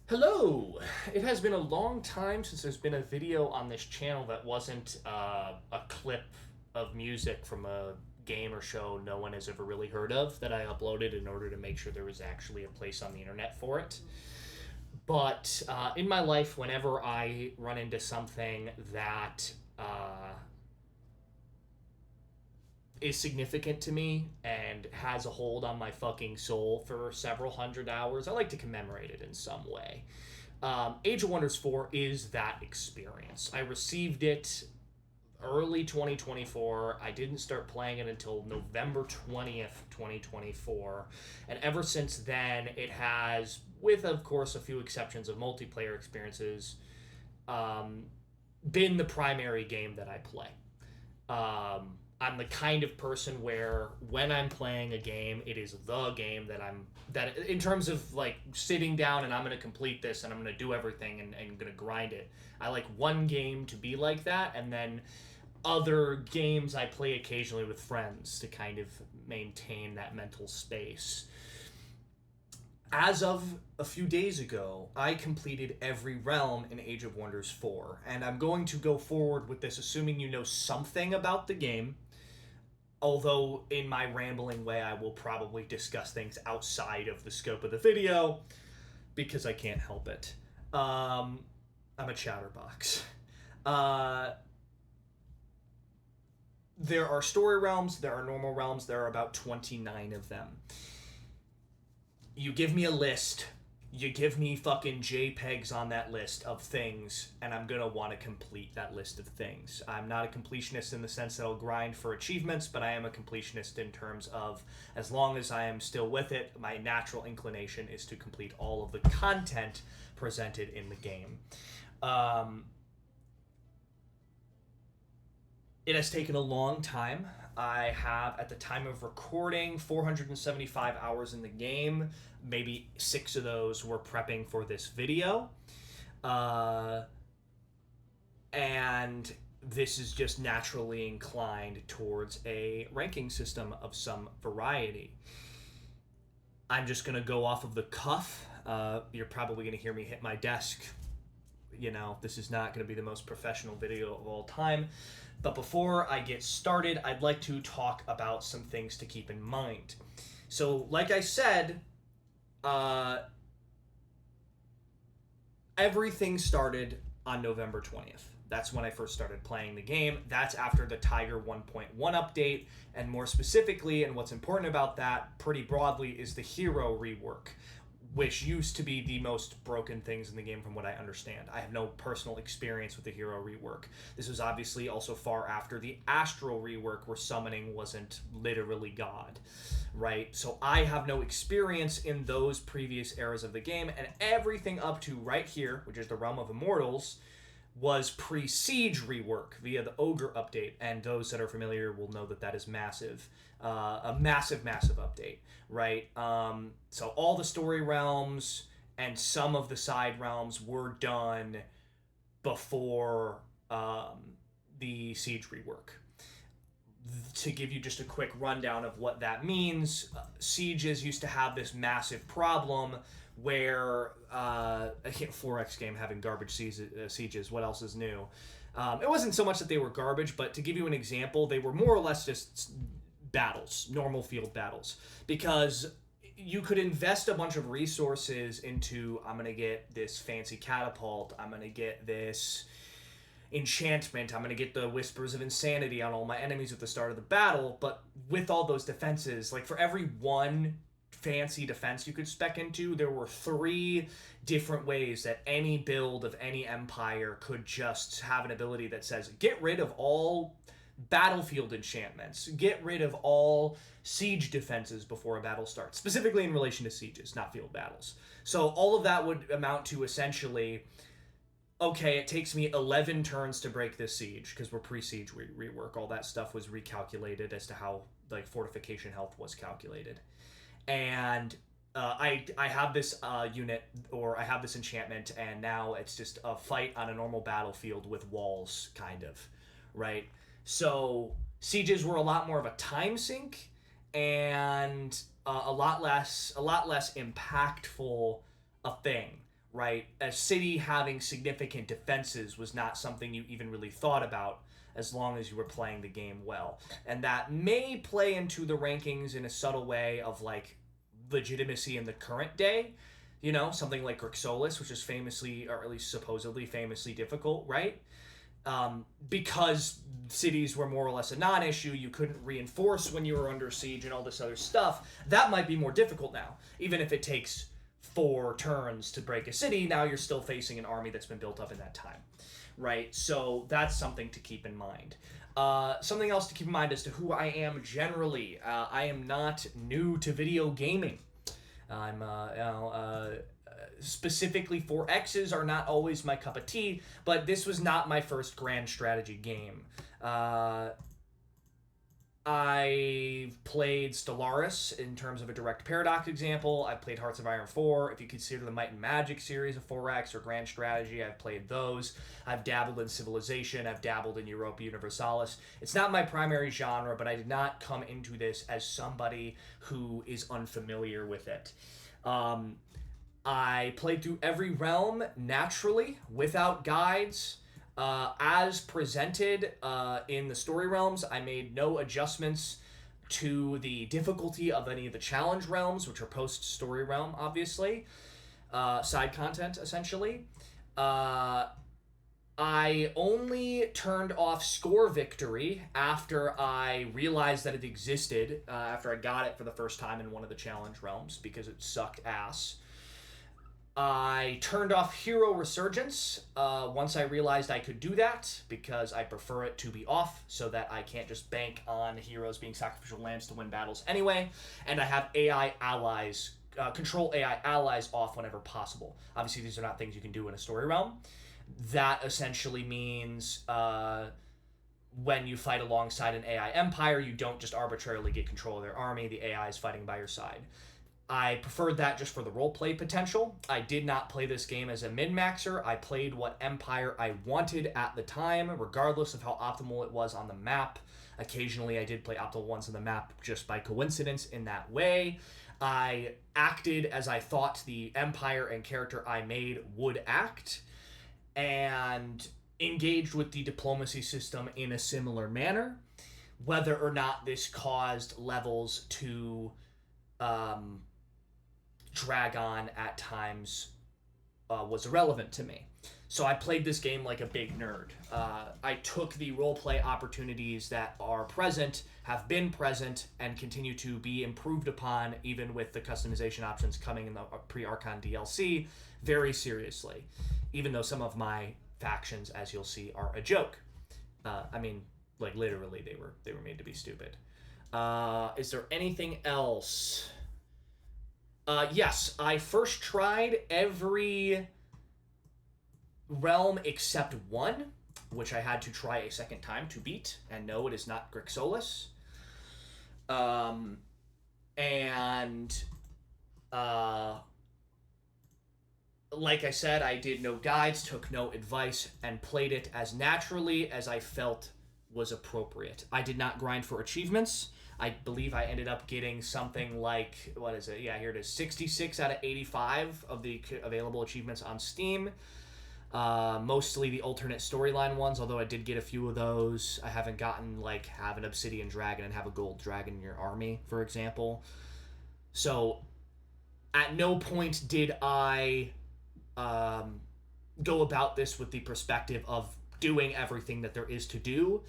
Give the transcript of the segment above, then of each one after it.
Hello! It has been a long time since there's been a video on this channel that wasn't a clip of music from a game or show no one has ever really heard of that I uploaded in order to make sure there was actually a place on the internet for it. But in my life, whenever I run into something that is significant to me and has a hold on my fucking soul for several hundred hours, I like to commemorate it in some way. Age of Wonders 4 is that experience. I received it early 2024. I didn't start playing it until November 20th, 2024. And ever since then, it has, with of course a few exceptions of multiplayer experiences, been the primary game that I play. I'm the kind of person where when I'm playing a game, it is the game that in terms of like sitting down and I'm gonna complete this and I'm gonna do everything and gonna grind it. I like one game to be like that, and then other games I play occasionally with friends to kind of maintain that mental space. As of a few days ago, I completed every realm in Age of Wonders 4, and I'm going to go forward with this assuming you know something about the game. Although, in my rambling way, I will probably discuss things outside of the scope of the video because I can't help it. I'm a chatterbox. There are story realms, there are normal realms, there are about 29 of them. You give me a list, you give me fucking JPEGs on that list of things, and I'm gonna want to complete that list of things. I'm not a completionist in the sense that I'll grind for achievements, but I am a completionist in terms of as long as I am still with it, my natural inclination is to complete all of the content presented in the game. It has taken a long time. I have, at the time of recording, 475 hours in the game. Maybe 6 of those were prepping for this video. And this is just naturally inclined towards a ranking system of some variety. I'm just going to go off of the cuff. You're probably going to hear me hit my desk. You know, this is not going to be the most professional video of all time. But before I get started, I'd like to talk about some things to keep in mind. So, like I said, everything started on November 20th. That's when I first started playing the game. That's after the Tiger 1.1 update, and more specifically, and what's important about that, pretty broadly, is the hero rework, which used to be the most broken things in the game from what I understand. I have no personal experience with the hero rework. This was obviously also far after the astral rework where summoning wasn't literally God, right? So I have no experience in those previous eras of the game, and everything up to right here, which is the Realm of Immortals, was pre-Siege rework via the Ogre update, and those that are familiar will know that that is massive. A massive update, right? So all the story realms and some of the side realms were done before the Siege rework. To give you just a quick rundown of what that means, Sieges used to have this massive problem where a 4X game having garbage sieges, what else is new? It wasn't so much that they were garbage, but to give you an example, they were more or less just battles, normal field battles, because you could invest a bunch of resources into, I'm going to get this fancy catapult, I'm going to get this enchantment, I'm going to get the Whispers of Insanity on all my enemies at the start of the battle, but with all those defenses, like for every one fancy defense you could spec into, there were 3 different ways that any build of any empire could just have an ability that says, get rid of all battlefield enchantments, get rid of all siege defenses before a battle starts, specifically in relation to sieges, not field battles. So all of that would amount to essentially, okay, it takes me 11 turns to break this siege, because we're pre-siege rework. All that stuff was recalculated as to how like fortification health was calculated. And I have this unit, or I have this enchantment, and now it's just a fight on a normal battlefield with walls, kind of, right? So sieges were a lot more of a time sink and a lot less impactful a thing, right? A city having significant defenses was not something you even really thought about as long as you were playing the game well. And that may play into the rankings in a subtle way of like legitimacy in the current day. You know, something like Grixolis, which is famously, or at least supposedly famously difficult, right? Because cities were more or less a non-issue, you couldn't reinforce when you were under siege and all this other stuff. That might be more difficult now. Even if it takes 4 turns to break a city, now you're still facing an army that's been built up in that time, right? So that's something to keep in mind. Something else to keep in mind as to who I am generally. I am not new to video gaming. I'm, specifically 4Xs are not always my cup of tea, but this was not my first grand strategy game. I played Stellaris in terms of a direct paradox example. I played Hearts of Iron 4. If you consider the Might and Magic series of 4X or Grand Strategy, I've played those. I've dabbled in Civilization. I've dabbled in Europa Universalis. It's not my primary genre, but I did not come into this as somebody who is unfamiliar with it. I played through every realm naturally, without guides. As presented in the story realms, I made no adjustments to the difficulty of any of the challenge realms, which are post-story realm, obviously. Side content, essentially. I only turned off score victory after I realized that it existed, after I got it for the first time in one of the challenge realms, because it sucked ass. I turned off Hero Resurgence once I realized I could do that, because I prefer it to be off so that I can't just bank on heroes being sacrificial lambs to win battles anyway. And I have AI allies, control AI allies off whenever possible. Obviously, these are not things you can do in a story realm. That essentially means when you fight alongside an AI empire, you don't just arbitrarily get control of their army. The AI is fighting by your side. I preferred that just for the roleplay potential. I did not play this game as a min-maxer. I played what empire I wanted at the time, regardless of how optimal it was on the map. Occasionally, I did play optimal ones on the map just by coincidence in that way. I acted as I thought the empire and character I made would act, and engaged with the diplomacy system in a similar manner. Whether or not this caused levels to drag on at times was irrelevant to me. So I played this game like a big nerd. I took the roleplay opportunities that are present, have been present, and continue to be improved upon, even with the customization options coming in the Pre-Archon DLC, very seriously. Even though some of my factions, as you'll see, are a joke. I mean, like literally, they were made to be stupid. Is there anything else? Yes, I first tried every realm except one, which I had to try a second time to beat, and no, it is not Grixolis. Like I said, I did no guides, took no advice, and played it as naturally as I felt was appropriate. I did not grind for achievements. I believe I ended up getting something like, what is it? Yeah, here it is. 66 out of 85 of the available achievements on Steam. Mostly the alternate storyline ones, although I did get a few of those. I haven't gotten, like, have an obsidian dragon and have a gold dragon in your army, for example. So, at no point did I go about this with the perspective of doing everything that there is to do.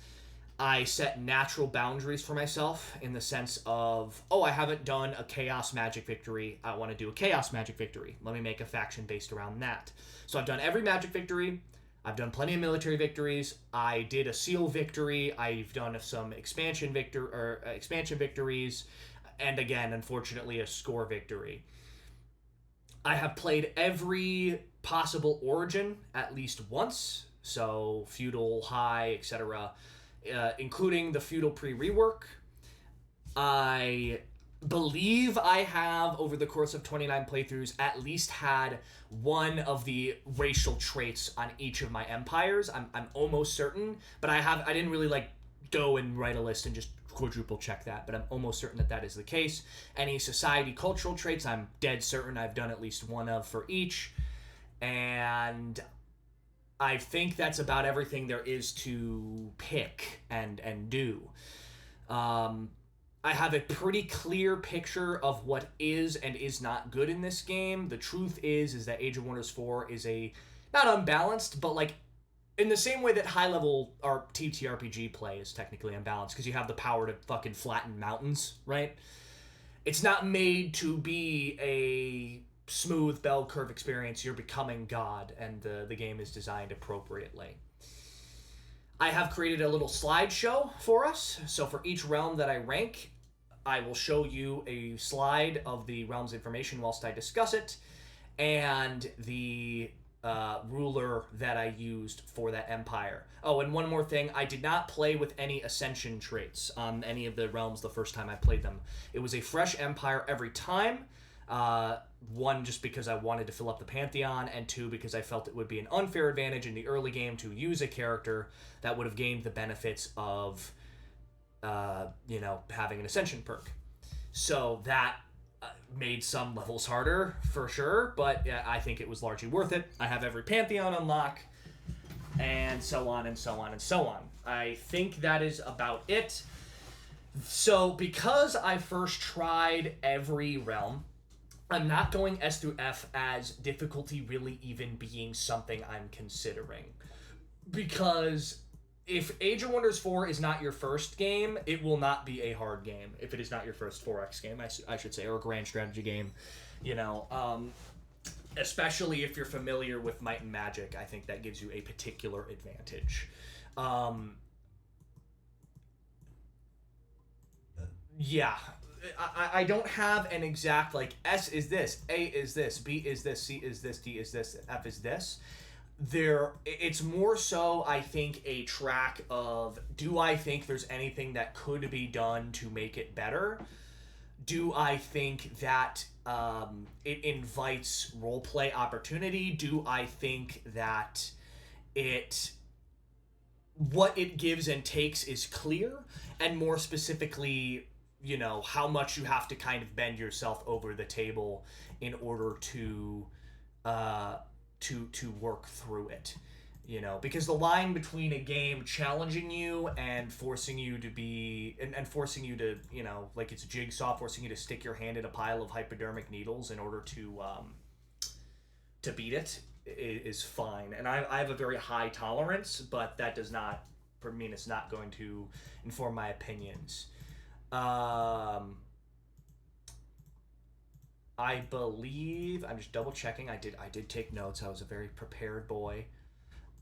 I set natural boundaries for myself in the sense of, oh, I haven't done a Chaos Magic victory. I want to do a Chaos Magic victory. Let me make a faction based around that. So I've done every Magic victory. I've done plenty of military victories. I did a Seal victory. I've done some expansion victories. And again, unfortunately, a score victory. I have played every possible origin at least once. So feudal, high, etc., including the feudal pre-rework. I believe I have, over the course of 29 playthroughs, at least had one of the racial traits on each of my empires. I'm almost certain, but I didn't really like go and write a list and just quadruple check that, but I'm almost certain that is the case. Any society cultural traits, I'm dead certain I've done at least one of for each. And I think that's about everything there is to pick and do. I have a pretty clear picture of what is and is not good in this game. The truth is that Age of Wonders 4 is a not unbalanced, but like in the same way that high level TTRPG play is technically unbalanced because you have the power to fucking flatten mountains, right? It's not made to be a smooth bell curve experience. You're becoming God, and the game is designed appropriately. I have created a little slideshow for us. So for each realm that I rank, I will show you a slide of the realm's information whilst I discuss it, and the ruler that I used for that empire. Oh, and one more thing. I did not play with any ascension traits on any of the realms the first time I played them. It was a fresh empire every time. One, just because I wanted to fill up the Pantheon, and two, because I felt it would be an unfair advantage in the early game to use a character that would have gained the benefits of, having an Ascension perk. So that made some levels harder, for sure, but I think it was largely worth it. I have every Pantheon unlock, and so on and so on and so on. I think that is about it. So, because I first tried every realm, I'm not going S through F as difficulty really even being something I'm considering. Because if Age of Wonders 4 is not your first game, it will not be a hard game. If it is not your first 4X game, I should say, or a grand strategy game. Especially if you're familiar with Might and Magic, I think that gives you a particular advantage. I don't have an exact, like, S is this, A is this, B is this, C is this, D is this, F is this. It's more so, I think, a track of, do I think there's anything that could be done to make it better? Do I think that it invites roleplay opportunity? Do I think that what it gives and takes is clear? And more specifically, how much you have to kind of bend yourself over the table in order to work through it, because the line between a game challenging you and forcing you to be and forcing you to, like it's Jigsaw, forcing you to stick your hand in a pile of hypodermic needles in order to beat it is fine. And I have a very high tolerance, but that does not, for me, it's not going to inform my opinions. I believe, I'm just double checking, I did take notes. I was a very prepared boy.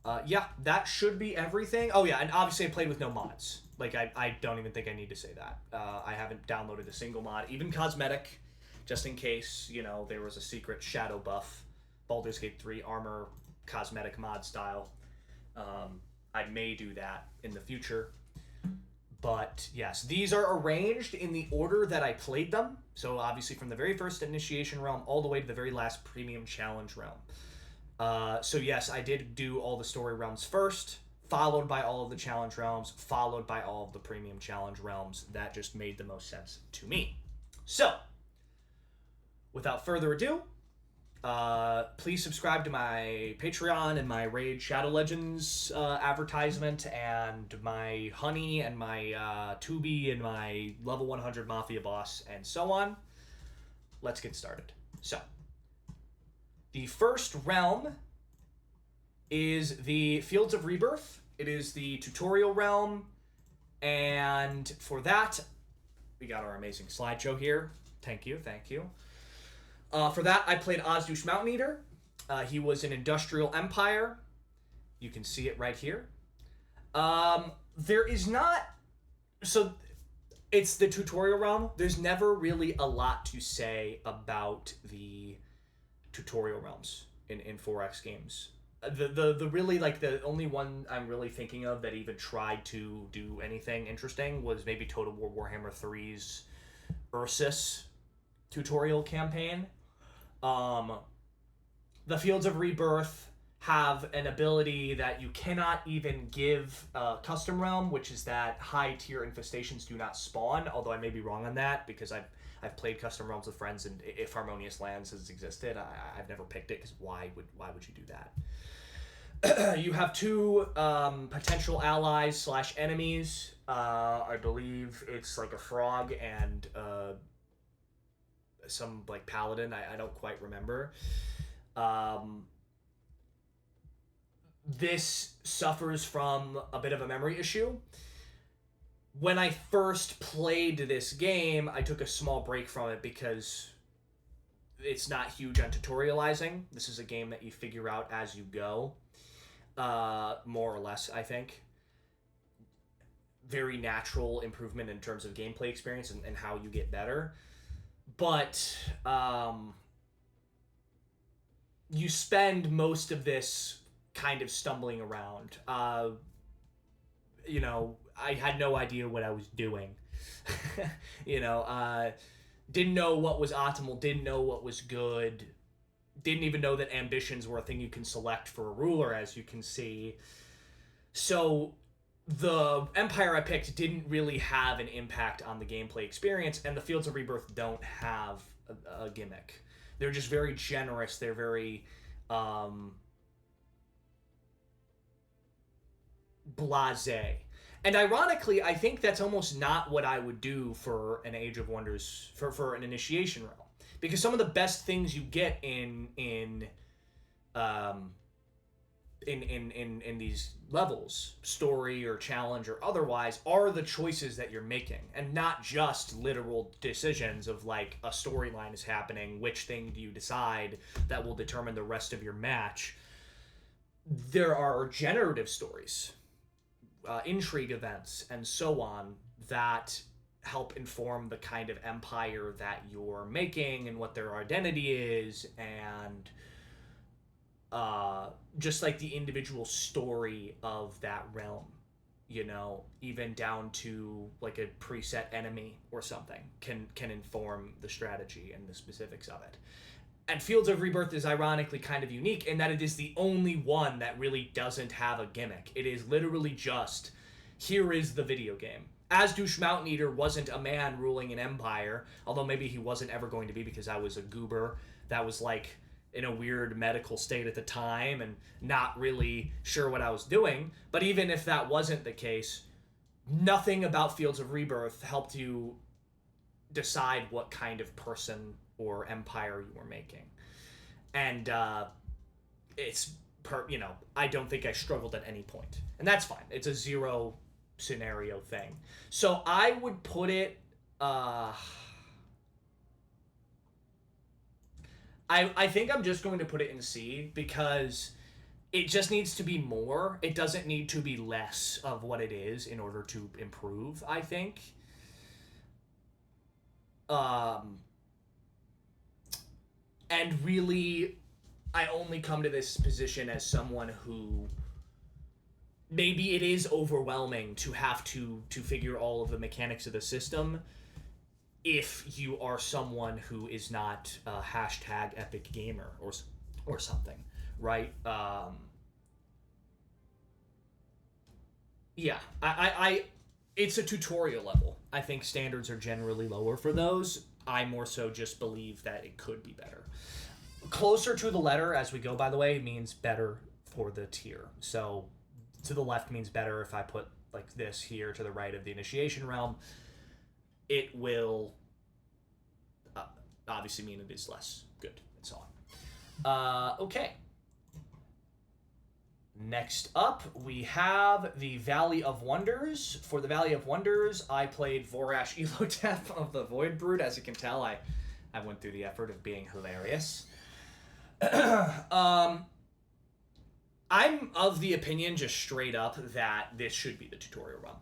That should be everything. Oh yeah, and obviously I played with no mods. Like, I don't even think I need to say that. I haven't downloaded a single mod, even cosmetic, just in case, there was a secret shadow buff, Baldur's Gate 3 armor cosmetic mod style. I may do that in the future. But yes, these are arranged in the order that I played them. So obviously from the very first initiation realm all the way to the very last premium challenge realm. So yes, I did do all the story realms first, followed by all of the challenge realms, followed by all of the premium challenge realms. That just made the most sense to me. So, without further ado, please subscribe to my Patreon and my Raid Shadow Legends advertisement, and my Honey and my Tubi and my level 100 Mafia boss, and so on. Let's get started. So, the first realm is the Fields of Rebirth. It is the tutorial realm, and for that, we got our amazing slideshow here. Thank you. For that, I played Ozdouche Mountain Eater. He was an industrial empire. You can see it right here. There is not... So, it's the tutorial realm. There's never really a lot to say about the tutorial realms in 4X games. The really, like, the only one I'm really thinking of that even tried to do anything interesting was maybe Total War Warhammer 3's Ursus tutorial campaign. The Fields of Rebirth have an ability that you cannot even give custom realm, which is that high tier infestations do not spawn. Although I may be wrong on that because I've played custom realms with friends, and if Harmonious Lands has existed, I've never picked it because why would you do that? You have two potential allies slash enemies. I believe it's like a frog and some like paladin. I don't quite remember. This suffers from a bit of a memory issue. When I first played this game, I took a small break from it because it's not huge on tutorializing. This is a game that you figure out as you go, more or less, I think. Very natural improvement in terms of gameplay experience and how you get better. But you spend most of this kind of stumbling around. You know, I had no idea what I was doing. You know, didn't know what was optimal, didn't know what was good, didn't even know that ambitions were a thing you can select for a ruler, as you can see. So the Empire I picked didn't really have an impact on the gameplay experience, and the Fields of Rebirth don't have a gimmick. They're just very generous. They're very blasé. And ironically, I think that's almost not what I would do for an Age of Wonders, for an initiation realm. Because some of the best things you get in these levels, story or challenge or otherwise, are the choices that you're making, and not just literal decisions of like a storyline is happening, which thing do you decide that will determine the rest of your match. There are generative stories, intrigue events, and so on that help inform the kind of empire that you're making and what their identity is, and just like the individual story of that realm, you know, even down to like a preset enemy or something can inform the strategy and the specifics of it. And Fields of Rebirth is ironically kind of unique in that it is the only one that really doesn't have a gimmick. It is literally just, here is the video game. Asdouche Mountain Eater wasn't a man ruling an empire, although maybe he wasn't ever going to be because I was a goober that was like in a weird medical state at the time and not really sure what I was doing. But even if that wasn't the case, nothing about Fields of Rebirth helped you decide what kind of person or empire you were making. And I don't think I struggled at any point. And that's fine. It's a zero scenario thing. So I would put it I think I'm just going to put it in C because it just needs to be more. It doesn't need to be less of what it is in order to improve, I think. And really, I only come to this position as someone who maybe it is overwhelming to have to figure all of the mechanics of the system if you are someone who is not hashtag epic gamer or something, right? Yeah, I it's a tutorial level. I think standards are generally lower for those. I more so just believe that it could be better. Closer to the letter as we go, by the way, means better for the tier. So to the left means better. If I put like this here to the right of the initiation realm, it will obviously mean it is less good and so on. Okay. Next up, we have the Valley of Wonders. For the Valley of Wonders, I played Vorash Elotep of the Void Brood. As you can tell, I went through the effort of being hilarious. I'm of the opinion, just straight up, that this should be the tutorial run.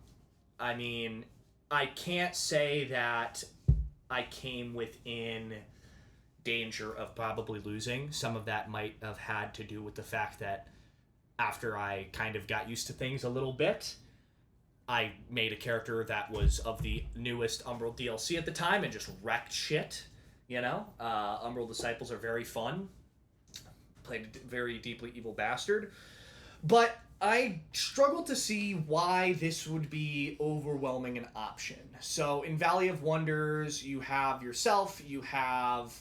I mean, I can't say that I came within danger of probably losing. Some of that might have had to do with the fact that after I kind of got used to things a little bit, I made a character that was of the newest Umbral DLC at the time and just wrecked shit, you know? Umbral Disciples are very fun. played a very deeply evil bastard. But I struggle to see why this would be overwhelming an option. So in Valley of Wonders, you have yourself, you have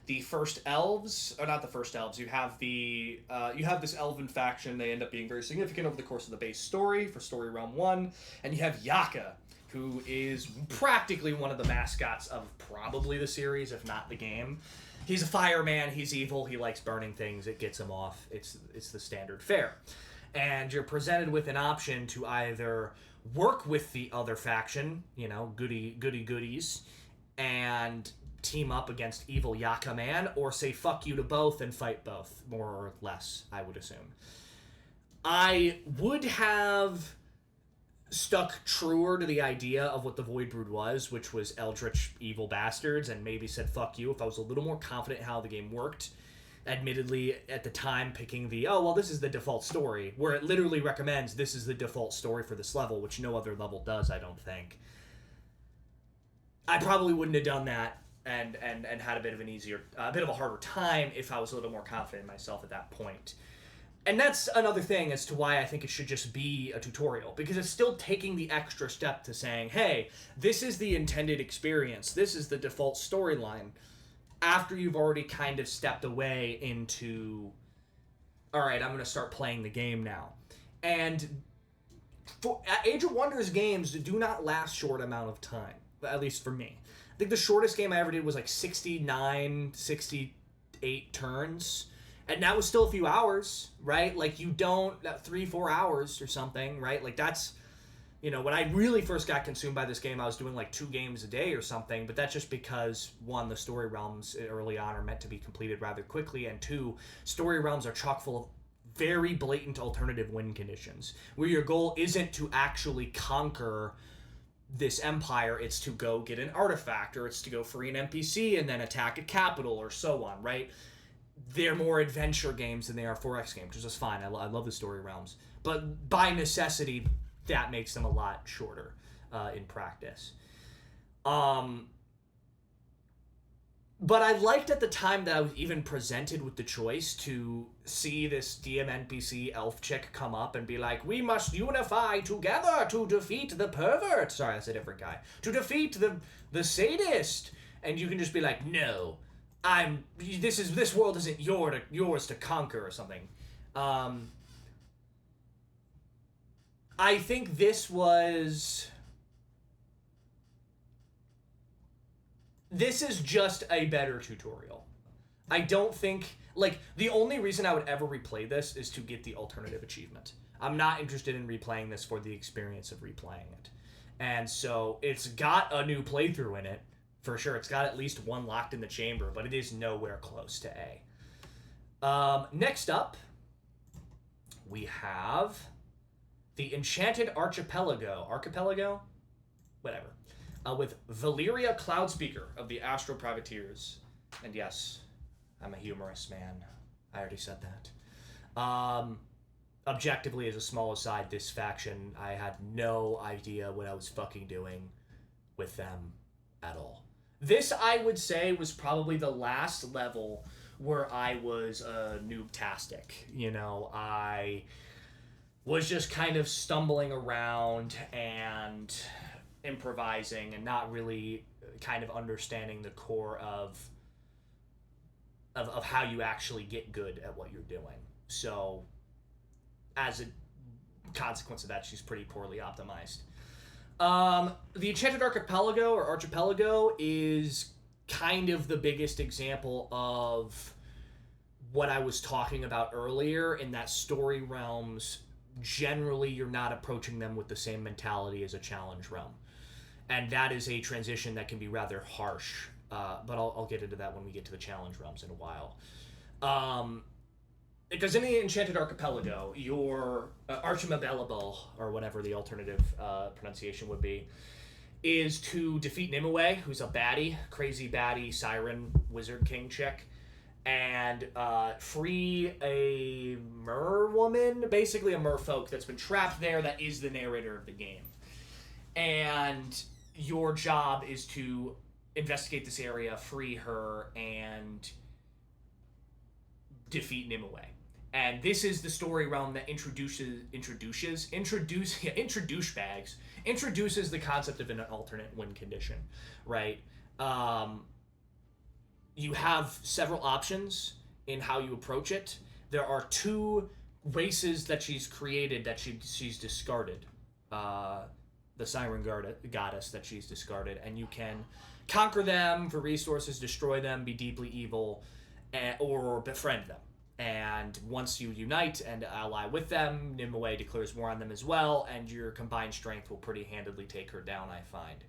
the first elves, or not the first elves. You have this elven faction. They end up being very significant over the course of the base story for Story Realm 1, and you have Yaka, who is practically one of the mascots of probably the series, if not the game. He's a fireman. He's evil. He likes burning things. It gets him off. It's the standard fare. And you're presented with an option to either work with the other faction, goodies, and team up against evil Yaka Man, or say fuck you to both and fight both, more or less, I would assume. I would have stuck truer to the idea of what the Void Brood was, which was eldritch evil bastards, and maybe said fuck you if I was a little more confident in how the game worked. Admittedly, at the time, picking this is the default story, where it literally recommends this is the default story for this level, which no other level does, I don't think. I probably wouldn't have done that and had a bit of a harder time if I was a little more confident in myself at that point. And that's another thing as to why I think it should just be a tutorial, because it's still taking the extra step to saying, hey, this is the intended experience, this is the default storyline, after you've already kind of stepped away into, all right, I'm going to start playing the game now. And Age of Wonders games do not last short amount of time, at least for me. I think the shortest game I ever did was like 69, 68 turns. And that was still a few hours, right? Like, you don't, 3-4 hours or something, right? Like, that's, when I really first got consumed by this game, I was doing like 2 games a day or something, but that's just because, 1, the story realms early on are meant to be completed rather quickly, and 2, story realms are chock full of very blatant alternative win conditions, where your goal isn't to actually conquer this empire, it's to go get an artifact, or it's to go free an NPC and then attack a capital, or so on, right? They're more adventure games than they are 4X games, which is fine. I love the story realms. But by necessity, that makes them a lot shorter in practice. But I liked at the time that I was even presented with the choice to see this DM NPC elf chick come up and be like, we must unify together to defeat the pervert. Sorry, that's a different guy. To defeat the sadist. And you can just be like, no, this world isn't yours to conquer or something. I think this is just a better tutorial. I don't think, the only reason I would ever replay this is to get the alternative achievement. I'm not interested in replaying this for the experience of replaying it. And so it's got a new playthrough in it, for sure. It's got at least 1 locked in the chamber, but it is nowhere close to A. Next up, we have the Enchanted Archipelago? Whatever. With Valeria Cloudspeaker of the Astro Privateers. And yes, I'm a humorous man. I already said that. Objectively, as a small aside, this faction, I had no idea what I was fucking doing with them at all. This, I would say, was probably the last level where I was noob-tastic. I was just kind of stumbling around and improvising and not really kind of understanding the core of how you actually get good at what you're doing. So, as a consequence of that, she's pretty poorly optimized. The Enchanted Archipelago is kind of the biggest example of what I was talking about earlier, in that story realms, generally you're not approaching them with the same mentality as a challenge realm. And that is a transition that can be rather harsh, but I'll get into that when we get to the challenge realms in a while. Because in the Enchanted Archipelago, your Archimabelable, or whatever the alternative pronunciation would be, is to defeat Nimue, who's a baddie, crazy baddie, siren, wizard king chick, and free a merwoman, basically a merfolk that's been trapped there, that is the narrator of the game. And your job is to investigate this area, free her, and defeat Nimue. And this is the story realm that introduces the concept of an alternate win condition, right? You have several options in how you approach it. There are 2 races that she's created that she's discarded. The Siren Goddess that she's discarded, and you can conquer them for resources, destroy them, be deeply evil, or befriend them. And once you unite and ally with them, Nimue declares war on them as well, and your combined strength will pretty handedly take her down, I find.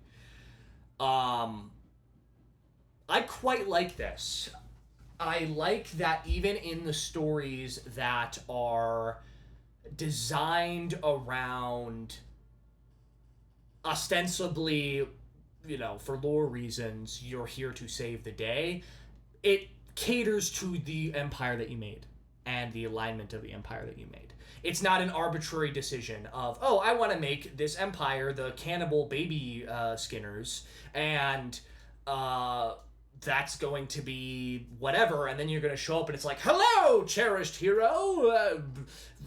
I quite like this. I like that even in the stories that are designed around ostensibly, for lore reasons, you're here to save the day, it caters to the empire that you made and the alignment of the empire that you made. It's not an arbitrary decision of, oh, I want to make this empire the cannibal baby skinners, and that's going to be whatever, and then you're going to show up and it's like, hello, cherished hero,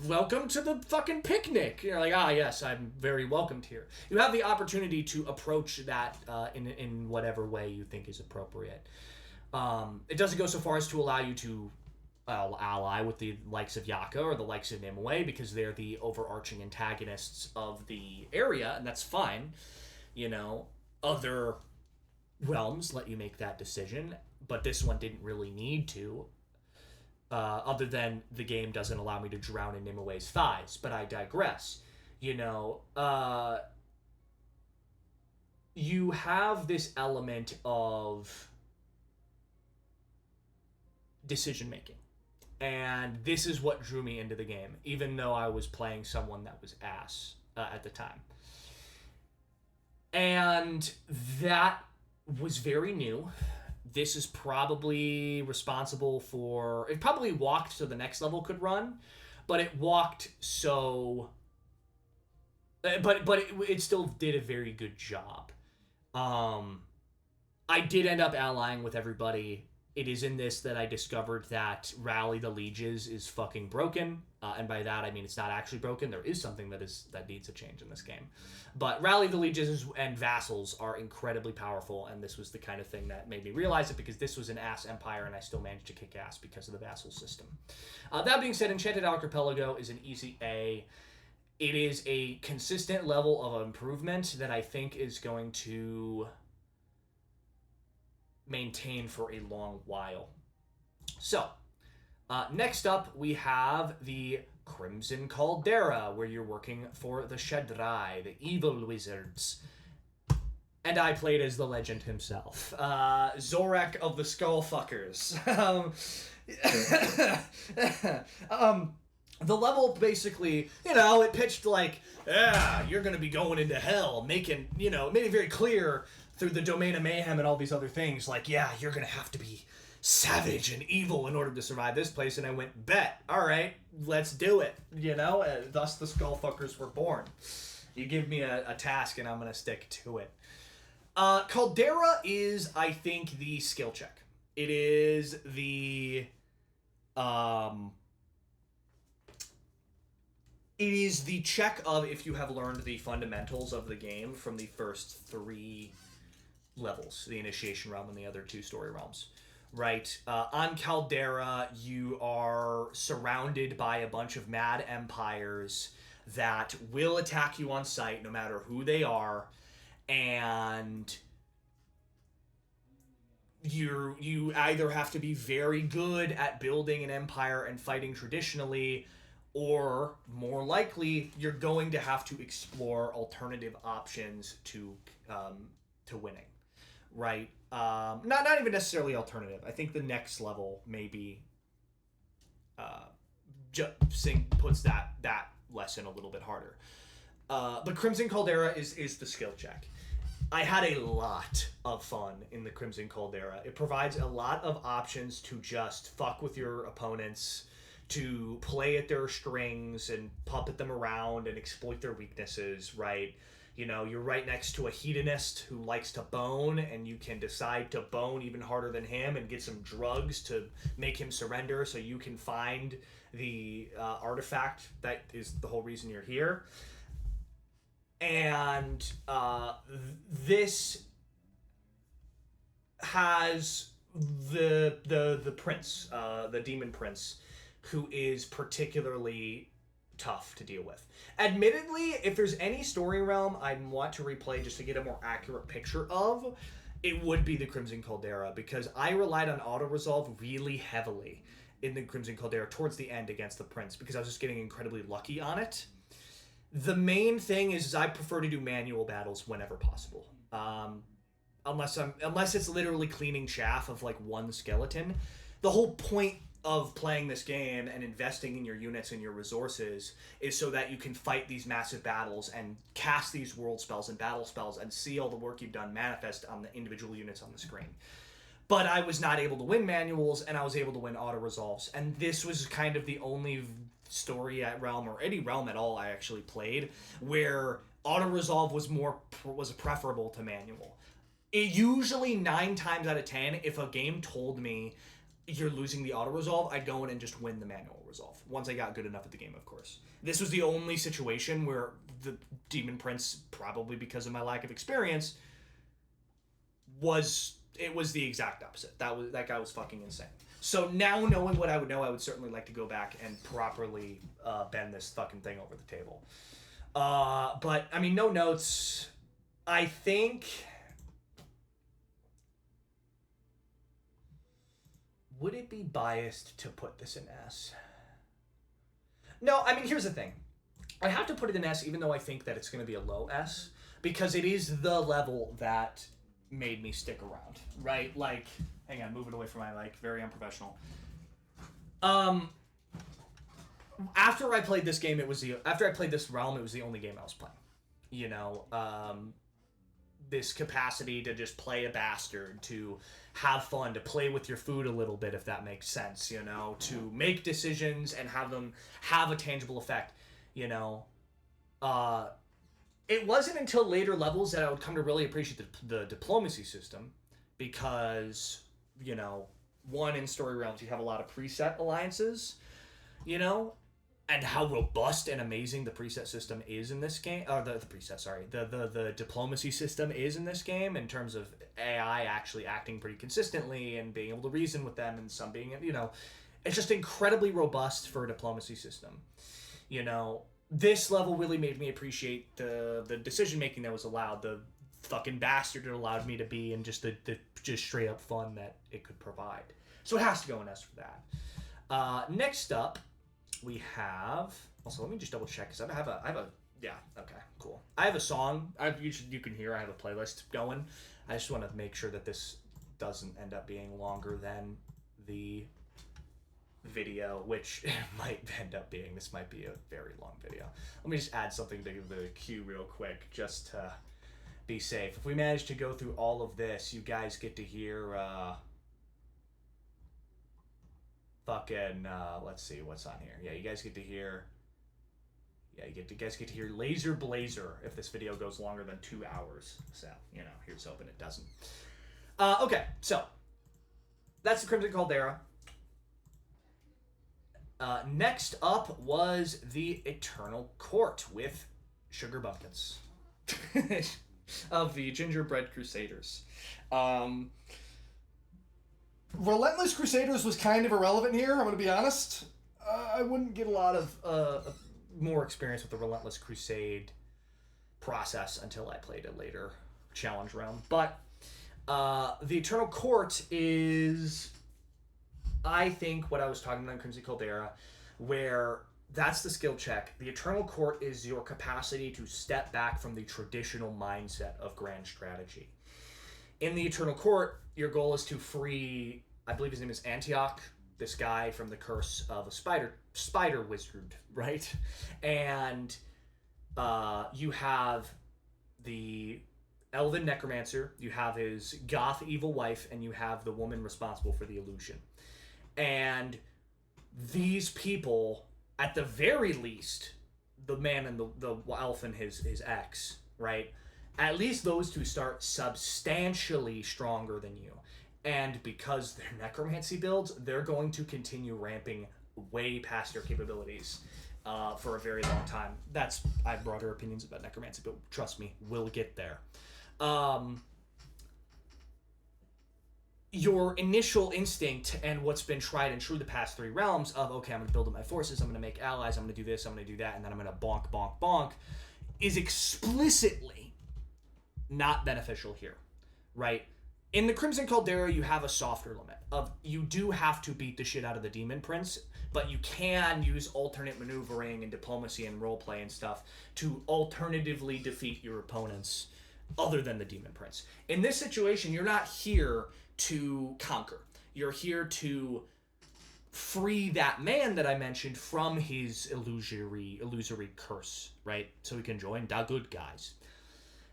welcome to the fucking picnic. You're like, yes, I'm very welcomed here. You have the opportunity to approach that in whatever way you think is appropriate. It doesn't go so far as to allow you to ally with the likes of Yaka or the likes of Nimue, because they're the overarching antagonists of the area, and that's fine. Other realms let you make that decision, but this one didn't really need to, other than the game doesn't allow me to drown in Nimue's thighs, but I digress. You have this element of decision making, and this is what drew me into the game, even though I was playing someone that was ass at the time, and that was very new. This is probably responsible for... It probably walked so the next level could run, but it walked so... But it still did a very good job. I did end up allying with everybody. It is in this that I discovered that Rally the Lieges is fucking broken. And by that, I mean it's not actually broken. There is something that needs a change in this game. But Rally the Lieges and Vassals are incredibly powerful, and this was the kind of thing that made me realize it, because this was an ass empire, and I still managed to kick ass because of the vassal system. That being said, Enchanted Archipelago is an easy A. It is a consistent level of improvement that I think is going to maintain for a long while. So, next up, we have the Crimson Caldera, where you're working for the Shadrai, the evil wizards. And I played as the legend himself, Zorak of the Skullfuckers. The level basically, it pitched like, you're going to be going into hell, made it very clear through the Domain of Mayhem and all these other things, like, you're going to have to be savage and evil in order to survive this place. And I went, bet, all right, let's do it, thus the Skullfuckers were born. You give me a task and I'm going to stick to it. Caldera is, I think, the skill check. It is the... It is the check of if you have learned the fundamentals of the game from the first 3 levels, the Initiation Realm and the other 2 story realms, right? On Caldera, you are surrounded by a bunch of mad empires that will attack you on sight no matter who they are, and you either have to be very good at building an empire and fighting traditionally, or more likely, you're going to have to explore alternative options to winning, right? Not even necessarily alternative. I think the next level maybe puts that lesson a little bit harder. But Crimson Caldera is the skill check. I had a lot of fun in the Crimson Caldera. It provides a lot of options to just fuck with your opponents, to play at their strings and puppet them around and exploit their weaknesses, right? You know, you're right next to a hedonist who likes to bone, and you can decide to bone even harder than him and get some drugs to make him surrender so you can find the artifact that is the whole reason you're here. And this has the prince, the demon prince, who is particularly tough to deal with. Admittedly, if there's any story realm I want to replay just to get a more accurate picture of, it would be the Crimson Caldera, because I relied on auto-resolve really heavily in the Crimson Caldera towards the end against the prince, because I was just getting incredibly lucky on it. The main thing is I prefer to do manual battles whenever possible. Unless it's literally cleaning chaff of like one skeleton. The whole point of playing this game and investing in your units and your resources is so that you can fight these massive battles and cast these world spells and battle spells and see all the work you've done manifest on the individual units on the screen. But I was not able to win manuals, and I was able to win auto-resolves. And this was kind of the only story at realm, or any realm at all I actually played, where auto-resolve was preferable to manual. It usually 9 times out of 10, if a game told me you're losing the auto-resolve, I'd go in and just win the manual resolve. Once I got good enough at the game, of course. This was the only situation where the Demon Prince, probably because of my lack of experience, was the exact opposite. That guy was fucking insane. So now, knowing what I would know, I would certainly like to go back and properly bend this fucking thing over the table. But, I mean, no notes. I think... Would it be biased to put this in S? No, I mean, here's the thing. I have to put it in S even though I think that it's going to be a low S, because it is the level that made me stick around, right? Like, hang on, move it away from my mic. Very unprofessional. After I played this game, after I played this realm, it was the only game I was playing. You know, this capacity to just play a bastard, to have fun, to play with your food a little bit, if that makes sense, you know, to make decisions and have them have a tangible effect, you know. It wasn't until later levels that I would come to really appreciate the diplomacy system, because, you know, one, in story realms, you have a lot of preset alliances, you know, and how robust and amazing the preset system is in this game. The diplomacy system is in this game, in terms of AI actually acting pretty consistently and being able to reason with them, and some being, you know, it's just incredibly robust for a diplomacy system. You know, this level really made me appreciate the decision making that was allowed, the fucking bastard it allowed me to be, and just the just straight up fun that it could provide. So it has to go in S for that. Next up, we have... Also, let me just double check, because I have a... Yeah, okay, cool. I have a song. You can hear I have a playlist going. I just want to make sure that this doesn't end up being longer than the video, which it might end up being. This might be a very long video. Let me just add something to the queue real quick, just to be safe. If we manage to go through all of this, you guys get to hear... let's see what's on here. Yeah, you guys get to hear... Yeah, you guys get to hear Laser Blazer if this video goes longer than 2 hours. So, you know, here's hoping it doesn't. Okay, so that's the Crimson Caldera. Next up was the Eternal Court with Sugar Bumpkins of the Gingerbread Crusaders. Relentless Crusaders was kind of irrelevant here, I'm going to be honest. I wouldn't get a lot of more experience with the Relentless Crusade process until I played a later challenge realm. But the Eternal Court is, I think, what I was talking about in Crimson Caldera, where that's the skill check. The Eternal Court is your capacity to step back from the traditional mindset of grand strategy. In the Eternal Court, your goal is to free, I believe his name is Antioch, this guy from the curse of a spider wizard, right? And you have the elven necromancer, you have his goth evil wife, and you have the woman responsible for the illusion. And these people, at the very least, the man and the elf and his ex, right? At least those two start substantially stronger than you. And because they're necromancy builds, they're going to continue ramping way past your capabilities for a very long time. I have broader opinions about necromancy, but trust me, we'll get there. Your initial instinct and what's been tried and true the past 3 realms of, okay, I'm going to build up my forces, I'm going to make allies, I'm going to do this, I'm going to do that, and then I'm going to bonk, bonk, bonk, is explicitly not beneficial here, right? In the Crimson Caldera, you have a softer limit of you do have to beat the shit out of the Demon Prince, but you can use alternate maneuvering and diplomacy and roleplay and stuff to alternatively defeat your opponents other than the Demon Prince. In this situation, you're not here to conquer. You're here to free that man that I mentioned from his illusory curse, right? So he can join the good guys.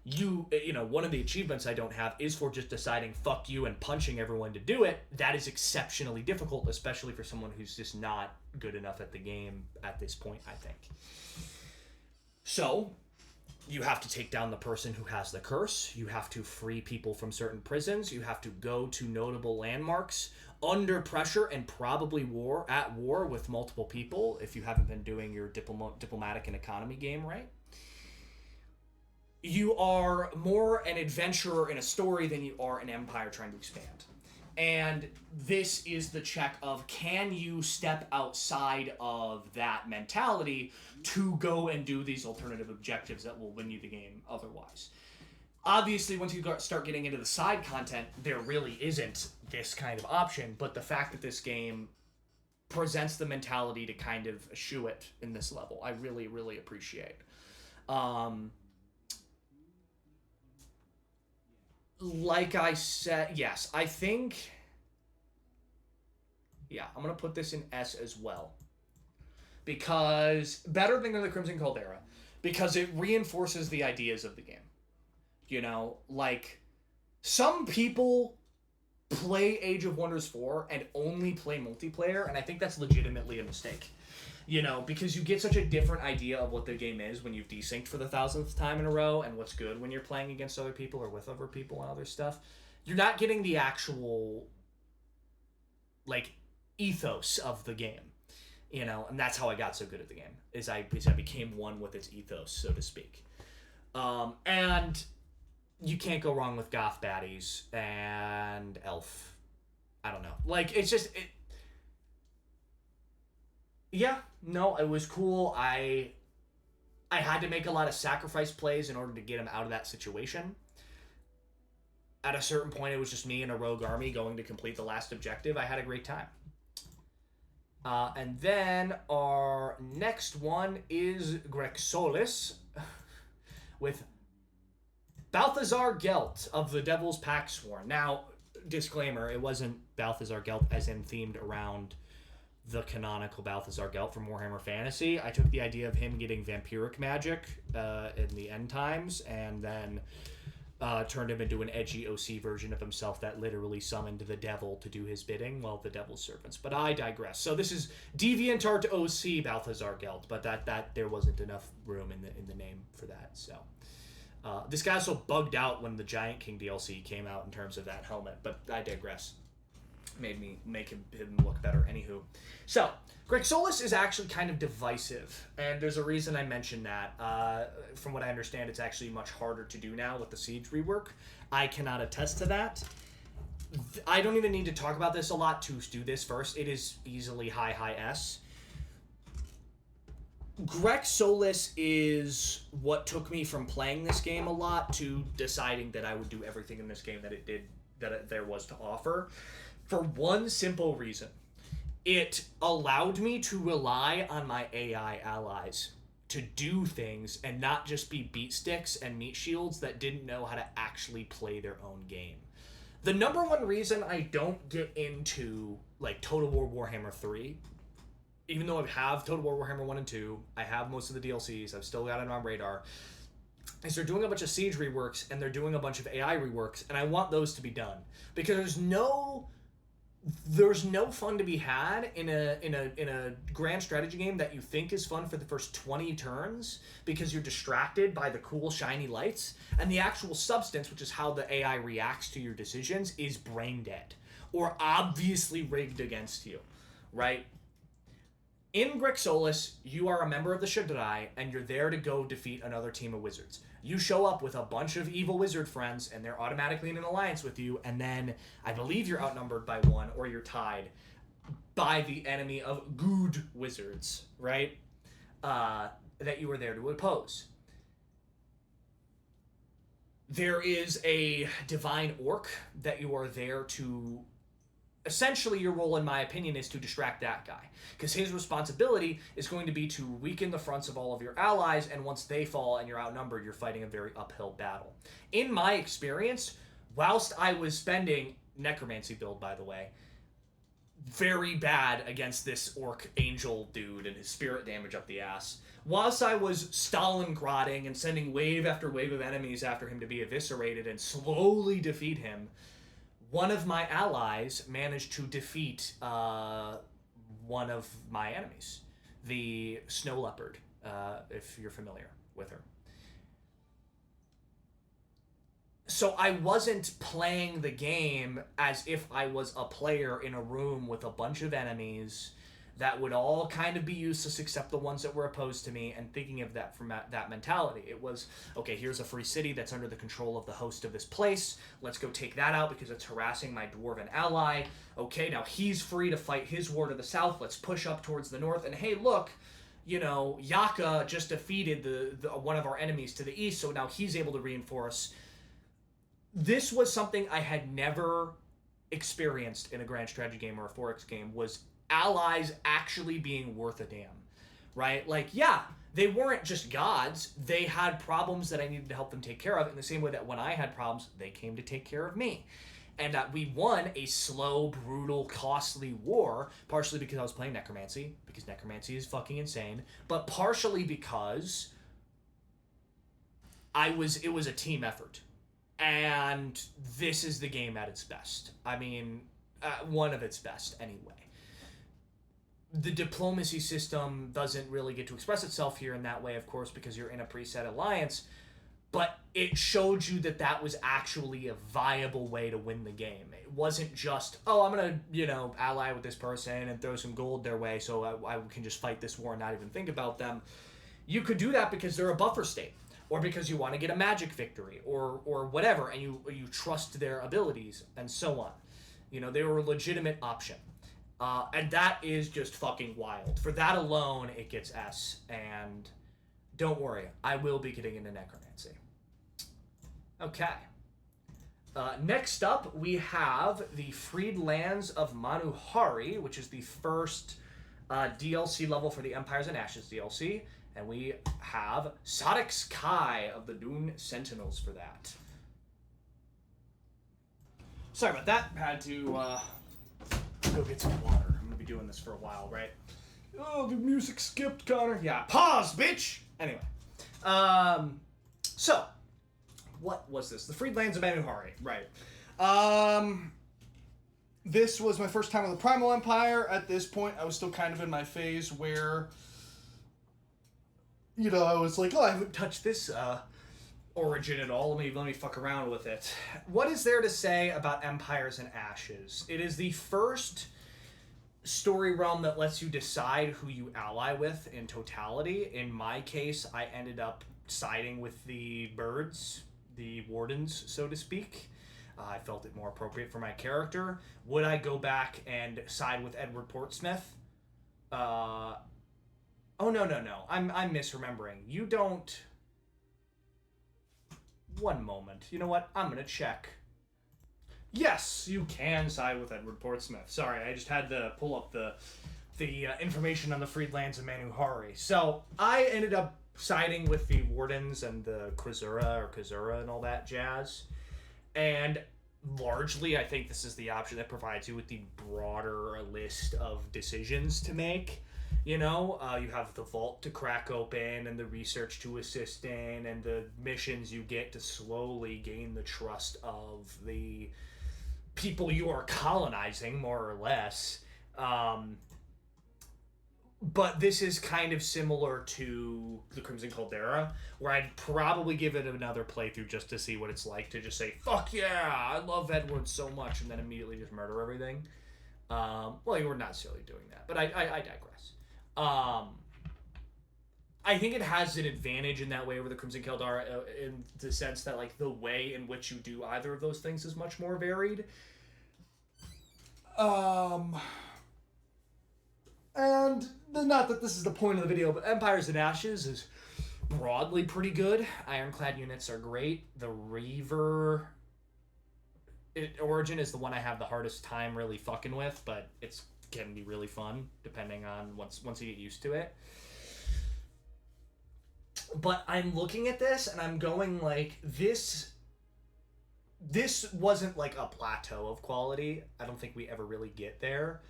You know, one of the achievements I don't have is for just deciding fuck you and punching everyone to do it. That is exceptionally difficult, especially for someone who's just not good enough at the game at this point, I think. So, you have to take down the person who has the curse. You have to free people from certain prisons. You have to go to notable landmarks under pressure and probably at war with multiple people if you haven't been doing your diplomatic and economy game right. You are more an adventurer in a story than you are an empire trying to expand. And this is the check of, can you step outside of that mentality to go and do these alternative objectives that will win you the game otherwise? Obviously, once you start getting into the side content, there really isn't this kind of option, but the fact that this game presents the mentality to kind of eschew it in this level, I really, really appreciate. Like I said, yes, I think... Yeah, I'm going to put this in S as well. Because... Better than the Crimson Caldera. Because it reinforces the ideas of the game. You know, like... Some people play Age of Wonders 4 and only play multiplayer, and I think that's legitimately a mistake. You know, because you get such a different idea of what the game is when you've desynced for the 1000th time in a row, and what's good when you're playing against other people or with other people and other stuff. You're not getting the actual, like, ethos of the game. You know, and that's how I got so good at the game, is I became one with its ethos, so to speak. And you can't go wrong with goth baddies and elf. I don't know. Like, it's just... Yeah, no, it was cool. I had to make a lot of sacrifice plays in order to get him out of that situation. At a certain point, it was just me and a rogue army going to complete the last objective. I had a great time. And then our next one is Grexolis with Balthazar Gelt of the Devil's Pack Sworn. Now, disclaimer, it wasn't Balthazar Gelt as in themed around the canonical Balthazar Gelt from Warhammer Fantasy. I took the idea of him getting vampiric magic in the end times, and then turned him into an edgy OC version of himself that literally summoned the devil to do his bidding, well, the devil's servants. But I digress. So this is DeviantArt OC Balthazar Gelt, but that there wasn't enough room in the name for that. So this guy also bugged out when the Giant King DLC came out in terms of that helmet, but I digress. Made me make him look better. Anywho. So, Grexolis is actually kind of divisive, and there's a reason I mentioned that. From what I understand, it's actually much harder to do now with the Siege rework. I cannot attest to that. I don't even need to talk about this a lot to do this first. It is easily high S. Grexolis is what took me from playing this game a lot to deciding that I would do everything in this game that there was to offer. For one simple reason. It allowed me to rely on my AI allies to do things and not just be beat sticks and meat shields that didn't know how to actually play their own game. The number one reason I don't get into, like, Total War Warhammer 3, even though I have Total War Warhammer 1 and 2, I have most of the DLCs, I've still got it on radar, is they're doing a bunch of Siege reworks and they're doing a bunch of AI reworks, and I want those to be done. Because there's no there's no fun to be had in a grand strategy game that you think is fun for the first 20 turns because you're distracted by the cool shiny lights, and the actual substance, which is how the AI reacts to your decisions, is brain dead or obviously rigged against you, right? In Grixolis, you are a member of the Shadrai, and you're there to go defeat another team of wizards. You show up with a bunch of evil wizard friends, and they're automatically in an alliance with you, and then I believe you're outnumbered by one, or you're tied by the enemy of good wizards, right? That you were there to oppose. There is a divine orc that you are there to... Essentially, your role, in my opinion, is to distract that guy. Because his responsibility is going to be to weaken the fronts of all of your allies, and once they fall and you're outnumbered, you're fighting a very uphill battle. In my experience, whilst I was spending... Necromancy build, by the way. Very bad against this orc angel dude and his spirit damage up the ass. Whilst I was Stalingrading and sending wave after wave of enemies after him to be eviscerated and slowly defeat him, one of my allies managed to defeat one of my enemies, the Snow Leopard, if you're familiar with her. So I wasn't playing the game as if I was a player in a room with a bunch of enemies that would all kind of be useless except the ones that were opposed to me, and thinking of that from that mentality. It was, okay, here's a free city that's under the control of the host of this place. Let's go take that out because it's harassing my dwarven ally. Okay, now he's free to fight his war to the south. Let's push up towards the north. And hey, look, you know, Yaka just defeated the one of our enemies to the east, so now he's able to reinforce. This was something I had never experienced in a grand strategy game or a 4X game, was allies actually being worth a damn, right? Like, yeah, they weren't just gods. They had problems that I needed to help them take care of in the same way that when I had problems, they came to take care of me. And we won a slow, brutal, costly war, partially because I was playing Necromancy, because Necromancy is fucking insane, but partially because it was a team effort. And this is the game at its best. I mean, one of its best, anyway. The diplomacy system doesn't really get to express itself here in that way, of course, because you're in a preset alliance, but it showed you that that was actually a viable way to win the game. It wasn't just, oh, I'm going to, ally with this person and throw some gold their way so I can just fight this war and not even think about them. You could do that because they're a buffer state, or because you want to get a magic victory, or whatever, and you trust their abilities, and so on. They were a legitimate option. And that is just fucking wild. For that alone, it gets S. And don't worry, I will be getting into Necromancy. Okay. Next up, we have the Freed Lands of Manuhari, which is the first DLC level for the Empires and Ashes DLC. And we have Sadix Kai of the Dune Sentinels for that. Sorry about that. Had to go get some water. I'm gonna be doing this for a while, right? Oh, the music skipped, Connor. Yeah, pause, bitch! Anyway. So, what was this? The Freed Lands of Manuhari, right. This was my first time with the Primal Empire. At this point, I was still kind of in my phase where, I was like, oh, I haven't touched this origin at all. Let me fuck around with it. What is there to say about Empires and Ashes? It is the first story realm that lets you decide who you ally with in totality. In my case, I ended up siding with the birds, the wardens, so to speak. I felt it more appropriate for my character. Would I go back and side with Edward Portsmouth? Oh, no. I'm misremembering. You don't... One moment. You know what? I'm gonna check. Yes, you can side with Edward Portsmouth. Sorry, I just had to pull up the information on the Freed Lands of Manuhari. So, I ended up siding with the Wardens and the Khazura and all that jazz. And largely, I think this is the option that provides you with the broader list of decisions to make. You have the vault to crack open and the research to assist in and the missions you get to slowly gain the trust of the people you are colonizing, more or less. But this is kind of similar to the Crimson Caldera, where I'd probably give it another playthrough just to see what it's like to just say, fuck yeah, I love Edward so much, and then immediately just murder everything. Well, you were not necessarily doing that, but I digress. I think it has an advantage in that way over the Crimson Caldera in the sense that, like, the way in which you do either of those things is much more varied. And not that this is the point of the video, but Empires and Ashes is broadly pretty good. Ironclad units are great. The Reaver Origin is the one I have the hardest time really fucking with, but it's can be really fun depending on once you get used to it. But I'm looking at this and I'm going like this wasn't like a plateau of quality. I don't think we ever really get there.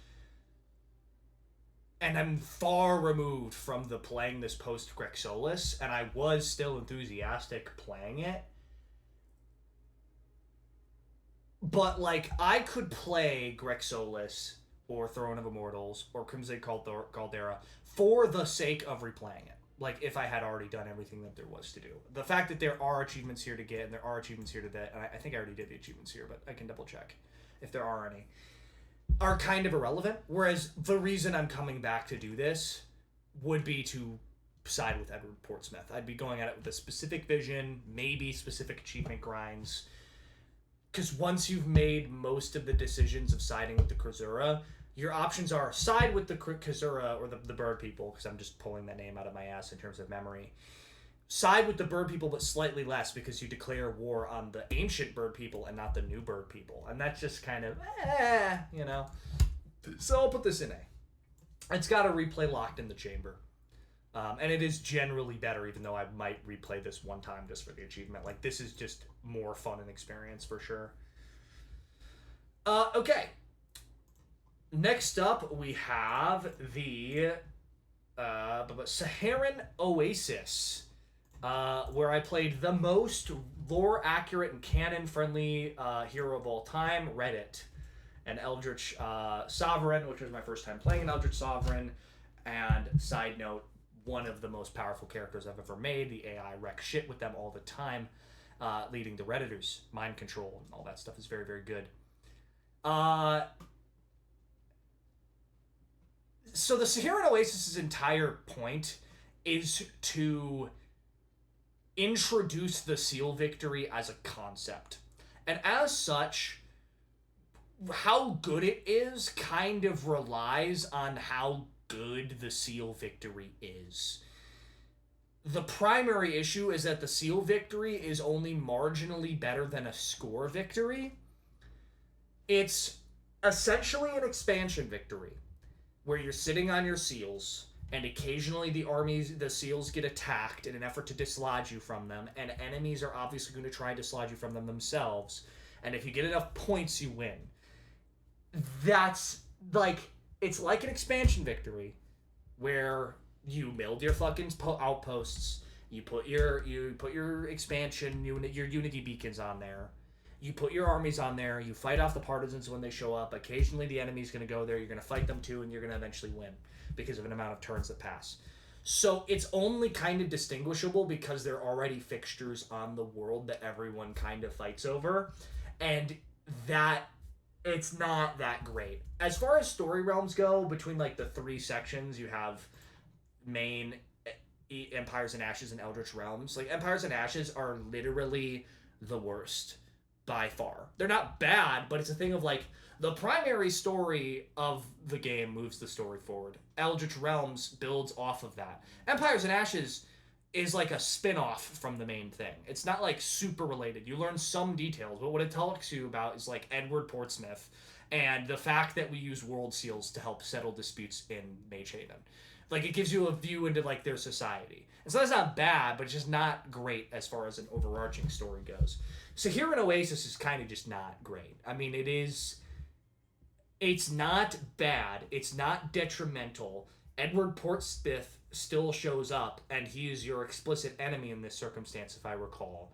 And I'm far removed from the playing this post Grexolis, and I was still enthusiastic playing it. But, like, I could play Grexolis, or Throne of Immortals, or Crimson Caldera for the sake of replaying it. Like, if I had already done everything that there was to do. The fact that there are achievements here to get, and there are achievements here to get, and I think I already did the achievements here, but I can double check if there are any, are kind of irrelevant, whereas the reason I'm coming back to do this would be to side with Edward Portsmouth. I'd be going at it with a specific vision, maybe specific achievement grinds, because once you've made most of the decisions of siding with the Krasura, your options are side with the Krasura, or the bird people, because I'm just pulling that name out of my ass in terms of memory. Side with the bird people, but slightly less, because you declare war on the ancient bird people and not the new bird people. And that's just kind of, you know. So I'll put this in A. It's got a replay locked in the chamber. And it is generally better, even though I might replay this one time just for the achievement. Like, this is just more fun and experience for sure. Okay. Next up, we have the Saharan Oasis. Where I played the most lore-accurate and canon-friendly hero of all time, Reddit. An Eldritch Sovereign, which was my first time playing an Eldritch Sovereign. And, side note, one of the most powerful characters I've ever made. The AI wrecks shit with them all the time, leading to Redditors. Mind control and all that stuff is very, very good. So the Saharan Oasis's entire point is to introduce the seal victory as a concept. And as such, how good it is kind of relies on how good the seal victory is. The primary issue is that the seal victory is only marginally better than a score victory. It's essentially an expansion victory, where you're sitting on your seals, and occasionally the seals get attacked in an effort to dislodge you from them, and enemies are obviously going to try and dislodge you from them themselves. And if you get enough points, you win. That's like, it's like an expansion victory, where you build your fucking outposts, you put your expansion unit, your unity beacons on there. You put your armies on there, you fight off the partisans when they show up. Occasionally the enemy's going to go there, you're going to fight them too, and you're going to eventually win because of an amount of turns that pass. So it's only kind of distinguishable because they're already fixtures on the world that everyone kind of fights over, and that it's not that great. As far as story realms go, between like the three sections, you have main Empires and Ashes and Eldritch Realms. Like, Empires and Ashes are literally the worst by far. They're not bad, but it's a thing of like, the primary story of the game moves the story forward. Eldritch Realms builds off of that. Empires and Ashes is like a spin-off from the main thing. It's not like super related. You learn some details, but what it talks to you about is like Edward Portsmouth and the fact that we use world seals to help settle disputes in Mage Haven. Like, it gives you a view into like their society. And so that's not bad, but it's just not great as far as an overarching story goes. Saharan Oasis is kind of just not great. I mean, it's not bad. It's not detrimental. Edward Portsmouth still shows up, and he is your explicit enemy in this circumstance, if I recall.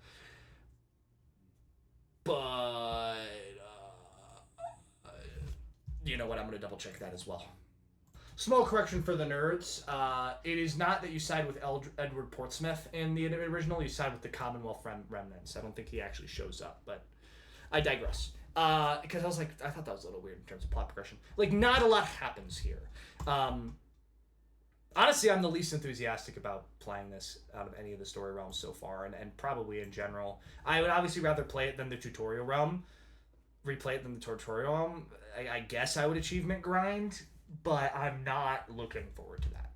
But you know what? I'm going to double check that as well. Small correction for the nerds. It is not that you side with Edward Portsmouth in the original. You side with the Commonwealth remnants. I don't think he actually shows up, but I digress. Because I was like, I thought that was a little weird in terms of plot progression. Like, not a lot happens here. Honestly, I'm the least enthusiastic about playing this out of any of the story realms so far, and probably in general. I would obviously rather play it than the tutorial realm. Replay it than the tutorial realm. I guess I would achievement grind, but I'm not looking forward to that.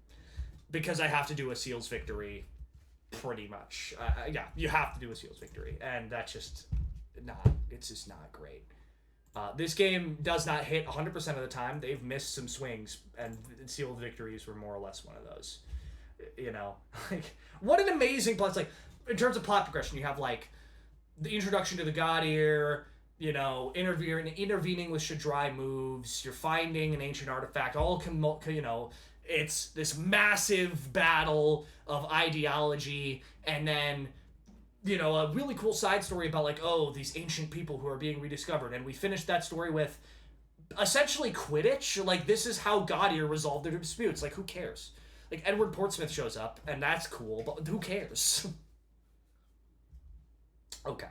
Because I have to do a Seals victory, pretty much. Yeah, you have to do a Seals victory, and that's just it's just not great. This game does not hit 100% of the time. They've missed some swings, and Sealed victories were more or less one of those. You know, like, what an amazing plot. It's like, in terms of plot progression, you have, like, the introduction to the God Ear, you know, intervening with Shadrai moves, you're finding an ancient artifact, you know, it's this massive battle of ideology, and then, you know, a really cool side story about, like, oh, these ancient people who are being rediscovered, and we finished that story with essentially Quidditch. Like, this is how God Ear resolved their disputes. Like, who cares? Like, Edward Portsmouth shows up, and that's cool, but who cares? Okay.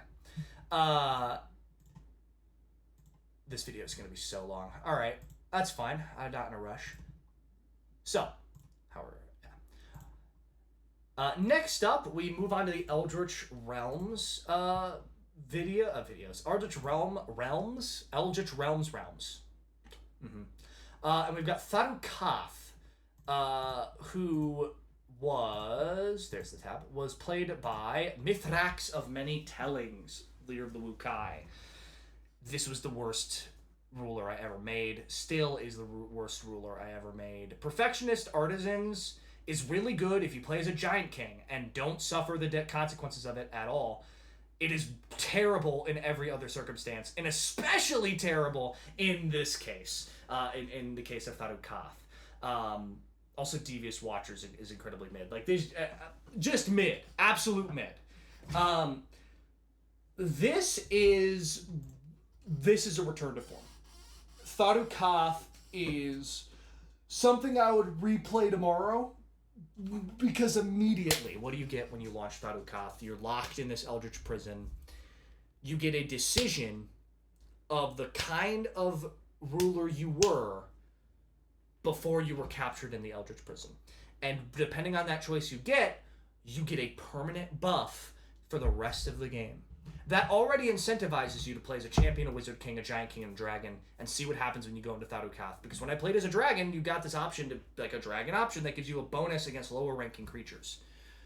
This video is going to be so long. All right, that's fine. I'm not in a rush. So, however, yeah. Next up, we move on to the Eldritch Realms videos. Eldritch Realms. Mm-hmm. And we've got Tharukath, who was played by Mithrax of Many Tellings, leader of the Wukai. This was the worst ruler I ever made. Still is the worst ruler I ever made. Perfectionist Artisans is really good if you play as a Giant King and don't suffer the consequences of it at all. It is terrible in every other circumstance, and especially terrible in this case, in the case of Tharukath. Also, Devious Watchers is incredibly mid. Like, these, just mid. Absolute mid. This is a return to form. Tharukath is something I would replay tomorrow, because immediately, what do you get when you launch Tharukath? You're locked in this Eldritch prison. You get a decision of the kind of ruler you were before you were captured in the Eldritch prison. And depending on that choice you get a permanent buff for the rest of the game. That already incentivizes you to play as a champion, a wizard king, a giant king, and a dragon, and see what happens when you go into Tharukath. Because when I played as a dragon, you got this option like a dragon option that gives you a bonus against lower ranking creatures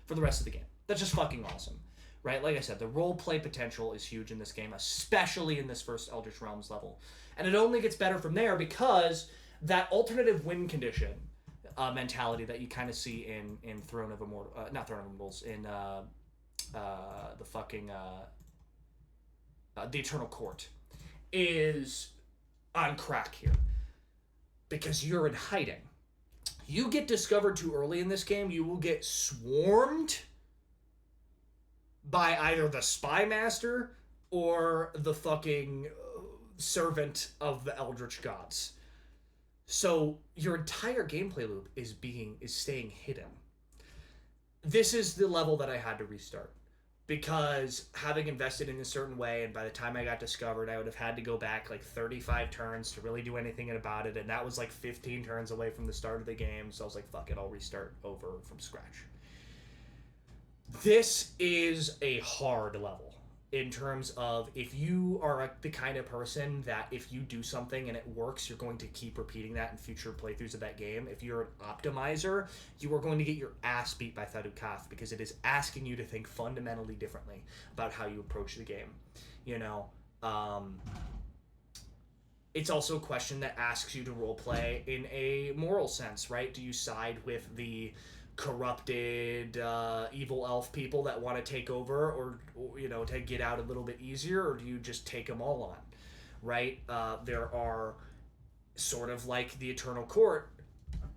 for the rest of the game. That's just fucking awesome, right? Like I said, the role play potential is huge in this game, especially in this first Eldritch Realms level. And it only gets better from there because that alternative win condition mentality that you kind of see in Throne of Immortals, not Throne of Immortals, in the fucking the Eternal Court, is on crack here because you're in hiding. You get discovered too early in this game, you will get swarmed by either the Spy Master or the fucking servant of the Eldritch Gods. So your entire gameplay loop is staying hidden. This is the level that I had to restart because having invested in a certain way, and by the time I got discovered, I would have had to go back like 35 turns to really do anything about it, and that was like 15 turns away from the start of the game, so I was like, fuck it, I'll restart over from scratch. This is a hard level in terms of if you are the kind of person that if you do something and it works, you're going to keep repeating that in future playthroughs of that game. If you're an optimizer, you are going to get your ass beat by Tharukath because it is asking you to think fundamentally differently about how you approach the game. You know, it's also a question that asks you to roleplay in a moral sense, right? Do you side with the corrupted evil elf people that want to take over, or you know, to get out a little bit easier, or do you just take them all on, right? There are sort of like the Eternal Court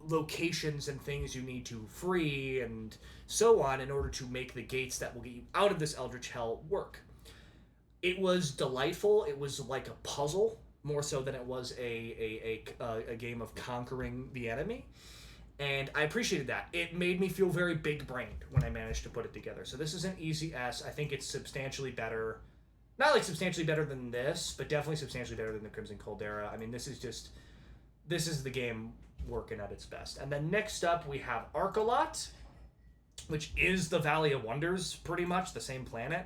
locations and things you need to free and so on in order to make the gates that will get you out of this Eldritch Hell work. It was delightful. It was like a puzzle more so than it was a game of conquering the enemy. And I appreciated that. It made me feel very big-brained when I managed to put it together. So this is an easy S. I think it's substantially better. Not like substantially better than this, but definitely substantially better than the Crimson Caldera. I mean, this is the game working at its best. And then next up, we have Arcolot, which is the Valley of Wonders, pretty much, the same planet.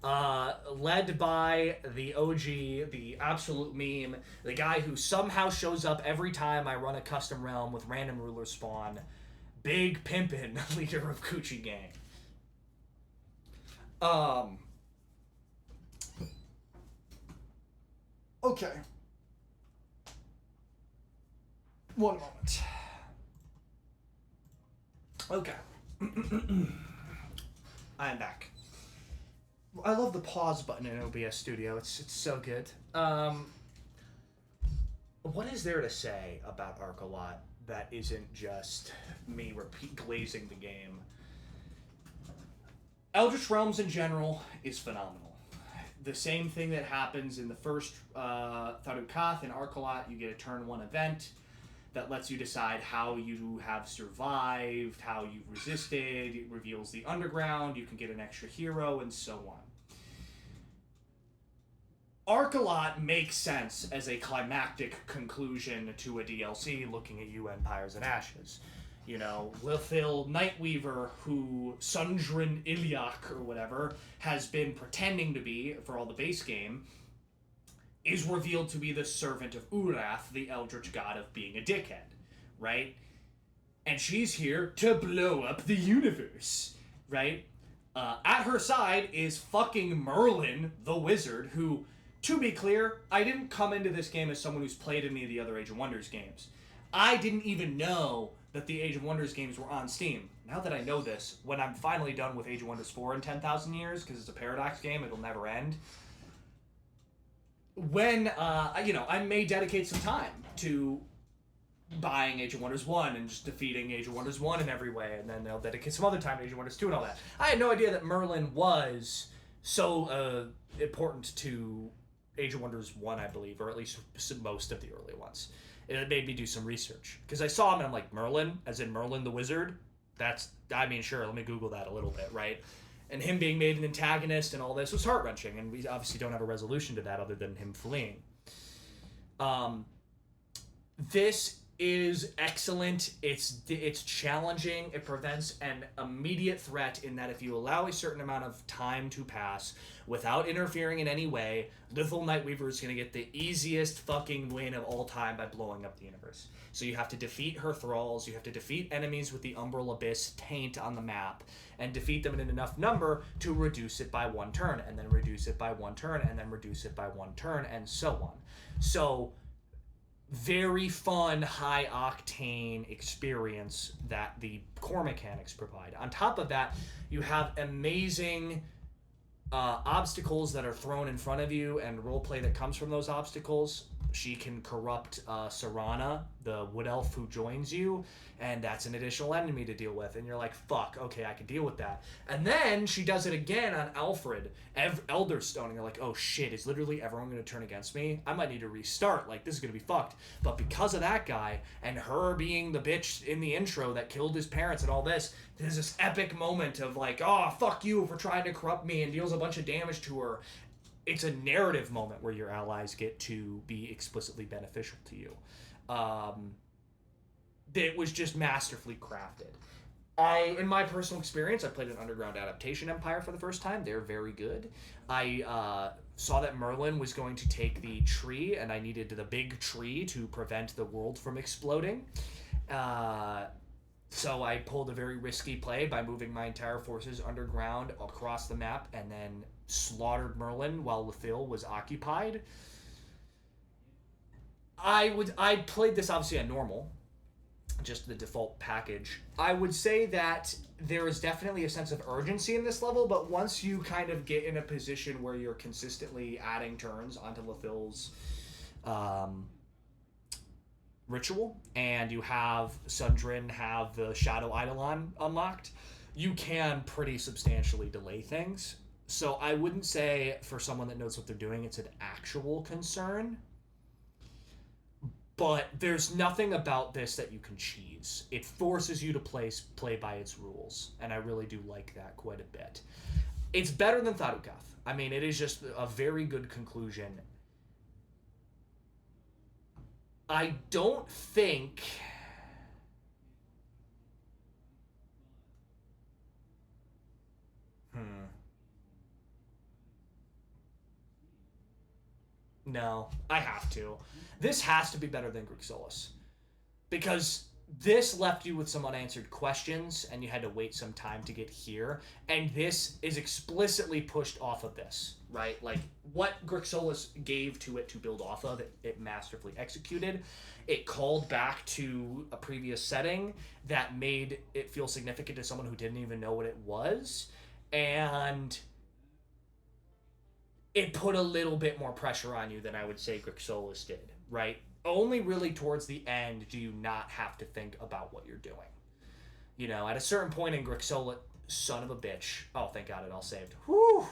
Led by the OG, the absolute meme, the guy who somehow shows up every time I run a custom realm with random ruler spawn, Big Pimpin', leader of Coochie Gang. Okay. One moment. Okay. I'm back. I love the pause button in OBS Studio. It's so good. What is there to say about Arcolot that isn't just me glazing the game? Eldritch Realms in general is phenomenal. The same thing that happens in the first Tharukath and Arcolot, you get a turn 1 event that lets you decide how you have survived, how you've resisted, it reveals the underground, you can get an extra hero, and so on. Arcolot makes sense as a climactic conclusion to a DLC looking at you, Empires and Ashes. You know, Lithil Nightweaver, who Sundrin Ilyak, or whatever, has been pretending to be for all the base game, is revealed to be the servant of Urath, the eldritch god of being a dickhead, right? And she's here to blow up the universe, right? At her side is fucking Merlin, the wizard, who, to be clear, I didn't come into this game as someone who's played any of the other Age of Wonders games. I didn't even know that the Age of Wonders games were on Steam. Now that I know this, when I'm finally done with Age of Wonders 4 in 10,000 years, because it's a Paradox game, it'll never end, when, I may dedicate some time to buying Age of Wonders 1 and just defeating Age of Wonders 1 in every way, and then I'll dedicate some other time to Age of Wonders 2 and all that. I had no idea that Merlin was so important to Age of Wonders 1, I believe, or at least most of the early ones. It made me do some research. Because I saw him and I'm like, Merlin? As in Merlin the Wizard? Sure, let me Google that a little bit, right? And him being made an antagonist and all this was heart-wrenching, and we obviously don't have a resolution to that other than him fleeing. This is excellent. It's challenging. It prevents an immediate threat in that if you allow a certain amount of time to pass without interfering in any way, Lithil Nightweaver is going to get the easiest fucking win of all time by blowing up the universe. So you have to defeat her thralls, you have to defeat enemies with the Umbral Abyss taint on the map, and defeat them in enough number to reduce it by 1 turn, and then reduce it by 1 turn, and then reduce it by 1 turn, and so on. So, very fun, high-octane experience that the core mechanics provide. On top of that, you have amazing obstacles that are thrown in front of you and roleplay that comes from those obstacles. She can corrupt Serana, the wood elf who joins you, and that's an additional enemy to deal with. And you're like, fuck, okay, I can deal with that. And then she does it again on Alfred, Elderstone, and you're like, oh shit, is literally everyone going to turn against me? I might need to restart, like, this is going to be fucked. But because of that guy, and her being the bitch in the intro that killed his parents and all this, there's this epic moment of like, oh, fuck you for trying to corrupt me, and deals a bunch of damage to her. It's a narrative moment where your allies get to be explicitly beneficial to you. It was just masterfully crafted. In my personal experience, I played an Underground Adaptation Empire for the first time. They're very good. I saw that Merlin was going to take the tree, and I needed the big tree to prevent the world from exploding. So I pulled a very risky play by moving my entire forces underground across the map, and then slaughtered Merlin while Lithil was occupied. I played this obviously on normal, just the default package. I would say that there is definitely a sense of urgency in this level, but once you kind of get in a position where you're consistently adding turns onto Lithil's ritual, and you have Sundrin have the Shadow Eidolon unlocked, you can pretty substantially delay things. So I wouldn't say, for someone that knows what they're doing, it's an actual concern. but there's nothing about this that you can cheese. It forces you to play by its rules, and I really do like that quite a bit. It's better than Tharukath. I mean, it is just a very good conclusion. I don't think... No, I have to. This has to be better than Grixolis. Because this left you with some unanswered questions, and you had to wait some time to get here. And this is explicitly pushed off of this, right? Like, what Grixolis gave to it to build off of, it masterfully executed. It called back to a previous setting that made it feel significant to someone who didn't even know what it was. And it put a little bit more pressure on you than I would say Grixolis did, right? Only really towards the end do you not have to think about what you're doing. You know, at a certain point in Grixolis, son of a bitch. Oh, thank God it all saved. Whew!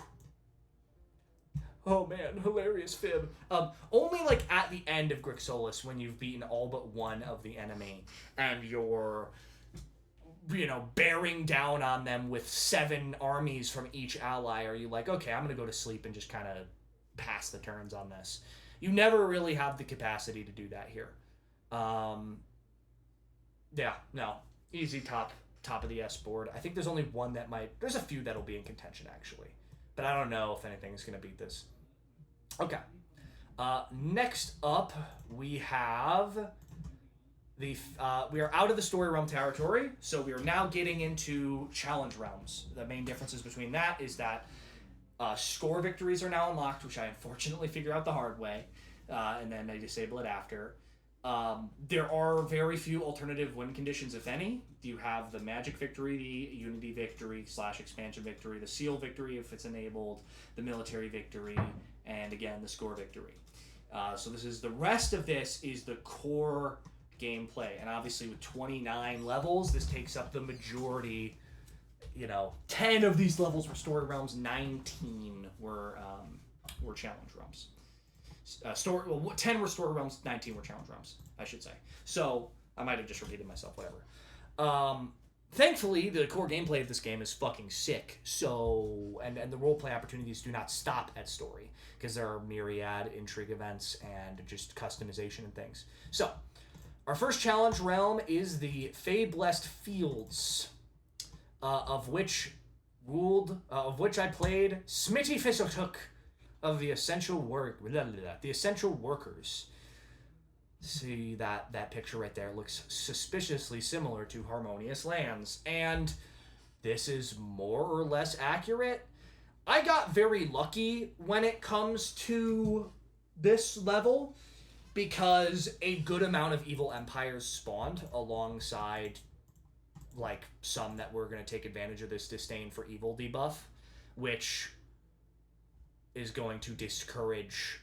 Oh man, hilarious fib. Only like at the end of Grixolis, when you've beaten all but one of the enemy, and you're, you know, bearing down on them with 7 armies from each ally, are you like, okay, I'm gonna go to sleep and just kind of pass the turns on this. You never really have the capacity to do that here. Yeah, no. Easy top of the S board. I think there's only one that might... There's a few that'll be in contention, actually. But I don't know if anything is going to beat this. Okay. Next up, we have... we are out of the story realm territory, so we are now getting into challenge realms. The main differences between that is that score victories are now unlocked, which I unfortunately figure out the hard way, and then I disable it after. There are very few alternative win conditions, if any. You have the magic victory, the unity victory / expansion victory, the seal victory if it's enabled, the military victory, and again, the score victory. So this is the rest of this is the core gameplay, and obviously with 29 levels, this takes up the majority. You know, 10 of these levels were story realms, 19 were challenge realms. 10 were story realms, 19 were challenge realms, I should say. So, I might have just repeated myself, whatever. Thankfully, the core gameplay of this game is fucking sick. So, and the roleplay opportunities do not stop at story, because there are myriad intrigue events and just customization and things. So, our first challenge realm is the Fey-Blessed Fields. Of which I played Smitty Fisotuk of the Essential Workers. See that picture right there? It looks suspiciously similar to Harmonious Lands, and this is more or less accurate. I got very lucky when it comes to this level, because a good amount of evil empires spawned alongside like some that were going to take advantage of this disdain for evil debuff, which is going to discourage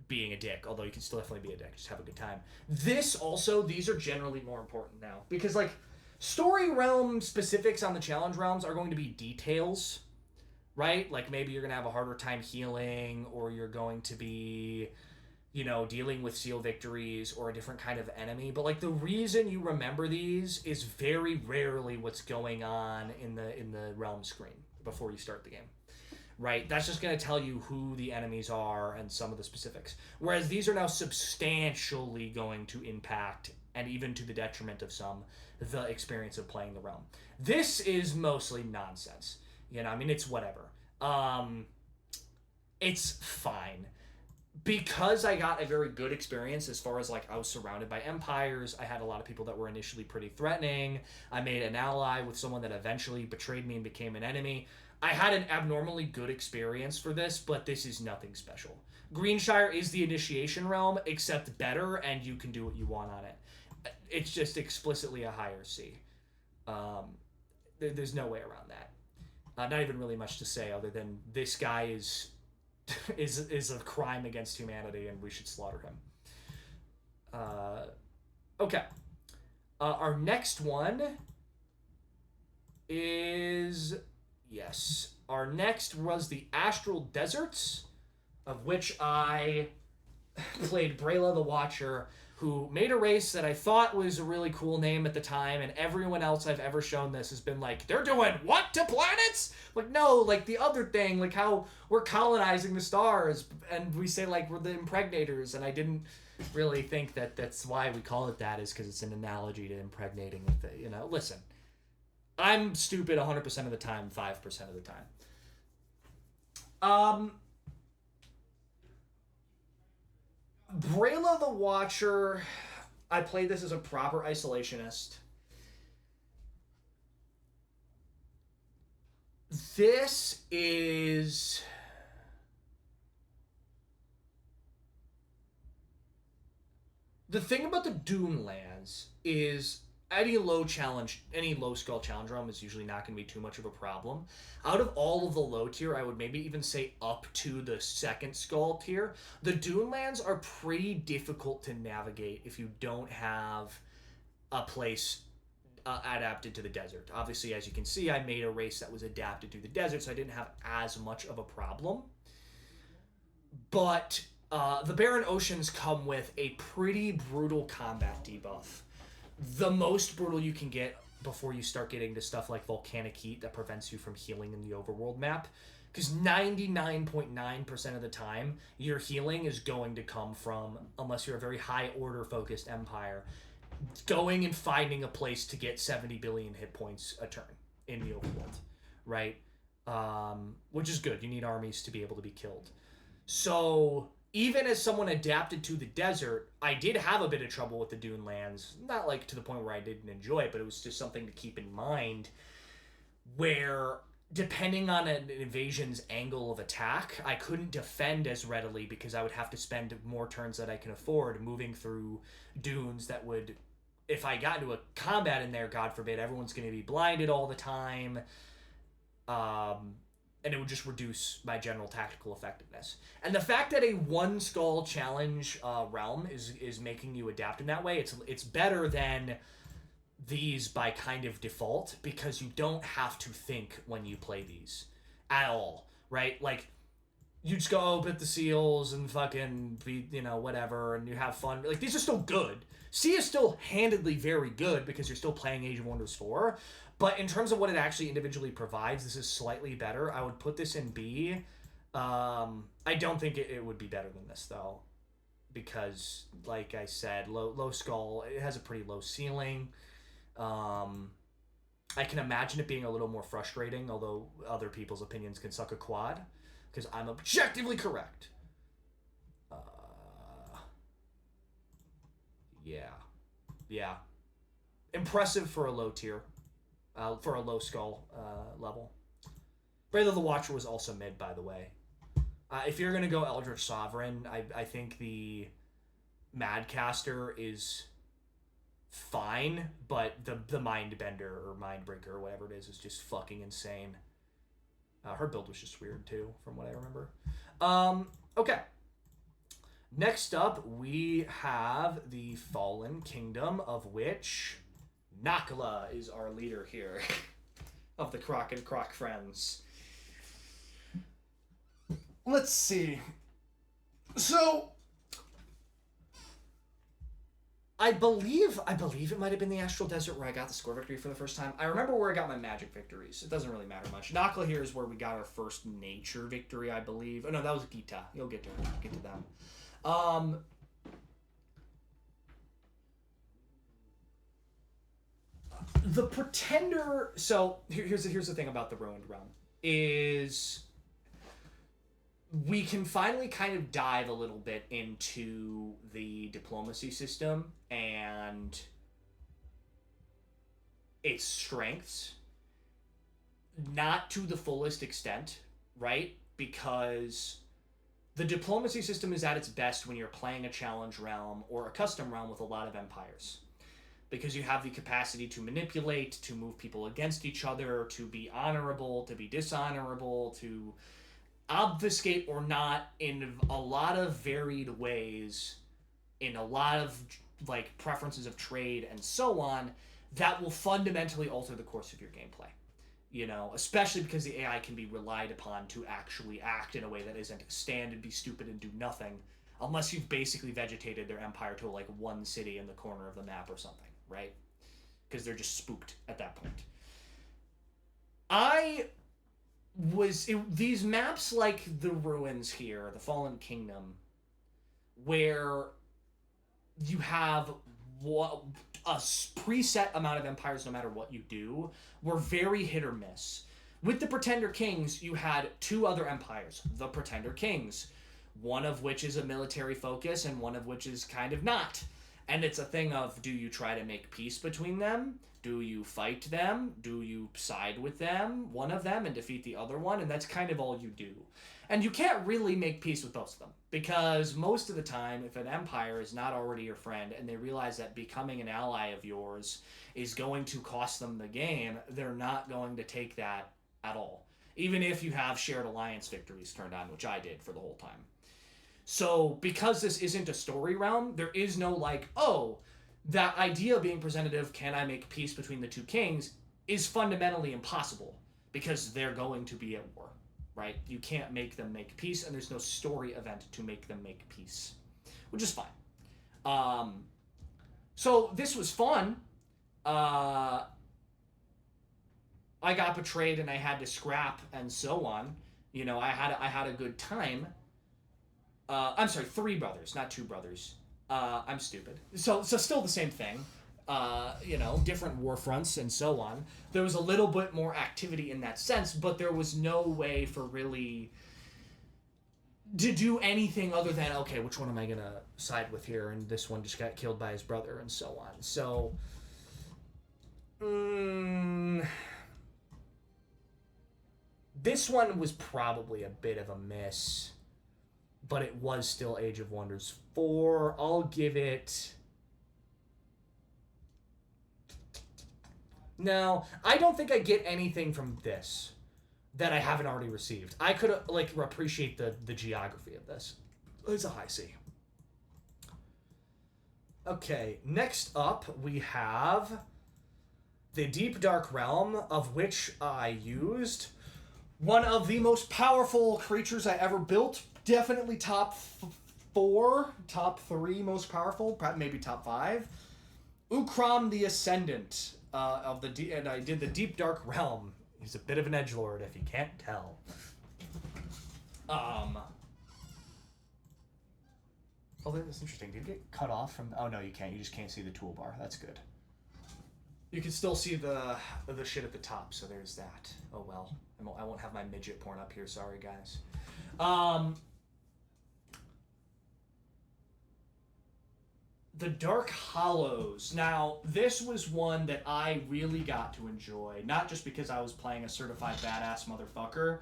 being a dick, although you can still definitely be a dick, just have a good time. These are generally more important now, because like story realm specifics on the challenge realms are going to be details, right? Like maybe you're going to have a harder time healing, or you're going to be, you know, dealing with seal victories or a different kind of enemy. But like the reason you remember these is very rarely what's going on in the realm screen before you start the game, right? That's just going to tell you who the enemies are and some of the specifics. Whereas these are now substantially going to impact, and even to the detriment of some, the experience of playing the realm. This is mostly nonsense. You know, I mean, it's whatever. It's fine. Because I got a very good experience as far as, like, I was surrounded by empires. I had a lot of people that were initially pretty threatening. I made an ally with someone that eventually betrayed me and became an enemy. I had an abnormally good experience for this, but this is nothing special. Greenshire is the initiation realm, except better, and you can do what you want on it. It's just explicitly a higher C. There's no way around that. Not even really much to say other than this guy is a crime against humanity and we should slaughter him. Okay. Our next one is Yes. Our next was the Astral Deserts, of which I played Brayla the Watcher, who made a race that I thought was a really cool name at the time, and everyone else I've ever shown this has been like, they're doing what to planets? Like, no, like the other thing, like how we're colonizing the stars, and we say like we're the impregnators, and I didn't really think that that's why we call it that, is because it's an analogy to impregnating with it, you know? Listen, I'm stupid 100% of the time, 5% of the time. Brayla the Watcher, I played this as a proper isolationist. This is... The thing about the Dune lands is any low skull challenge realm is usually not going to be too much of a problem. Out of all of the low tier, I would maybe even say up to the second skull tier, the Dune lands are pretty difficult to navigate if you don't have a place adapted to the desert. Obviously, as you can see, I made a race that was adapted to the desert, so I didn't have as much of a problem. But the Barren Oceans come with a pretty brutal combat debuff. The most brutal you can get before you start getting to stuff like Volcanic Heat that prevents you from healing in the overworld map. Because 99.9% of the time, your healing is going to come from, unless you're a very high order focused empire, going and finding a place to get 70 billion hit points a turn in the overworld, right? Which is good. You need armies to be able to be killed. So even as someone adapted to the desert, I did have a bit of trouble with the Dune lands. Not like to the point where I didn't enjoy it, but it was just something to keep in mind, where depending on an invasion's angle of attack, I couldn't defend as readily because I would have to spend more turns that I can afford moving through dunes that would, if I got into a combat in there, God forbid, everyone's going to be blinded all the time. And it would just reduce my general tactical effectiveness. And the fact that a one skull challenge realm is making you adapt in that way, it's better than these by kind of default, because you don't have to think when you play these at all, right? Like, you just go, oh, bit the seals and fucking be, you know, whatever, and you have fun. Like, these are still good. C is still handedly very good because you're still playing Age of Wonders 4, but in terms of what it actually individually provides, this is slightly better. I would put this in B. I don't think it would be better than this, though, because, like I said, low skull, it has a pretty low ceiling. I can imagine it being a little more frustrating, although other people's opinions can suck a quad, because I'm objectively correct. Yeah. Impressive for a low tier. For a low skull level. Brayla the Watcher was also mid, by the way. If you're going to go Eldritch Sovereign, I think the Madcaster is fine, but the Mindbender or Mindbreaker or whatever it is just fucking insane. Her build was just weird, too, from what I remember. Okay. Next up, we have the Fallen Kingdom, of which Nakala is our leader here of the Croc and Croc friends. Let's see. So, I believe it might have been the Astral Desert where I got the score victory for the first time. I remember where I got my magic victories. It doesn't really matter much. Nakala here is where we got our first nature victory, I believe. Oh no, that was Gita. You'll get to them. The Pretender. So here's the thing about the Ruined Realm is we can finally kind of dive a little bit into the diplomacy system and its strengths, not to the fullest extent, right? Because the diplomacy system is at its best when you're playing a challenge realm or a custom realm with a lot of empires, because you have the capacity to manipulate, to move people against each other, to be honorable, to be dishonorable, to obfuscate or not in a lot of varied ways, in a lot of like preferences of trade and so on, that will fundamentally alter the course of your gameplay. You know, especially because the AI can be relied upon to actually act in a way that isn't stand and be stupid and do nothing, unless you've basically vegetated their empire to like one city in the corner of the map or something, right? Because they're just spooked at that point. These maps like the Ruins here, the Fallen Kingdom, where you have a preset amount of empires no matter what you do, were very hit or miss. With the Pretender Kings, you had two other empires, the Pretender Kings, one of which is a military focus and one of which is kind of not. And it's a thing of, do you try to make peace between them? Do you fight them? Do you side with them, one of them, and defeat the other one? And that's kind of all you do. And you can't really make peace with both of them, because most of the time, if an empire is not already your friend and they realize that becoming an ally of yours is going to cost them the game, they're not going to take that at all. Even if you have shared alliance victories turned on, which I did for the whole time. So because this isn't a story realm, there is no like, oh, that idea being presented of can I make peace between the two kings is fundamentally impossible, because they're going to be at war. Right? You can't make them make peace, and there's no story event to make them make peace, which is fine. So this was fun. I got betrayed and I had to scrap and so on. You know, I had a good time. I'm sorry, 3 brothers, not 2 brothers. I'm stupid. So still the same thing. You know, different war fronts and so on. There was a little bit more activity in that sense, but there was no way for really to do anything other than, okay, which one am I going to side with here? And this one just got killed by his brother and so on. So, this one was probably a bit of a miss, but it was still Age of Wonders 4. I'll give it... No, I don't think I get anything from this that I haven't already received. I could like appreciate the geography of this. It's a high C. Okay, next up we have the Deep Dark Realm, of which I used one of the most powerful creatures I ever built. Definitely top 4, top 3 most powerful, maybe top 5. Ukram the Ascendant. And I did the Deep Dark Realm. He's a bit of an edgelord, if you can't tell. Oh, that's interesting. Did you get cut off from... Oh, no, you can't. You just can't see the toolbar. That's good. You can still see the shit at the top, so there's that. Oh, well. I won't have my midget porn up here. Sorry, guys. The Dark Hollows. Now, this was one that I really got to enjoy, not just because I was playing a certified badass motherfucker,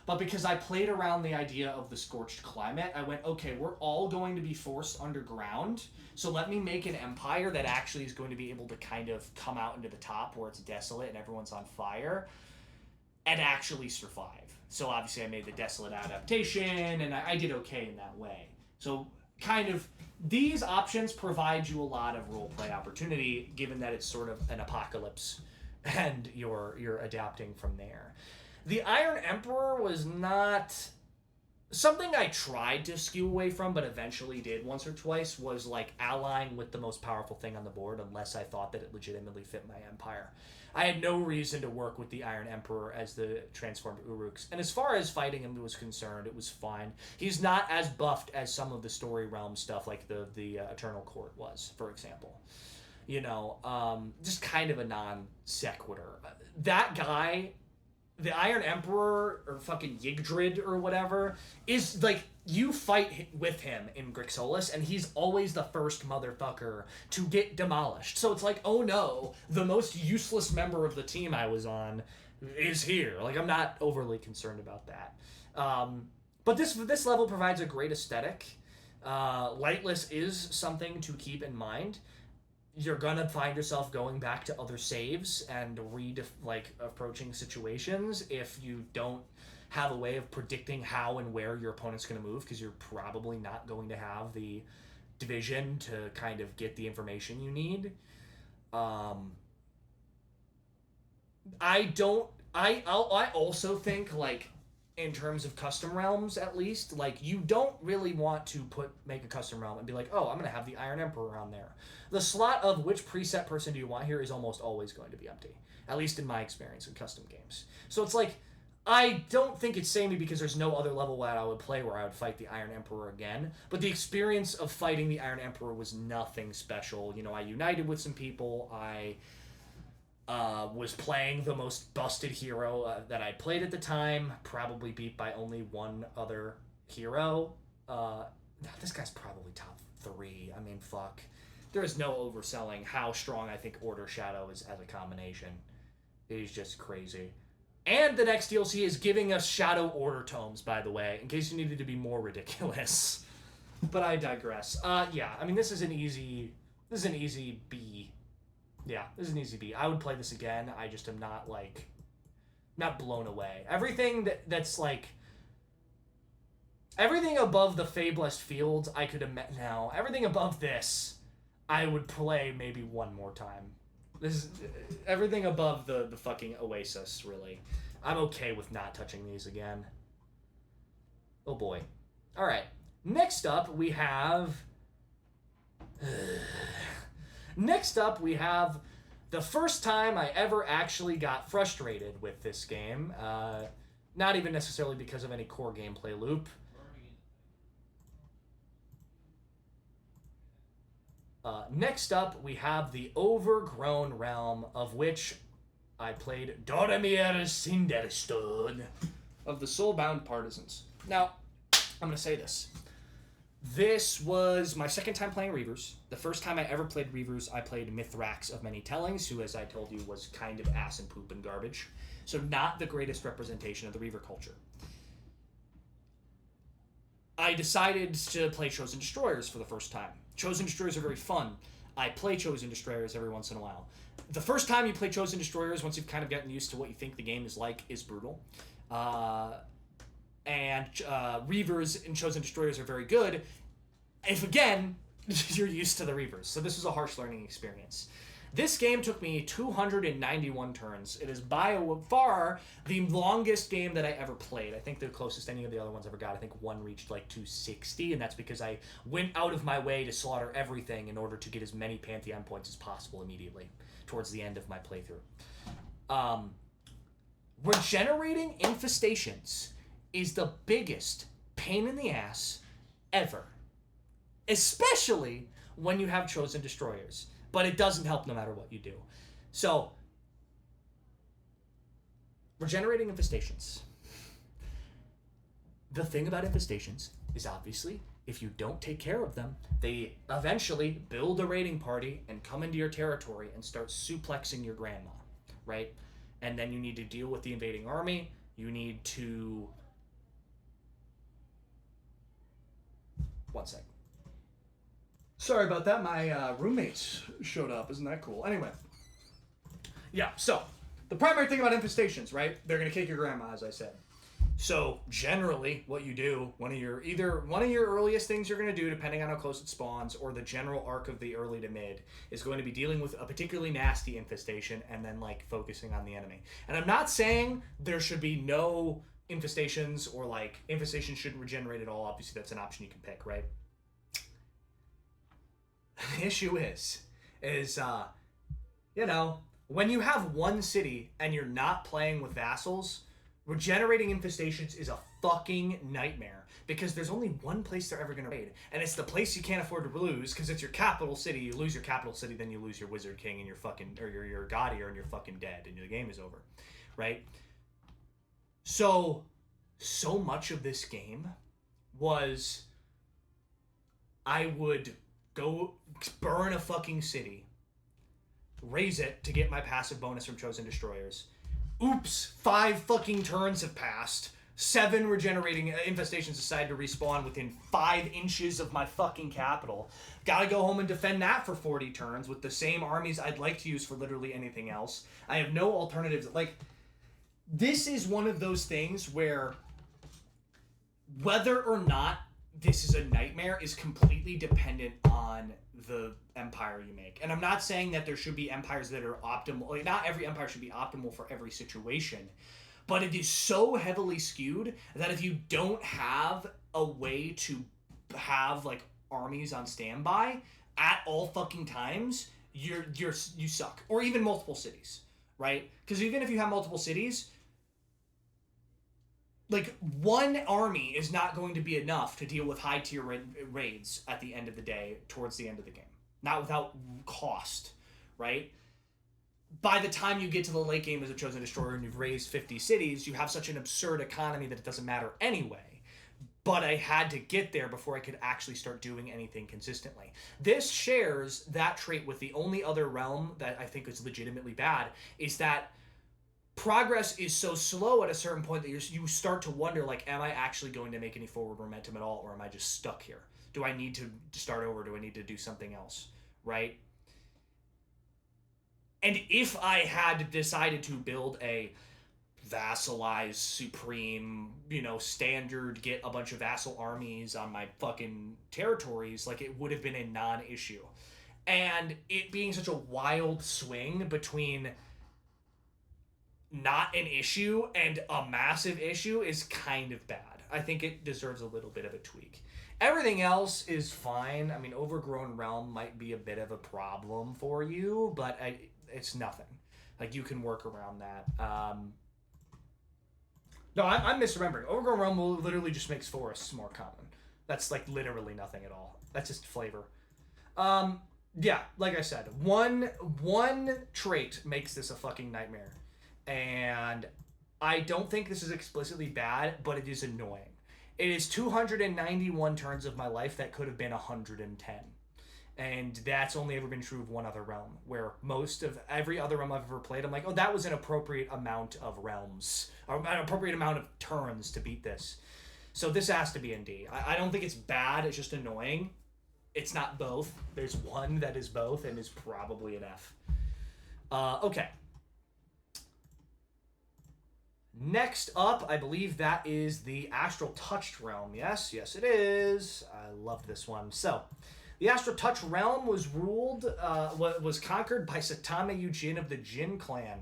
but because I played around the idea of the scorched climate. I went, okay, we're all going to be forced underground, so let me make an empire that actually is going to be able to kind of come out into the top where it's desolate and everyone's on fire, and actually survive. So obviously I made the desolate adaptation, and I did okay in that way. So kind of... These options provide you a lot of roleplay opportunity, given that it's sort of an apocalypse, and you're adapting from there. The Iron Emperor was not... Something I tried to skew away from, but eventually did once or twice, was like allying with the most powerful thing on the board, unless I thought that it legitimately fit my empire. I had no reason to work with the Iron Emperor as the transformed Uruks. And as far as fighting him was concerned, it was fine. He's not as buffed as some of the story realm stuff, like the Eternal Court was, for example. You know, just kind of a non sequitur. That guy, the Iron Emperor, or fucking Yggdrasil or whatever, is like, you fight with him in Grixolis, and he's always the first motherfucker to get demolished. So it's like, oh no, the most useless member of the team I was on is here. Like, I'm not overly concerned about that. But this level provides a great aesthetic. Lightless is something to keep in mind. You're gonna find yourself going back to other saves and approaching situations if you don't have a way of predicting how and where your opponent's going to move, because you're probably not going to have the division to kind of get the information you need. I I also think, like, in terms of custom realms, at least, like, you don't really want to make a custom realm and be like, oh, I'm gonna have the Iron Emperor on there. The slot of which preset person do you want here is almost always going to be empty, at least in my experience in custom games. So it's like, I don't think it's samey because there's no other level that I would play where I would fight the Iron Emperor again. But the experience of fighting the Iron Emperor was nothing special. You know, I united with some people. I was playing the most busted hero that I played at the time, probably beat by only one other hero. This guy's probably top 3. I mean, fuck. There is no overselling how strong I think Order Shadow is as a combination. It is just crazy. And the next DLC is giving us Shadow Order tomes, by the way, in case you needed to be more ridiculous. But I digress. Yeah, I mean, this is an easy B. Yeah, this is an easy B. I would play this again. I just am not, like, not blown away. Everything that's, like, everything above the Fablest Fields, I could imagine now. Everything above this, I would play maybe one more time. This is everything above the fucking Oasis, really. I'm okay with not touching these again. Oh, boy. All right. Next up, we have... Next up, we have the first time I ever actually got frustrated with this game. Not even necessarily because of any core gameplay loop. Next up, we have the Overgrown Realm, of which I played Dormir Cinderstone of the Soulbound Partisans. Now, I'm going to say this. This was my second time playing Reavers. The first time I ever played Reavers, I played Mithrax of Many Tellings, who, as I told you, was kind of ass and poop and garbage. So not the greatest representation of the Reaver culture. I decided to play Chosen Destroyers for the first time. Chosen Destroyers are very fun. I play Chosen Destroyers every once in a while. The first time you play Chosen Destroyers, once you've kind of gotten used to what you think the game is like, is brutal. And Reavers and Chosen Destroyers are very good if, again, you're used to the Reavers. So this was a harsh learning experience. This game took me 291 turns. It is by far the longest game that I ever played. I think the closest any of the other ones ever got, I think one reached like 260, and that's because I went out of my way to slaughter everything in order to get as many Pantheon points as possible immediately towards the end of my playthrough. Regenerating infestations is the biggest pain in the ass ever. Especially when you have Chosen Destroyers. But it doesn't help no matter what you do. So, regenerating infestations. The thing about infestations is obviously, if you don't take care of them, they eventually build a raiding party and come into your territory and start suplexing your grandma, right? And then you need to deal with the invading army. You need to... One sec. Sorry about that. My roommates showed up. Isn't that cool? Anyway. Yeah, so the primary thing about infestations, right? They're going to kick your grandma, as I said. So generally what you do, either one of your earliest things you're going to do, depending on how close it spawns, or the general arc of the early to mid, is going to be dealing with a particularly nasty infestation and then like focusing on the enemy. And I'm not saying there should be no infestations or like infestations shouldn't regenerate at all. Obviously that's an option you can pick, right? The issue is, you know, when you have one city and you're not playing with vassals, regenerating infestations is a fucking nightmare because there's only one place they're ever going to raid, and it's the place you can't afford to lose because it's your capital city. You lose your capital city, then you lose your Wizard King and your fucking, or your Gaudier, and you're fucking dead, and the game is over, right? So much of this game was I would go burn a fucking city, raise it to get my passive bonus from Chosen Destroyers. Oops, 5 fucking turns have passed. 7 regenerating infestations decide to respawn within 5 inches of my fucking capital. Gotta go home and defend that for 40 turns with the same armies I'd like to use for literally anything else. I have no alternatives. Like, this is one of those things where whether or not this is a nightmare is completely dependent on the empire you make. And I'm not saying that there should be empires that are optimal. Like, not every empire should be optimal for every situation. But it is so heavily skewed that if you don't have a way to have like armies on standby at all fucking times, you suck. Or even multiple cities, right? Because even if you have multiple cities, like one army is not going to be enough to deal with high tier raids at the end of the day, towards the end of the game. Not without cost, right? By the time you get to the late game as a chosen destroyer and you've raised 50 cities, you have such an absurd economy that it doesn't matter anyway. But I had to get there before I could actually start doing anything consistently. This shares that trait with the only other realm that I think is legitimately bad, is that progress is so slow at a certain point that you start to wonder, like, am I actually going to make any forward momentum at all, or am I just stuck here? Do I need to start over? Do I need to do something else, right? And if I had decided to build a vassalized supreme, standard, get a bunch of vassal armies on my fucking territories, like, it would have been a non-issue. And it being such a wild swing between not an issue and a massive issue is kind of bad. I think it deserves a little bit of a tweak. Everything else is fine. I mean, Overgrown Realm might be a bit of a problem for you, but it's nothing. Like, you can work around that. No, I'm misremembering. Overgrown Realm literally just makes forests more common. That's, like, literally nothing at all. That's just flavor. Yeah, like I said, one trait makes this a fucking nightmare. And I don't think this is explicitly bad, but it is annoying. It is 291 turns of my life that could have been 110. And that's only ever been true of one other realm, where most of every other realm I've ever played, I'm like, oh, that was an appropriate amount of realms, or an appropriate amount of turns to beat this. So this has to be in D. I don't think it's bad, it's just annoying. It's not both. There's one that is both and is probably an F. Okay. Next up, I believe that is the Astral Touched Realm. Yes, it is. I love this one. So, the Astral Touch Realm was was conquered by Satama Yujin of the Jin clan.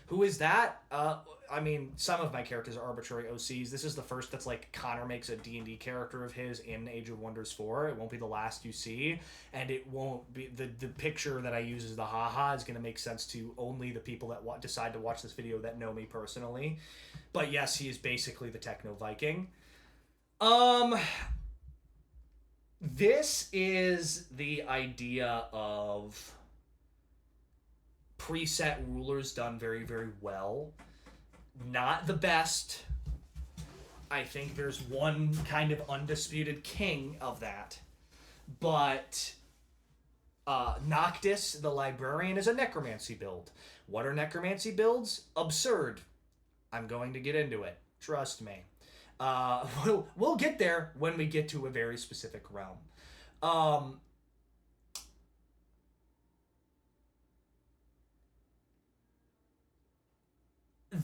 Who is that? I mean, some of my characters are arbitrary OCs. This is the first that's like Connor makes a D&D character of his in Age of Wonders 4. It won't be the last you see, and it won't be the picture that I use as the haha is going to make sense to only the people that decide to watch this video that know me personally. But yes, he is basically the Techno Viking. This is the idea of preset rulers done very, very well. Not the best. I think there's one kind of undisputed king of that. But Noctis, the librarian, is a necromancy build. What are necromancy builds? Absurd. I'm going to get into it. Trust me. We'll get there when we get to a very specific realm.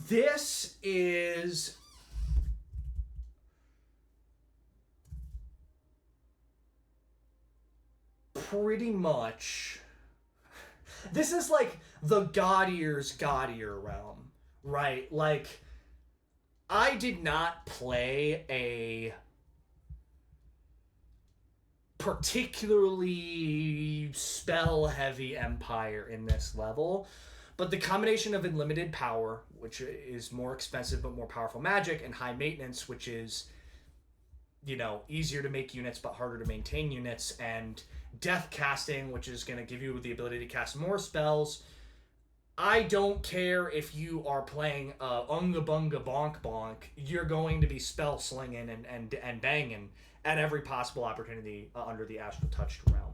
This is pretty much... This is like the Gaudier's Gaudier realm, right? Like, I did not play a particularly spell-heavy empire in this level, but the combination of unlimited power, which is more expensive but more powerful magic, and high maintenance, which is, easier to make units but harder to maintain units, and death casting, which is going to give you the ability to cast more spells. I don't care if you are playing Unga Bunga Bonk Bonk, you're going to be spell slinging and banging at every possible opportunity under the Astral Touched realm.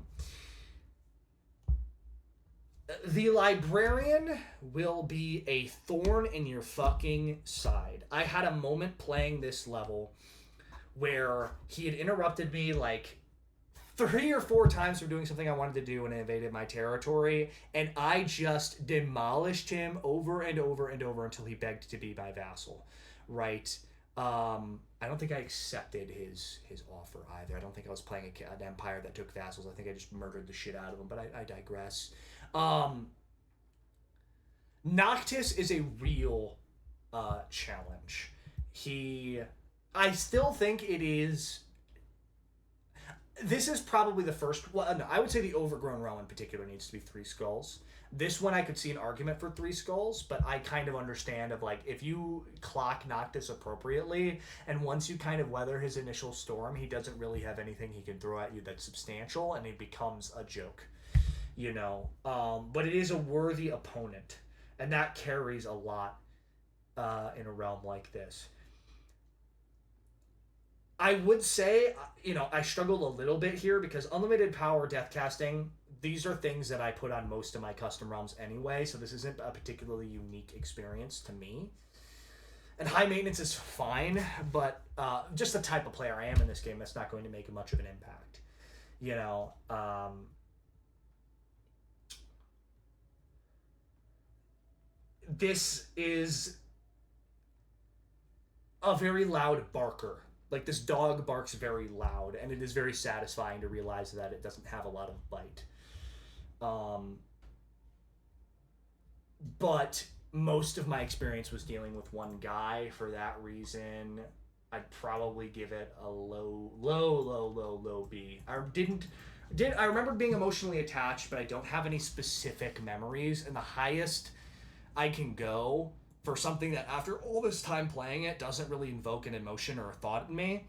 The Librarian will be a thorn in your fucking side. I had a moment playing this level where he had interrupted me like 3 or 4 times from doing something I wanted to do and invaded my territory, and I just demolished him over and over and over until he begged to be my vassal, right? I don't think I accepted his offer either. I don't think I was playing an empire that took vassals. I think I just murdered the shit out of them, but I digress. Noctis is a real challenge. I still think it is. This is probably the first. Well, no, I would say the Overgrown Realm in particular needs to be 3 skulls. This one I could see an argument for 3 skulls, but I kind of understand of like if you clock Noctis appropriately, and once you kind of weather his initial storm, he doesn't really have anything he can throw at you that's substantial, and he becomes a joke, you know. But it is a worthy opponent, and that carries a lot in a realm like this. I would say, you know, I struggled a little bit here because unlimited power death casting, these are things that I put on most of my custom realms anyway, so this isn't a particularly unique experience to me. And high maintenance is fine, but just the type of player I am in this game, that's not going to make much of an impact. You know, this is a very loud barker. Like, this dog barks very loud, and it is very satisfying to realize that it doesn't have a lot of bite. But most of my experience was dealing with one guy. For that reason, I'd probably give it a low B. I remember being emotionally attached, but I don't have any specific memories, and the highest I can go for something that after all this time playing it doesn't really invoke an emotion or a thought in me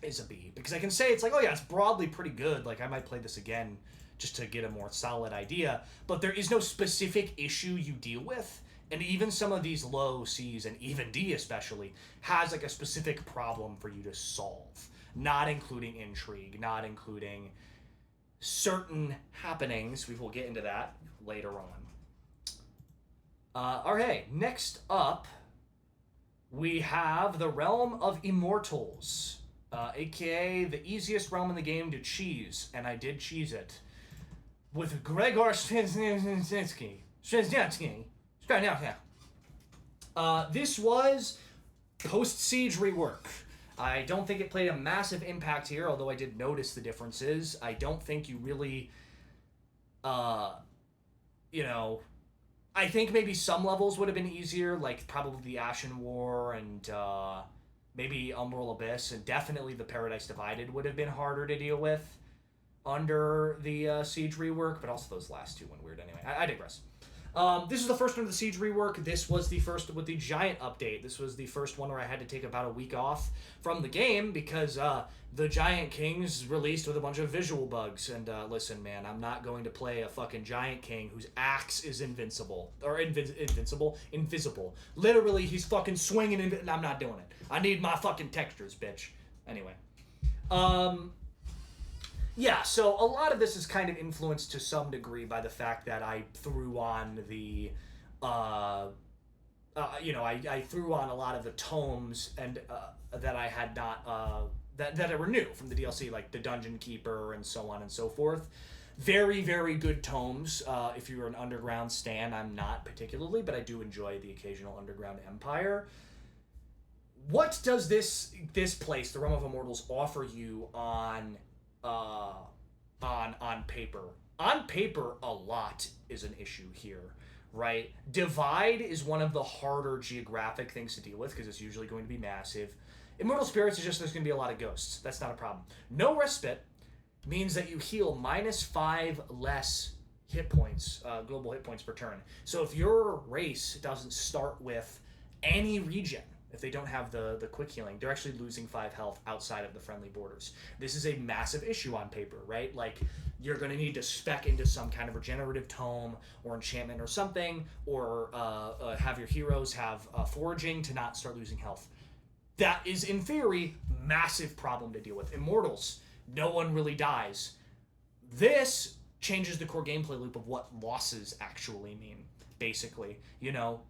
is a B. Because I can say it's like, oh yeah, it's broadly pretty good. Like, I might play this again just to get a more solid idea. But there is no specific issue you deal with. And even some of these low C's, and even D especially, has like a specific problem for you to solve. Not including intrigue, not including certain happenings. We will get into that later on. Okay, next up, we have the Realm of Immortals, aka the easiest realm in the game to cheese, and I did cheese it, with Gregor Svenzinski. This was post-siege rework. I don't think it played a massive impact here, although I did notice the differences. I don't think you really, you know... I think maybe some levels would have been easier, like probably the Ashen War and maybe Umbral Abyss, and definitely the Paradise Divided would have been harder to deal with under the Siege rework, but also those last two went weird anyway. I digress. This is the first one of the Siege rework. This was the first with the Giant update. This was the first one where I had to take about a week off from the game because the Giant King's released with a bunch of visual bugs. And listen, man, I'm not going to play a fucking Giant King whose axe is invincible. Or invisible. Literally, he's fucking swinging and I'm not doing it. I need my fucking textures, bitch. Anyway. Yeah, so a lot of this is kind of influenced to some degree by the fact that I threw on the, I threw on a lot of the tomes and that I had not, that were new from the DLC, like the Dungeon Keeper and so on and so forth. Very, very good tomes. If you're an Underground stan, I'm not particularly, but I do enjoy the occasional Underground Empire. What does this place, the Realm of Immortals, offer you on paper? On paper, a lot is an issue here, right? Divide is one of the harder geographic things to deal with because it's usually going to be massive. Immortal Spirits is just there's going to be a lot of ghosts. That's not a problem. No Respite means that you heal -5 less hit points, global hit points per turn. So if your race doesn't start with any region, if they don't have the quick healing, they're actually losing 5 health outside of the friendly borders. This is a massive issue on paper, right? Like, you're going to need to spec into some kind of regenerative tome or enchantment or something, or have your heroes have foraging to not start losing health. That is, in theory, massive problem to deal with. Immortals, no one really dies. This changes the core gameplay loop of what losses actually mean, basically. You know,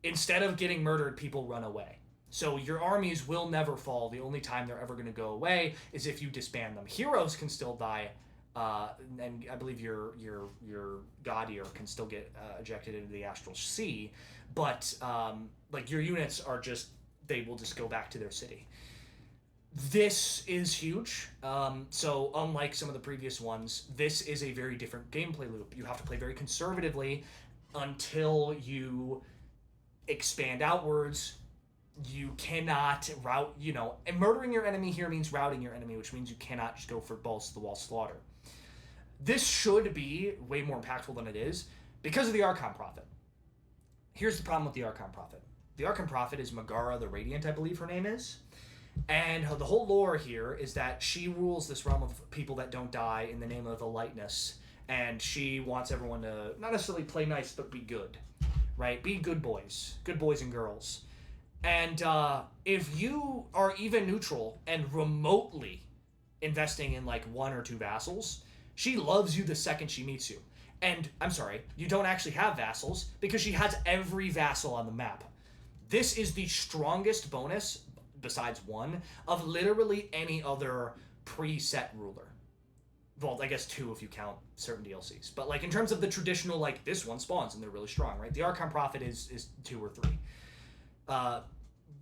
instead of getting murdered, people run away. So your armies will never fall. The only time they're ever going to go away is if you disband them. Heroes can still die, and I believe your God Ear can still get ejected into the Astral Sea. But like, your units are just, they will just go back to their city. This is huge. So unlike some of the previous ones, this is a very different gameplay loop. You have to play very conservatively until you expand outwards. You cannot route, and murdering your enemy here means routing your enemy, which means you cannot just go for balls to the wall slaughter. This should be way more impactful than it is because of the Archon Prophet. Here's the problem with the Archon Prophet. The Archon Prophet is Megara the Radiant, I believe her name is. And the whole lore here is that she rules this realm of people that don't die in the name of the lightness. And she wants everyone to not necessarily play nice, but be good. Right? Be good boys and girls. And if you are even neutral and remotely investing in like 1 or 2 vassals, she loves you the second she meets you. And, I'm sorry, you don't actually have vassals because she has every vassal on the map. This is the strongest bonus, besides 1, of literally any other preset ruler. Well, I guess 2 if you count certain DLCs. But, like, in terms of the traditional, like, this one spawns and they're really strong, right? The Archon Prophet is 2 or 3.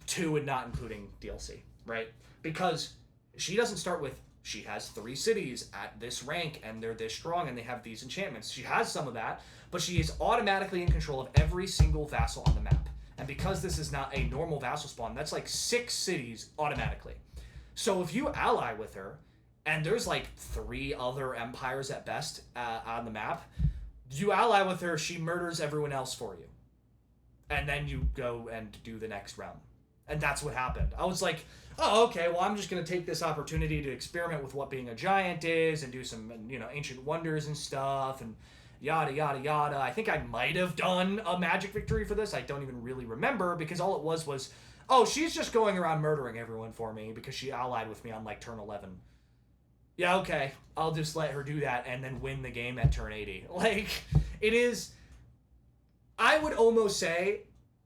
2 and not including DLC, right? Because she doesn't start with, she has 3 cities at this rank and they're this strong and they have these enchantments. She has some of that, but she is automatically in control of every single vassal on the map. And because this is not a normal vassal spawn, that's like 6 cities automatically. So if you ally with her, and there's like 3 other empires at best on the map, you ally with her, she murders everyone else for you. And then you go and do the next realm. And that's what happened. I was like, oh, okay, well, I'm just going to take this opportunity to experiment with what being a giant is and do some, ancient wonders and stuff and yada, yada, yada. I think I might have done a magic victory for this. I don't even really remember because all it was, oh, she's just going around murdering everyone for me because she allied with me on, like, turn 11. Yeah, okay, I'll just let her do that and then win the game at turn 80. Like, it is... I would almost say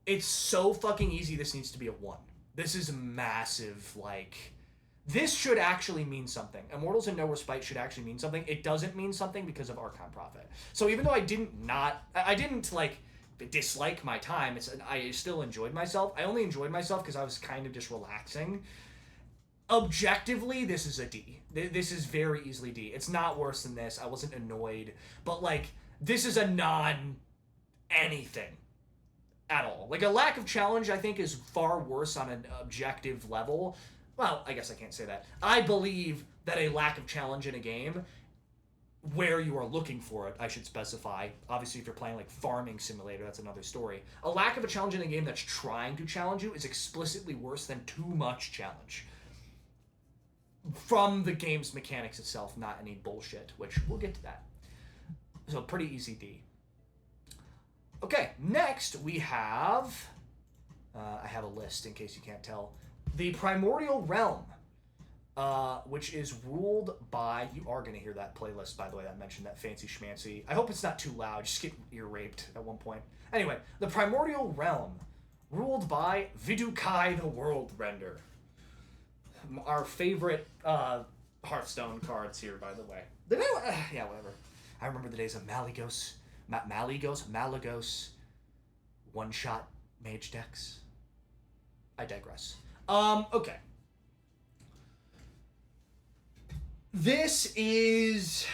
it's so fucking easy this needs to be a 1. This is massive, like... This should actually mean something. Immortals in No Respite should actually mean something. It doesn't mean something because of Archon Prophet. So even though I didn't, like, dislike my time, I still enjoyed myself. I only enjoyed myself because I was kind of just relaxing. Objectively, this is a D. This is very easily D. It's not worse than this. I wasn't annoyed. But, like, this is a non-anything at all. Like, a lack of challenge, I think, is far worse on an objective level. Well, I guess I can't say that. I believe that a lack of challenge in a game, where you are looking for it, I should specify. Obviously, if you're playing, like, Farming Simulator, that's another story. A lack of a challenge in a game that's trying to challenge you is explicitly worse than too much challenge. From the game's mechanics itself, not any bullshit, which we'll get to that. So, pretty easy D. Okay, next we have... I have a list in case you can't tell. The Primordial Realm, which is ruled by... You are going to hear that playlist, by the way, that mentioned that fancy schmancy. I hope it's not too loud. Just get ear-raped at one point. Anyway, the Primordial Realm, ruled by Vidukai the World Render. Our favorite Hearthstone cards here, by the way. Yeah, whatever. I remember the days of Malygos, one-shot mage decks. I digress. Okay. This is,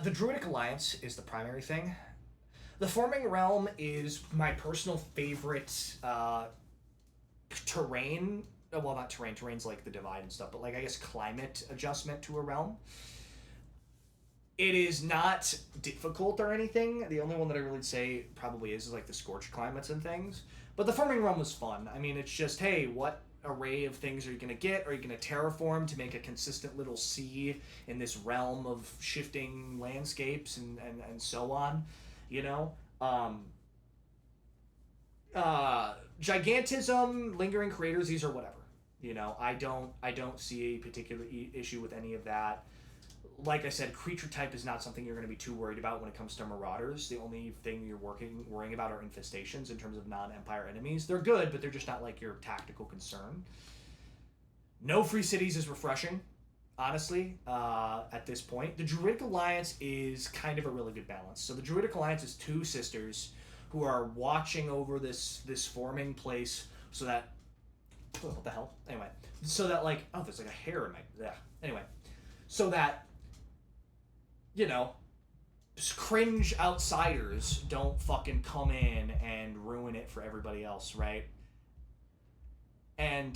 the Druidic Alliance is the primary thing. The Forming Realm is my personal favorite, terrain. Well, not terrain. Terrain's like the divide and stuff, but, like, I guess climate adjustment to a realm. It is not difficult or anything. The only one that I really say probably is like the scorched climates and things. But the Forming Realm was fun. I mean, it's just, hey, what array of things are you going to get? Are you going to terraform to make a consistent little sea in this realm of shifting landscapes and so on? Gigantism, Lingering Craters, these are whatever. I don't see a particular issue with any of that. Like I said, creature type is not something you're going to be too worried about when it comes to Marauders. The only thing you're worrying about are infestations in terms of non-Empire enemies. They're good, but they're just not like your tactical concern. No free cities is refreshing, honestly, at this point. The Druidic Alliance is kind of a really good balance. So the Druidic Alliance is 2 sisters who are watching over this forming place so that what the hell? Anyway, so that like, oh, there's like a hair in my, yeah. Anyway, so that, you know, cringe outsiders don't fucking come in and ruin it for everybody else, right? And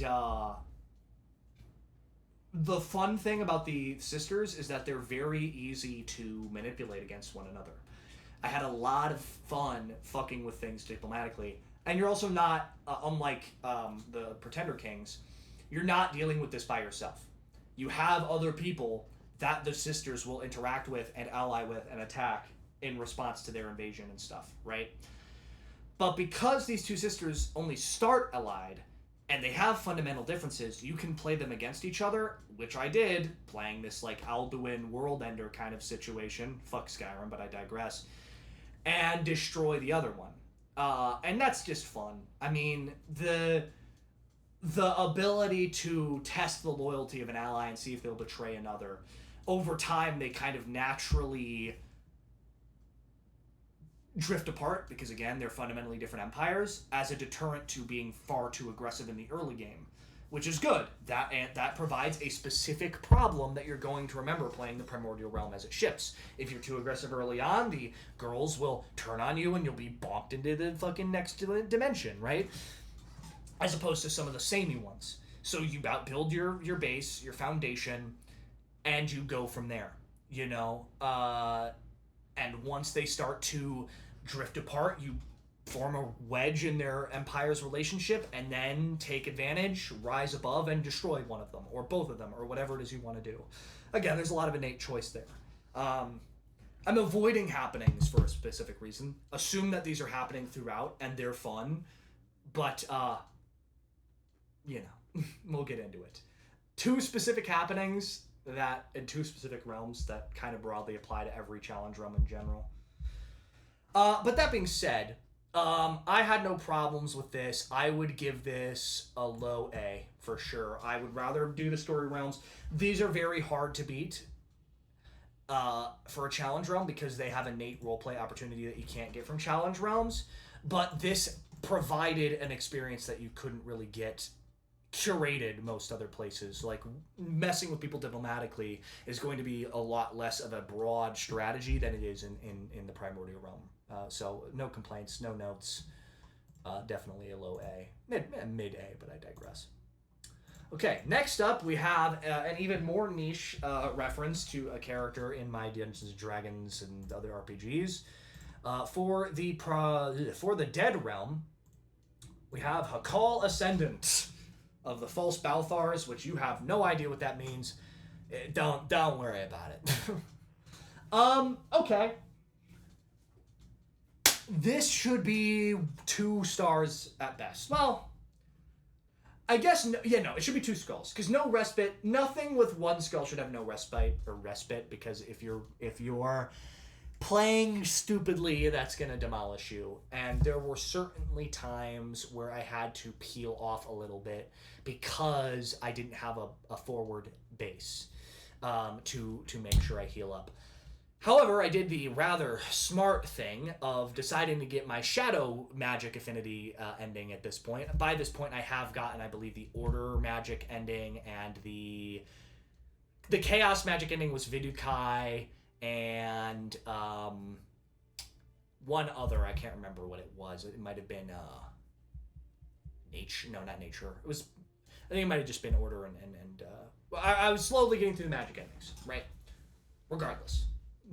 the fun thing about the sisters is that they're very easy to manipulate against one another. I had a lot of fun fucking with things diplomatically. And you're also not, unlike the Pretender Kings, you're not dealing with this by yourself. You have other people that the sisters will interact with and ally with and attack in response to their invasion and stuff, right? But because these two sisters only start allied, and they have fundamental differences, you can play them against each other, which I did, playing this like Alduin World Ender kind of situation. Fuck Skyrim, but I digress. And destroy the other one. And that's just fun. I mean, the ability to test the loyalty of an ally and see if they'll betray another. Over time, they kind of naturally drift apart because, again, they're fundamentally different empires as a deterrent to being far too aggressive in the early game, which is good. That provides a specific problem that you're going to remember playing the Primordial Realm as it ships. If you're too aggressive early on, the girls will turn on you and you'll be bonked into the fucking next dimension, right? As opposed to some of the samey ones. So you build your base, your foundation, and you go from there, you know? And once they start to drift apart, you form a wedge in their empire's relationship and then take advantage, rise above, and destroy one of them, or both of them, or whatever it is you want to do. Again, there's a lot of innate choice there. I'm avoiding happenings for a specific reason. Assume that these are happening throughout, and they're fun, but, you know, we'll get into it. Two specific happenings that, in two specific realms that kind of broadly apply to every challenge realm in general. But that being said, I had no problems with this. I would give this a low A for sure. I would rather do the story realms. These are very hard to beat for a challenge realm because they have innate roleplay opportunity that you can't get from challenge realms. But this provided an experience that you couldn't really get curated most other places. Like, messing with people diplomatically is going to be a lot less of a broad strategy than it is in the Primordial Realm. So no complaints, no notes. Definitely a low A. Mid A, but I digress. Okay, next up we have an even more niche reference to a character in my Dungeons & Dragons and other RPGs. For the Dead Realm, we have Hakal Ascendant of the False Balthars, which you have no idea what that means. Don't worry about it. Okay. This should be 2 stars at best. Well, I guess, no, it should be 2 skulls. Because no respite, nothing with 1 skull should have no respite, because if you're playing stupidly, that's going to demolish you. And there were certainly times where I had to peel off a little bit because I didn't have a forward base to make sure I heal up. However, I did the rather smart thing of deciding to get my Shadow Magic Affinity ending at this point. By this point, I have gotten, I believe, the Order Magic ending, and the Chaos Magic ending was Vidukai, and one other, I can't remember what it was. It might have been Nature. No, not Nature. I think it might have just been Order and I was slowly getting through the magic endings, right? Regardless.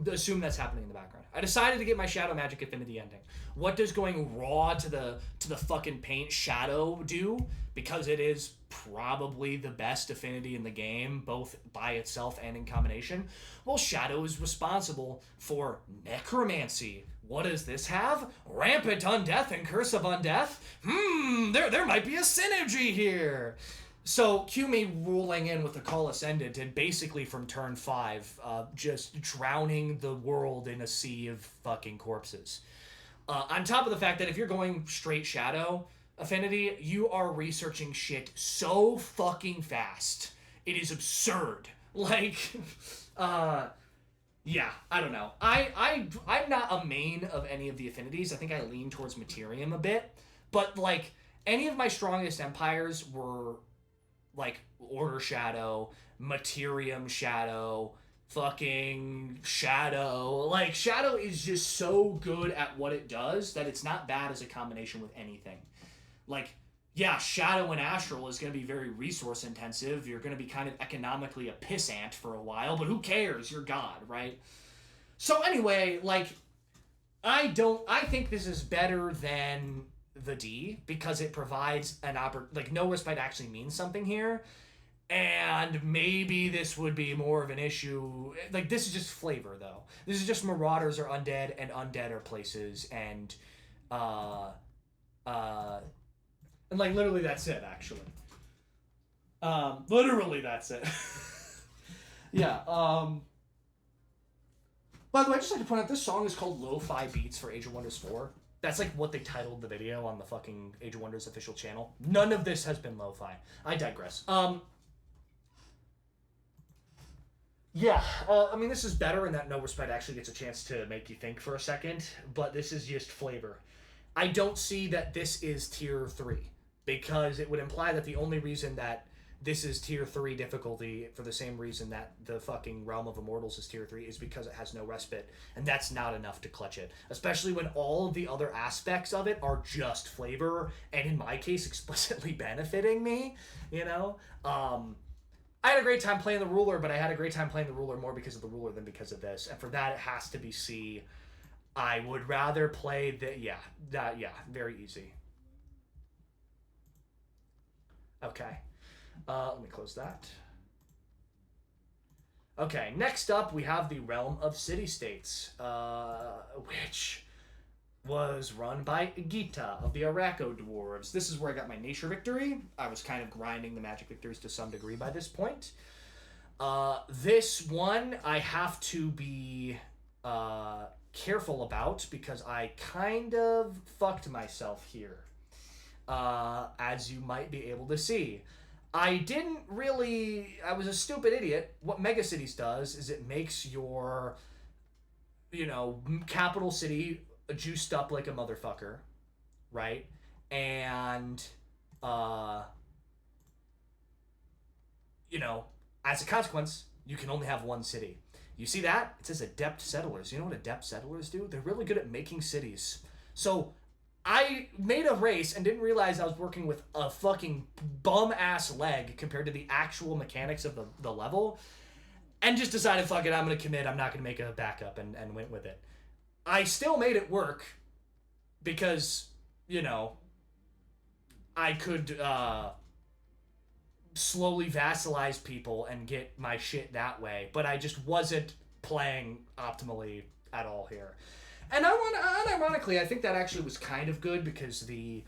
Assume that's happening in the background. I decided to get my Shadow Magic Affinity ending. What does going raw to the fucking paint Shadow do? Because it is probably the best affinity in the game, both by itself and in combination. Well, Shadow is responsible for Necromancy. What does this have? Rampant Undeath and Curse of Undeath? There might be a synergy here. So, cue me rolling in with the Call Ascendant and basically from turn 5, just drowning the world in a sea of fucking corpses. On top of the fact that if you're going straight Shadow Affinity, you are researching shit so fucking fast. It is absurd. Like, yeah, I don't know. I'm not a main of any of the affinities. I think I lean towards Materium a bit. But, like, any of my strongest empires were like Order Shadow, Materium Shadow, fucking Shadow. Like, Shadow is just so good at what it does that it's not bad as a combination with anything. Like, yeah, Shadow and Astral is going to be very resource intensive. You're going to be kind of economically a pissant for a while, but who cares? You're God, right? So anyway, like, I think this is better than the D because it provides an like, no respite actually means something here. And maybe this would be more of an issue. Like, this is just flavor, though. This is just Marauders are undead, and undead are places, and, like, literally that's it, actually. Literally that's it. Yeah, By the way, I just like to point out, this song is called Lo-Fi Beats for Age of Wonders 4. That's like what they titled the video on the fucking Age of Wonders official channel. None of this has been lo-fi. I digress. Yeah, I mean, this is better in that No Respite actually gets a chance to make you think for a second, but this is just flavor. I don't see that this is tier 3, because it would imply that the only reason that this is tier 3 difficulty, for the same reason that the fucking Realm of Immortals is tier 3, is because it has no respite, and that's not enough to clutch it. Especially when all of the other aspects of it are just flavor, and in my case, explicitly benefiting me, you know? I had a great time playing the Ruler, but I had a great time playing the Ruler more because of the Ruler than because of this. And for that, it has to be C. I would rather play the... Yeah, very easy. Okay. Let me close that. Okay, next up, we have the Realm of City-States, which was run by Gita of the Araco Dwarves. This is where I got my Nature victory. I was kind of grinding the magic victories to some degree by this point. This one I have to be careful about because I kind of fucked myself here, as you might be able to see. I was a stupid idiot. What Megacities does is it makes your, capital city juiced up like a motherfucker, right? And, as a consequence, you can only have one city. You see that? It says Adept Settlers. You know what Adept Settlers do? They're really good at making cities. So I made a race and didn't realize I was working with a fucking bum-ass leg compared to the actual mechanics of the level, and just decided, fuck it, I'm going to commit. I'm not going to make a backup, and went with it. I still made it work because, I could slowly vassalize people and get my shit that way, but I just wasn't playing optimally at all here. And unironically, I think that actually was kind of good because the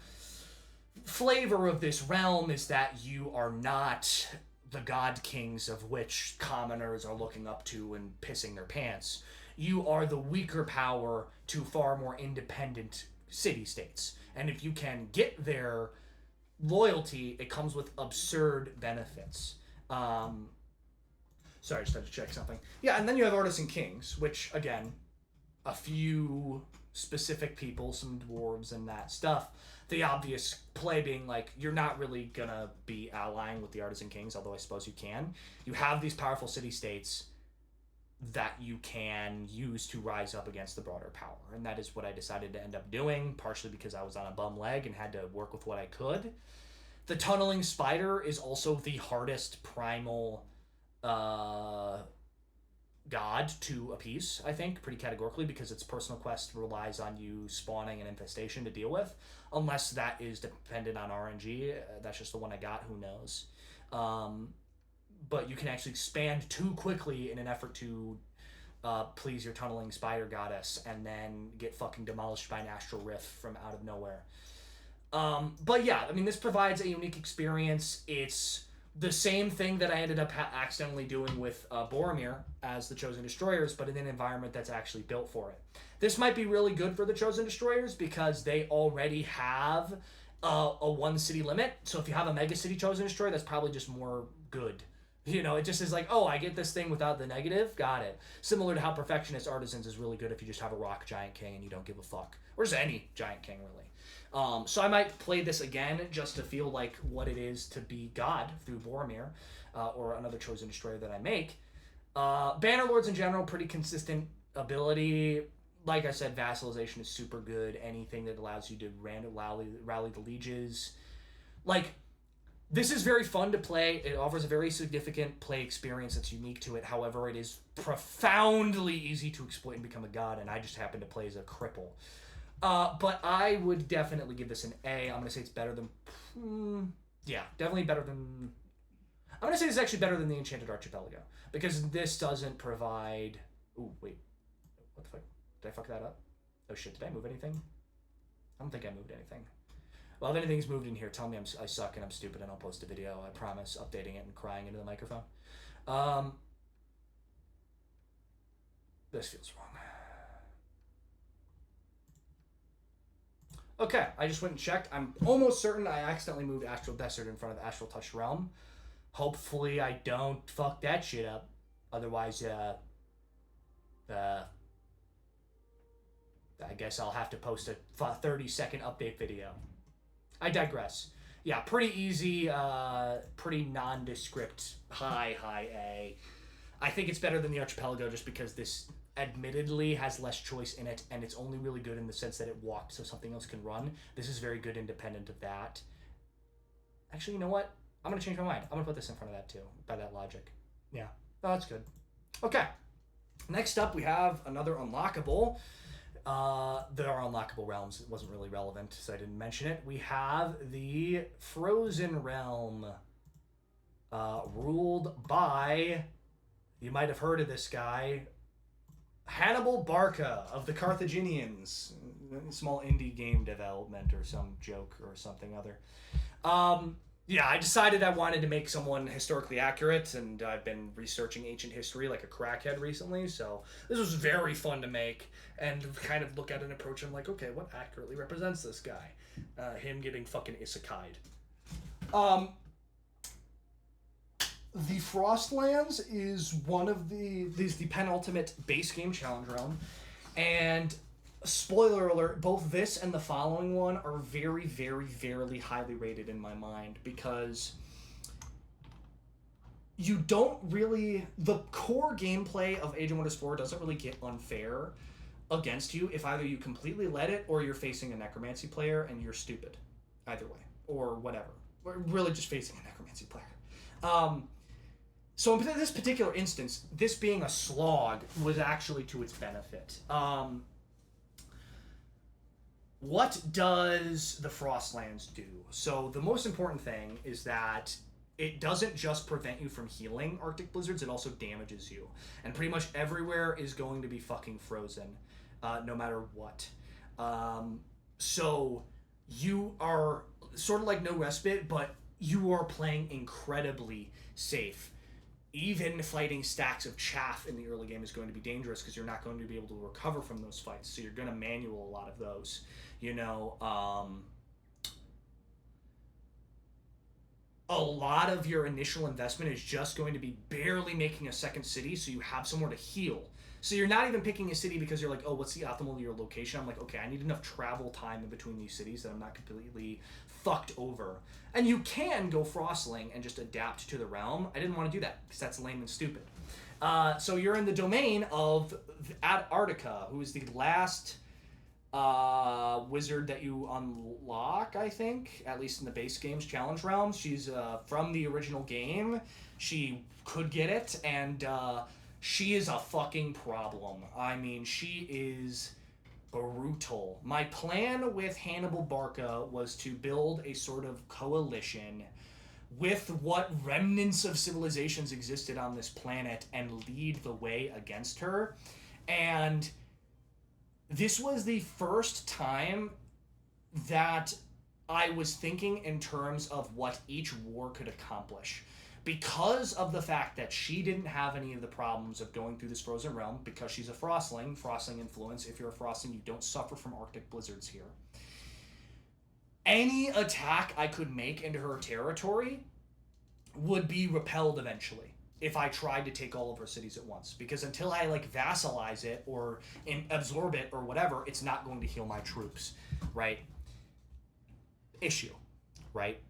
flavor of this realm is that you are not the god kings of which commoners are looking up to and pissing their pants. You are the weaker power to far more independent city-states. And if you can get their loyalty, it comes with absurd benefits. Sorry, I just had to check something. Yeah, and then you have Artisan Kings, which, again, a few specific people, some dwarves and that stuff. The obvious play being, like, you're not really gonna be allying with the Artisan Kings, although I suppose you can. You have these powerful city-states that you can use to rise up against the broader power. And that is what I decided to end up doing, partially because I was on a bum leg and had to work with what I could. The Tunneling Spider is also the hardest primal god to appease, I think, pretty categorically, because its personal quest relies on you spawning an infestation to deal with, unless that is dependent on RNG. That's just the one I got, who knows. But you can actually expand too quickly in an effort to please your Tunneling Spider goddess, and then get fucking demolished by an Astral Rift from out of nowhere. But yeah, I mean, this provides a unique experience. It's the same thing that I ended up accidentally doing with Boromir as the Chosen Destroyers, but in an environment that's actually built for it. This might be really good for the Chosen Destroyers because they already have a one city limit. So if you have a Mega City Chosen Destroyer, that's probably just more good. You know, it just is like, oh, I get this thing without the negative. Got it. Similar to how Perfectionist Artisans is really good if you just have a rock giant king and you don't give a fuck. Or just any giant king, really. So I might play this again just to feel like what it is to be God through Boromir, or another Chosen Destroyer that I make. Bannerlords in general, pretty consistent ability. Like I said, Vassalization is super good. Anything that allows you to rally the lieges. Like, this is very fun to play. It offers a very significant play experience that's unique to it. However, it is profoundly easy to exploit and become a god, and I just happen to play as a cripple. But I would definitely give this an A. I'm going to say it's better than... yeah, definitely better than... I'm going to say it's actually better than the Enchanted Archipelago, because this doesn't provide... Ooh, wait. What the fuck? Did I fuck that up? Oh shit, did I move anything? I don't think I moved anything. Well, if anything's moved in here, tell me I suck and I'm stupid and I'll post a video. I promise, updating it and crying into the microphone. This feels wrong. Okay, I just went and checked. I'm almost certain I accidentally moved Astral Desert in front of Astral Touch Realm. Hopefully I don't fuck that shit up. Otherwise, I guess I'll have to post a 30-second update video. I digress. Yeah, pretty easy, pretty nondescript, high A. I think it's better than the Archipelago just because this admittedly has less choice in it, and it's only really good in the sense that it walked so something else can run. This is very good independent of that. Actually, you know what? I'm going to change my mind. I'm going to put this in front of that too, by that logic. Yeah, oh, that's good. Okay, next up we have another unlockable. There are unlockable realms. It wasn't really relevant, so I didn't mention it. We have the Frozen Realm, ruled by, you might have heard of this guy, Hannibal Barca of the Carthaginians. Small indie game development or some joke or something other. Yeah, I decided I wanted to make someone historically accurate, and I've been researching ancient history like a crackhead recently, so this was very fun to make and kind of look at an approach. I'm like, okay, what accurately represents this guy? Him getting fucking isekai'd. The Frostlands is one of the penultimate base game challenge realm, and spoiler alert, both this and the following one are very, very, very highly rated in my mind, because you don't really... The core gameplay of Age of Wonders 4 doesn't really get unfair against you if either you completely let it or you're facing a necromancy player and you're stupid. Either way. Or whatever. We're really just facing a necromancy player. So in this particular instance, this being a slog was actually to its benefit. What does the Frostlands do? So the most important thing is that it doesn't just prevent you from healing Arctic blizzards, it also damages you. And pretty much everywhere is going to be fucking frozen, no matter what. So you are sort of like no respite, but you are playing incredibly safe. Even fighting stacks of chaff in the early game is going to be dangerous because you're not going to be able to recover from those fights. So you're going to manual a lot of those. You know, a lot of your initial investment is just going to be barely making a second city so you have somewhere to heal. So you're not even picking a city because you're like, oh, what's the optimal of your location? I'm like, okay, I need enough travel time in between these cities that I'm not completely fucked over. And you can go Frostling and just adapt to the realm. I didn't want to do that because that's lame and stupid. So you're in the domain of Antarctica, who is the last wizard that you unlock, I think, at least in the base game's challenge realm. She's from the original game. She could get it, and she is a fucking problem. I mean, she is brutal. My plan with Hannibal Barca was to build a sort of coalition with what remnants of civilizations existed on this planet and lead the way against her. And this was the first time that I was thinking in terms of what each war could accomplish. Because of the fact that she didn't have any of the problems of going through this frozen realm, because she's a Frostling influence. If you're a Frostling, you don't suffer from Arctic blizzards here. Any attack I could make into her territory would be repelled eventually. if I tried to take all of her cities at once, because until I like vassalize it or absorb it or whatever, it's not going to heal my troops, right? Issue, right?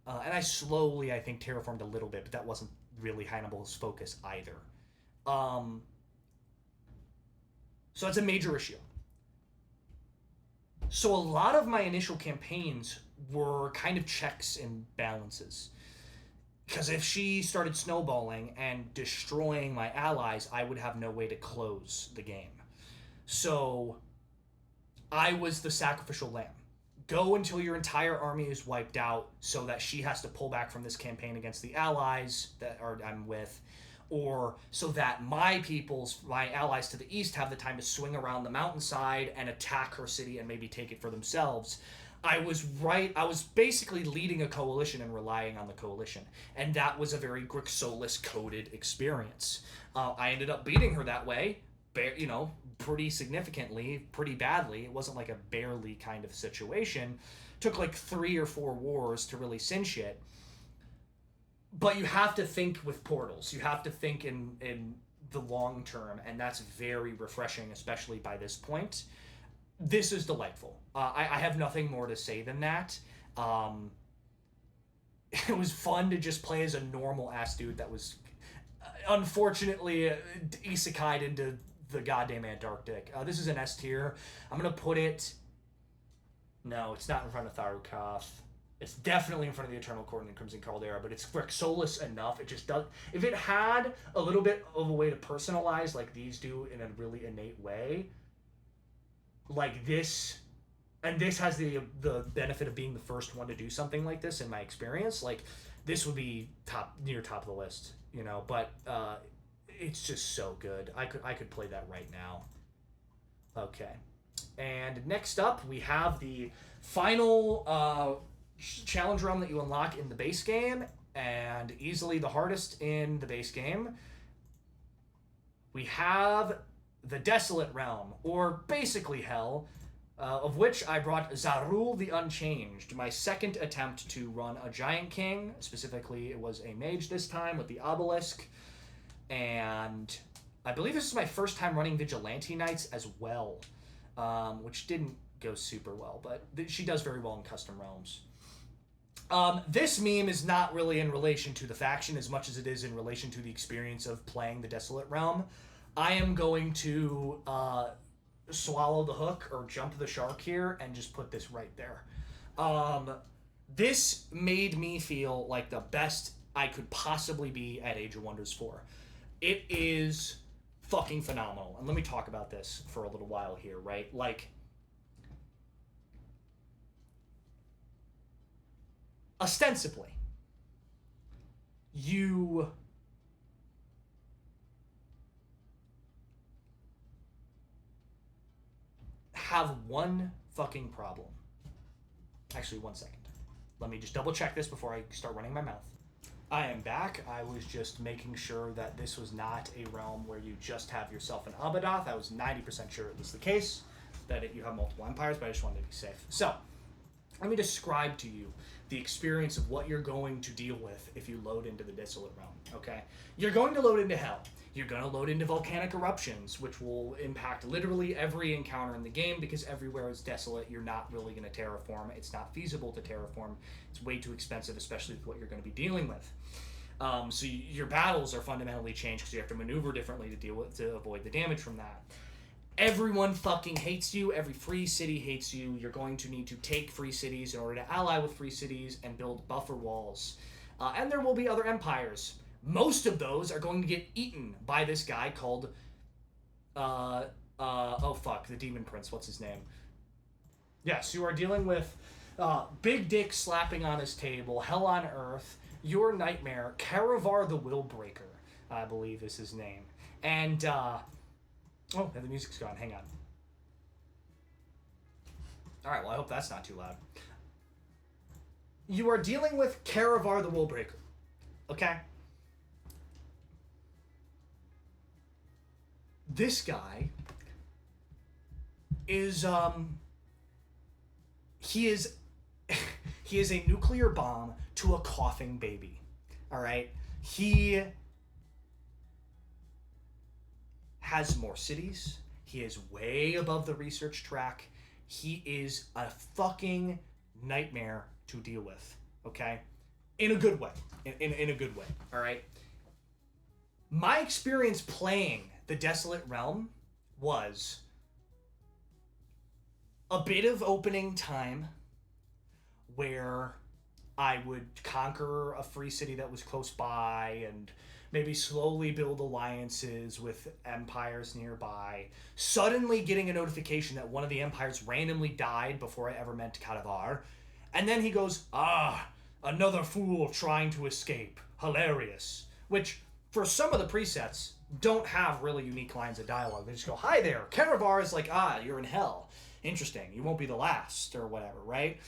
And I slowly, I think, terraformed a little bit, but that wasn't really Hannibal's focus either. So that's a major issue. So a lot of my initial campaigns were kind of checks and balances. Because if she started snowballing and destroying my allies, I would have no way to close the game. So I was the sacrificial lamb. Go until your entire army is wiped out so that she has to pull back from this campaign against the allies that I'm with, or so that my allies to the east have the time to swing around the mountainside and attack her city and maybe take it for themselves. I was basically leading a coalition and relying on the coalition. And that was a very Grixolis coded experience. I ended up beating her that way, pretty significantly, pretty badly. It wasn't like a barely kind of situation. Took like 3 or 4 wars to really cinch it. But you have to think with portals. You have to think in the long term, and that's very refreshing, especially by this point. This is delightful. I have nothing more to say than that. It was fun to just play as a normal ass dude that was unfortunately isekai'd into the goddamn Antarctic. This is an S tier. I'm gonna put it. No, it's not in front of Tharukath. It's definitely in front of the Eternal Court and the Crimson Caldera, but it's Grixolis enough. It just does. If it had a little bit of a way to personalize like these do in a really innate way, like this, and this has the benefit of being the first one to do something like this in my experience, like this would be near top of the list, but it's just so good. I could play that right now. Okay. And next up we have the final challenge realm that you unlock in the base game, and easily the hardest in the base game. We have the Desolate Realm, or basically Hell, of which I brought Zarul the Unchanged, my second attempt to run a Giant King. Specifically, it was a mage this time with the Obelisk, and I believe this is my first time running Vigilante Knights as well, which didn't go super well, but she does very well in custom realms. This meme is not really in relation to the faction as much as it is in relation to the experience of playing the Desolate Realm. I am going to swallow the hook or jump the shark here and just put this right there. This made me feel like the best I could possibly be at Age of Wonders 4. It is fucking phenomenal. And let me talk about this for a little while here, right? Like, ostensibly, you have one fucking problem. Actually, 1 second. Let me just double check this before I start running my mouth. I am back. I was just making sure that this was not a realm where you just have yourself an Abadoth. I was 90% sure it was the case, that you have multiple empires, but I just wanted to be safe. So, let me describe to you the experience of what you're going to deal with if you load into the Desolate Realm, okay? You're going to load into Hell. You're going to load into volcanic eruptions, which will impact literally every encounter in the game, because everywhere is desolate. You're not really going to terraform. It's not feasible to terraform. It's way too expensive, especially with what you're going to be dealing with. So your battles are fundamentally changed because you have to maneuver differently to avoid the damage from that. Everyone fucking hates you. Every free city hates you. You're going to need to take free cities in order to ally with free cities and build buffer walls. And there will be other empires. Most of those are going to get eaten by this guy called, the Demon Prince. What's his name? Yes, you are dealing with Big Dick slapping on his table, Hell on Earth, your nightmare, Caravar the Willbreaker, I believe is his name. And, oh, and the music's gone. Hang on. Alright, well, I hope that's not too loud. You are dealing with Caravar the Willbreaker. Okay? This guy is, he is a nuclear bomb to a coughing baby. Alright? He has more cities. He is way above the research track. He is a fucking nightmare to deal with, okay? In a good way. In a good way, all right? My experience playing the Desolate Realm was a bit of opening time where I would conquer a free city that was close by and maybe slowly build alliances with empires nearby, suddenly getting a notification that one of the empires randomly died before I ever met Kadavar, and then he goes, another fool trying to escape. Hilarious. Which, for some of the presets, don't have really unique lines of dialogue. They just go, hi there. Kadavar is like, you're in hell. Interesting. You won't be the last, or whatever, right?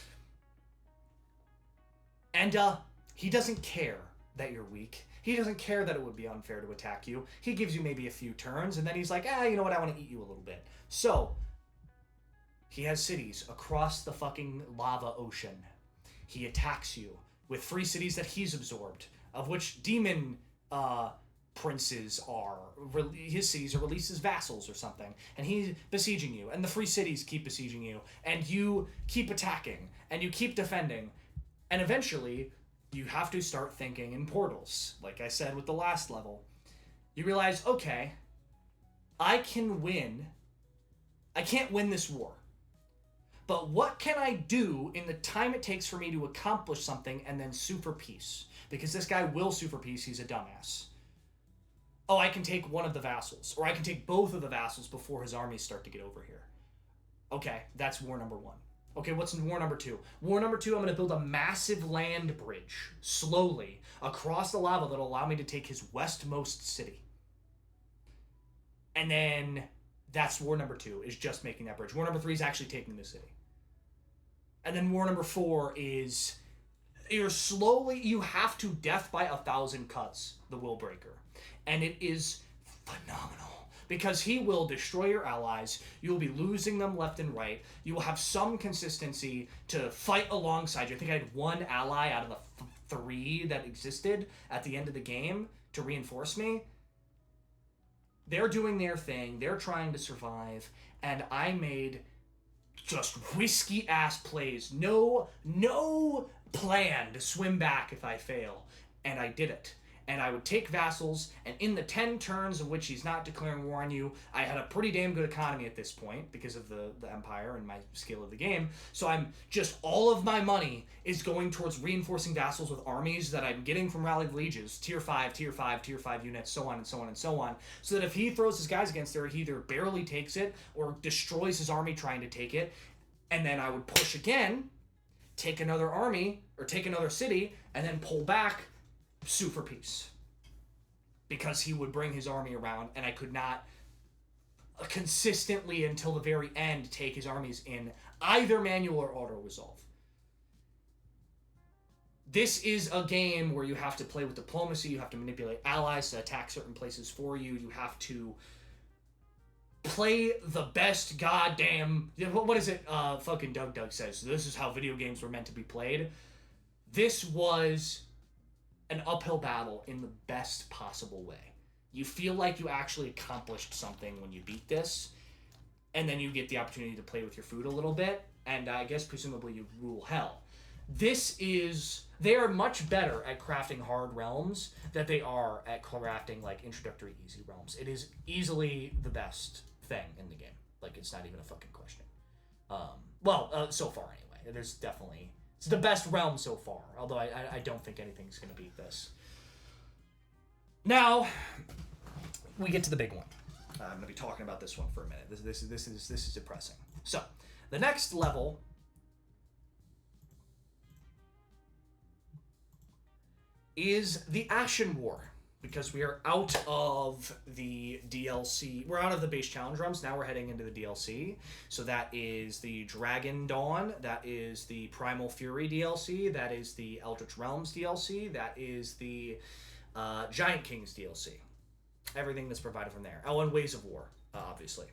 And, he doesn't care that you're weak. He doesn't care that it would be unfair to attack you. He gives you maybe a few turns, and then he's like, you know what, I want to eat you a little bit. So, he has cities across the fucking lava ocean. He attacks you with free cities that he's absorbed, of which demon, princes are. His cities are released as vassals or something, and he's besieging you, and the free cities keep besieging you, and you keep attacking, and you keep defending, and eventually you have to start thinking in portals. Like I said with the last level, you realize, okay, I can't win this war, but what can I do in the time it takes for me to accomplish something and then sue for peace? Because this guy will sue for peace, he's a dumbass. I can take one of the vassals, or I can take both of the vassals before his armies start to get over here. Okay, that's war number one. Okay, what's in war number two? War number two, I'm going to build a massive land bridge, slowly, across the lava that'll allow me to take his westmost city. And then, that's war number two, is just making that bridge. War number three is actually taking the city. And then war number four is, you have to death by 1,000 cuts, the Willbreaker. And it is phenomenal. Because he will destroy your allies, you'll be losing them left and right, you will have some consistency to fight alongside you. I think I had one ally out of the three that existed at the end of the game to reinforce me. They're doing their thing, they're trying to survive, and I made just risky-ass plays. No plan to swim back if I fail, and I did it. And I would take vassals, and in the 10 turns of which he's not declaring war on you, I had a pretty damn good economy at this point because of the empire and my skill of the game. So I'm just, all of my money is going towards reinforcing vassals with armies that I'm getting from rallied lieges, tier 5 units, so on and so on and so on, so that if he throws his guys against there, he either barely takes it or destroys his army trying to take it, and then I would push again, take another army, or take another city, and then pull back, sue for peace, because he would bring his army around, and I could not consistently until the very end take his armies in either manual or auto resolve. This is a game where you have to play with diplomacy, you have to manipulate allies to attack certain places for you, you have to play the best goddamn, what is it fucking Doug says, this is how video games were meant to be played. This was an uphill battle in the best possible way. You feel like you actually accomplished something when you beat this, and then you get the opportunity to play with your food a little bit, and I guess presumably you rule hell. They are much better at crafting hard realms than they are at crafting like introductory easy realms. It is easily the best thing in the game. Like, it's not even a fucking question. So far anyway. There's definitely, it's the best realm so far, although I don't think anything's going to beat this. Now, we get to the big one. I'm going to be talking about this one for a minute. This is depressing. So, the next level is the Ashen War, because we are out of the DLC. We're out of the base challenge realms. Now we're heading into the DLC. So that is the Dragon Dawn. That is the Primal Fury DLC. That is the Eldritch Realms DLC. That is the Giant Kings DLC. Everything that's provided from there. And Ways of War, obviously.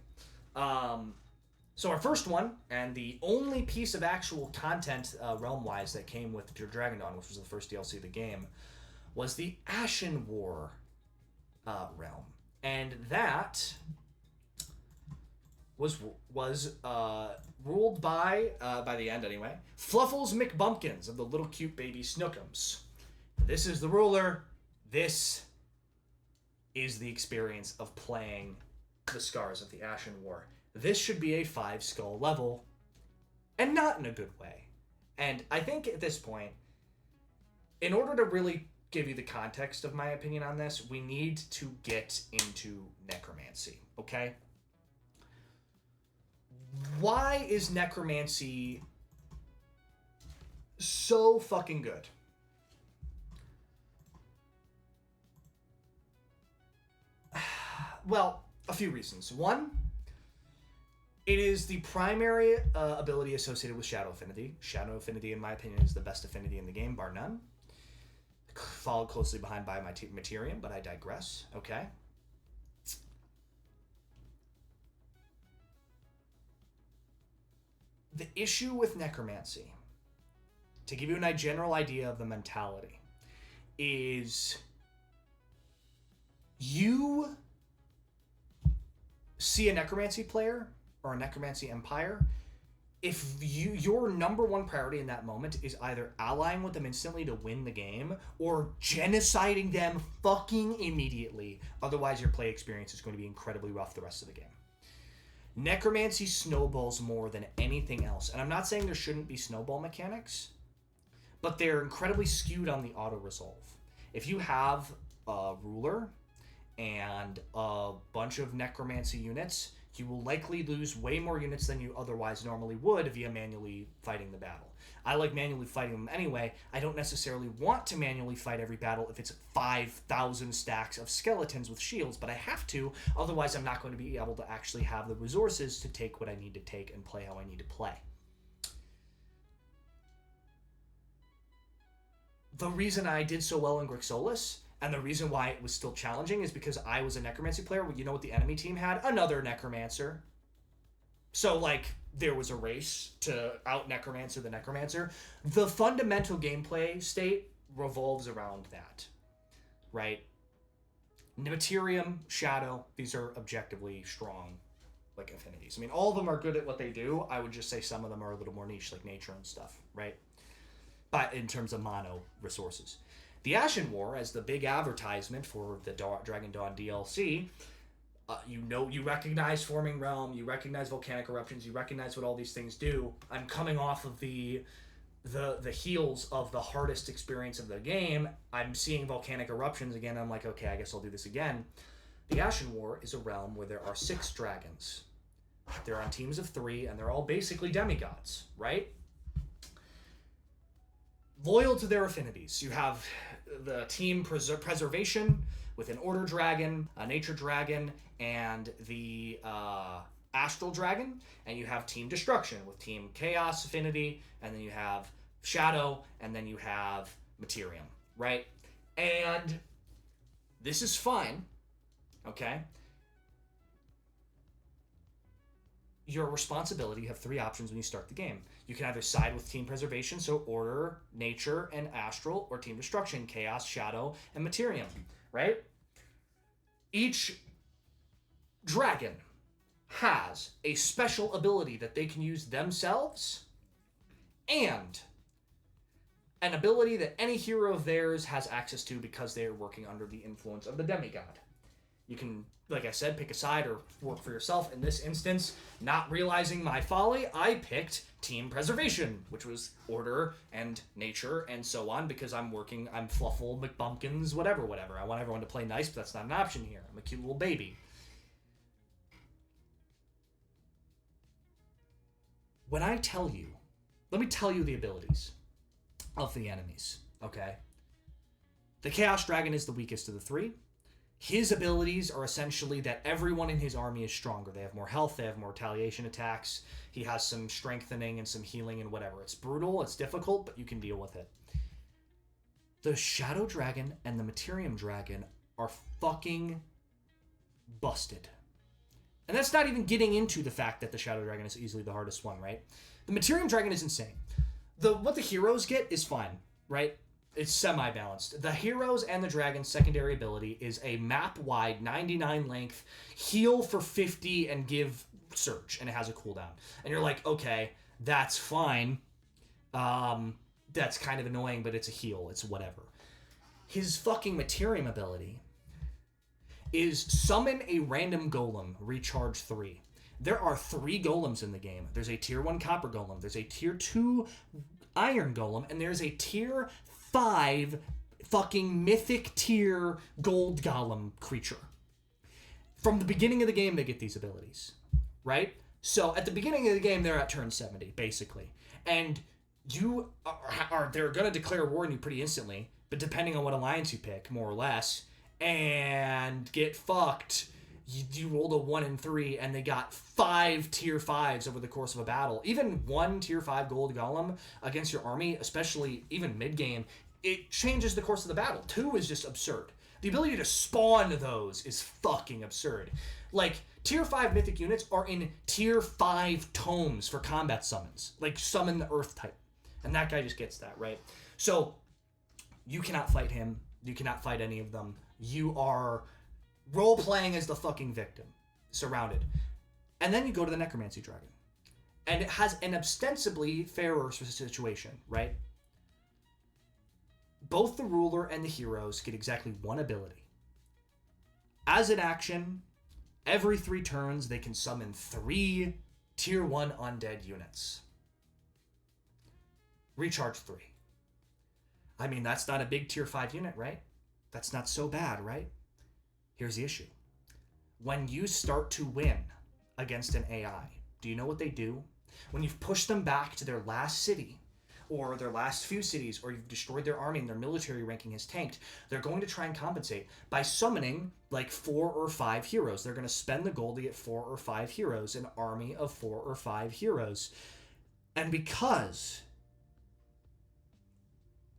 So our first one, and the only piece of actual content realm-wise that came with Dragon Dawn, which was the first DLC of the game, was the Ashen War realm. And that was ruled by the end anyway, Fluffles McBumpkins of the Little Cute Baby Snookums. This is the ruler. This is the experience of playing the Scars of the Ashen War. This should be a 5-skull level, and not in a good way. And I think at this point, in order to really give you the context of my opinion on this, we need to get into necromancy, okay? Why is necromancy so fucking good? Well, a few reasons. One, it is the primary ability associated with Shadow Affinity. Shadow Affinity, in my opinion, is the best affinity in the game, bar none. Followed closely behind by my Materium, but I digress. Okay. The issue with necromancy, to give you a general idea of the mentality, is you see a necromancy player or a necromancy empire, if your number one priority in that moment is either allying with them instantly to win the game or genociding them fucking immediately, otherwise your play experience is going to be incredibly rough the rest of the game. Necromancy snowballs more than anything else. And I'm not saying there shouldn't be snowball mechanics, but they're incredibly skewed on the auto-resolve. If you have a ruler and a bunch of necromancy units, you will likely lose way more units than you otherwise normally would via manually fighting the battle. I like manually fighting them anyway. I don't necessarily want to manually fight every battle if it's 5,000 stacks of skeletons with shields, but I have to, otherwise I'm not going to be able to actually have the resources to take what I need to take and play how I need to play. The reason I did so well in Grixolis, and the reason why it was still challenging, is because I was a necromancy player. You know what the enemy team had? Another necromancer. So, like, there was a race to out-necromancer the necromancer. The fundamental gameplay state revolves around that, right? Materium, Shadow, these are objectively strong, like, affinities. I mean, all of them are good at what they do. I would just say some of them are a little more niche, like nature and stuff, right? But in terms of mono resources. The Ashen War, as the big advertisement for the Dragon Dawn DLC, you recognize Forming Realm, you recognize volcanic eruptions, you recognize what all these things do. I'm coming off of the heels of the hardest experience of the game. I'm seeing volcanic eruptions again. I'm like, okay, I guess I'll do this again. The Ashen War is a realm where there are 6 dragons. They're on teams of 3, and they're all basically demigods, right? Loyal to their affinities. You have the team Preservation with an Order Dragon, a Nature Dragon, and the Astral Dragon. And you have Team Destruction with Team Chaos Affinity, and then you have Shadow, and then you have Materium, right? And this is fine, okay? Your responsibility, you have 3 options when you start the game. You can either side with Team Preservation, so Order, Nature, and Astral, or Team Destruction, Chaos, Shadow, and Materium, right? Each dragon has a special ability that they can use themselves, and an ability that any hero of theirs has access to because they are working under the influence of the demigod. You can, like I said, pick a side or work for yourself. In this instance, not realizing my folly, I picked Team Preservation, which was Order and Nature and so on, because I'm Fluffle, McBumpkins, whatever. I want everyone to play nice, but that's not an option here. I'm a cute little baby. When I tell you, let me tell you the abilities of the enemies, okay? The Chaos Dragon is the weakest of the 3. His abilities are essentially that everyone in his army is stronger. They have more health, they have more retaliation attacks. He has some strengthening and some healing and whatever. It's brutal, it's difficult, but you can deal with it. The Shadow Dragon and the Materium Dragon are fucking busted. And that's not even getting into the fact that the Shadow Dragon is easily the hardest one, right? The Materium Dragon is insane. What the heroes get is fine, right? It's semi-balanced. The heroes and the dragon's secondary ability is a map-wide 99 length heal for 50 and give surge, and it has a cooldown. And you're like, okay, that's fine. That's kind of annoying, but it's a heal. It's whatever. His fucking Materium ability is summon a random golem, recharge 3. There are 3 golems in the game. There's a tier 1 copper golem, there's a tier 2 iron golem, and there's a tier 5 fucking mythic tier gold golem creature. From the beginning of the game, they get these abilities, right? So at the beginning of the game, they're at turn 70, basically. And they're going to declare war on you pretty instantly, but depending on what alliance you pick, more or less, and get fucked. You rolled a 1 and 3, and they got 5 tier 5s over the course of a battle. Even 1 tier 5 gold golem against your army, especially even mid-game, it changes the course of the battle. 2 is just absurd. The ability to spawn those is fucking absurd. Like, tier 5 mythic units are in tier 5 tomes for combat summons. Like, summon the earth type. And that guy just gets that, right? So, you cannot fight him. You cannot fight any of them. You are role-playing as the fucking victim, surrounded. And then you go to the Necromancy Dragon. And it has an ostensibly fairer situation, right? Both the ruler and the heroes get exactly 1 ability. As an action, every 3 turns, they can summon 3 tier 1 undead units. Recharge 3. I mean, that's not a big tier 5 unit, right? That's not so bad, right? Here's the issue. When you start to win against an AI, do you know what they do? When you've pushed them back to their last city, or their last few cities, or you've destroyed their army and their military ranking has tanked, they're going to try and compensate by summoning like 4 or 5 heroes. They're going to spend the gold to get 4 or 5 heroes, an army of 4 or 5 heroes. And because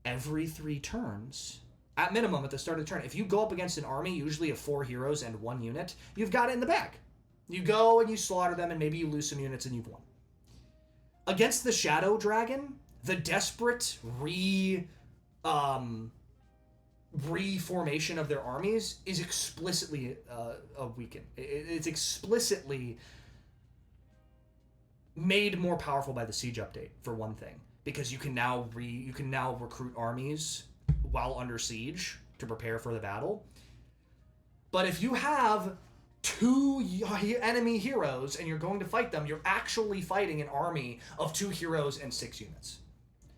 every 3 turns, at minimum at the start of the turn, if you go up against an army, usually of 4 heroes and 1 unit, you've got it in the bag. You go and you slaughter them, and maybe you lose some units and you've won. Against the Shadow Dragon, the desperate reformation of their armies is explicitly weakened. It's explicitly made more powerful by the Siege update, for one thing, because you can now recruit armies while under siege to prepare for the battle. But if you have 2 enemy heroes and you're going to fight them, you're actually fighting an army of 2 heroes and 6 units.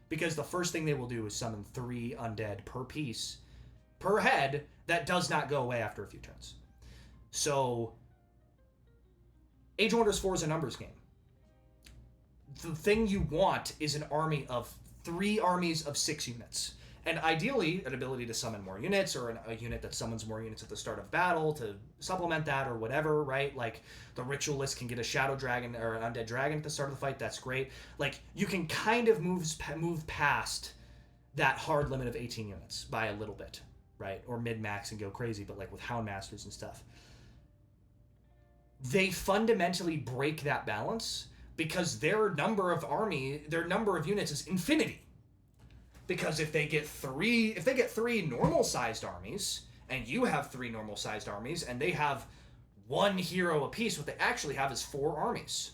Because the first thing they will do is summon 3 undead per piece, per head, that does not go away after a few turns. So, Age of Wonders 4 is a numbers game. The thing you want is an army of 3 armies of 6 units. And ideally, an ability to summon more units, or a unit that summons more units at the start of battle to supplement that, or whatever, right? Like, the Ritualist can get a Shadow Dragon or an Undead Dragon at the start of the fight, that's great. Like, you can kind of move past that hard limit of 18 units by a little bit, right? Or mid-max and go crazy, but like with Houndmasters and stuff. They fundamentally break that balance because their number of units is infinity. Because if they get 3 normal-sized armies, and you have 3 normal-sized armies, and they have 1 hero apiece, what they actually have is 4 armies.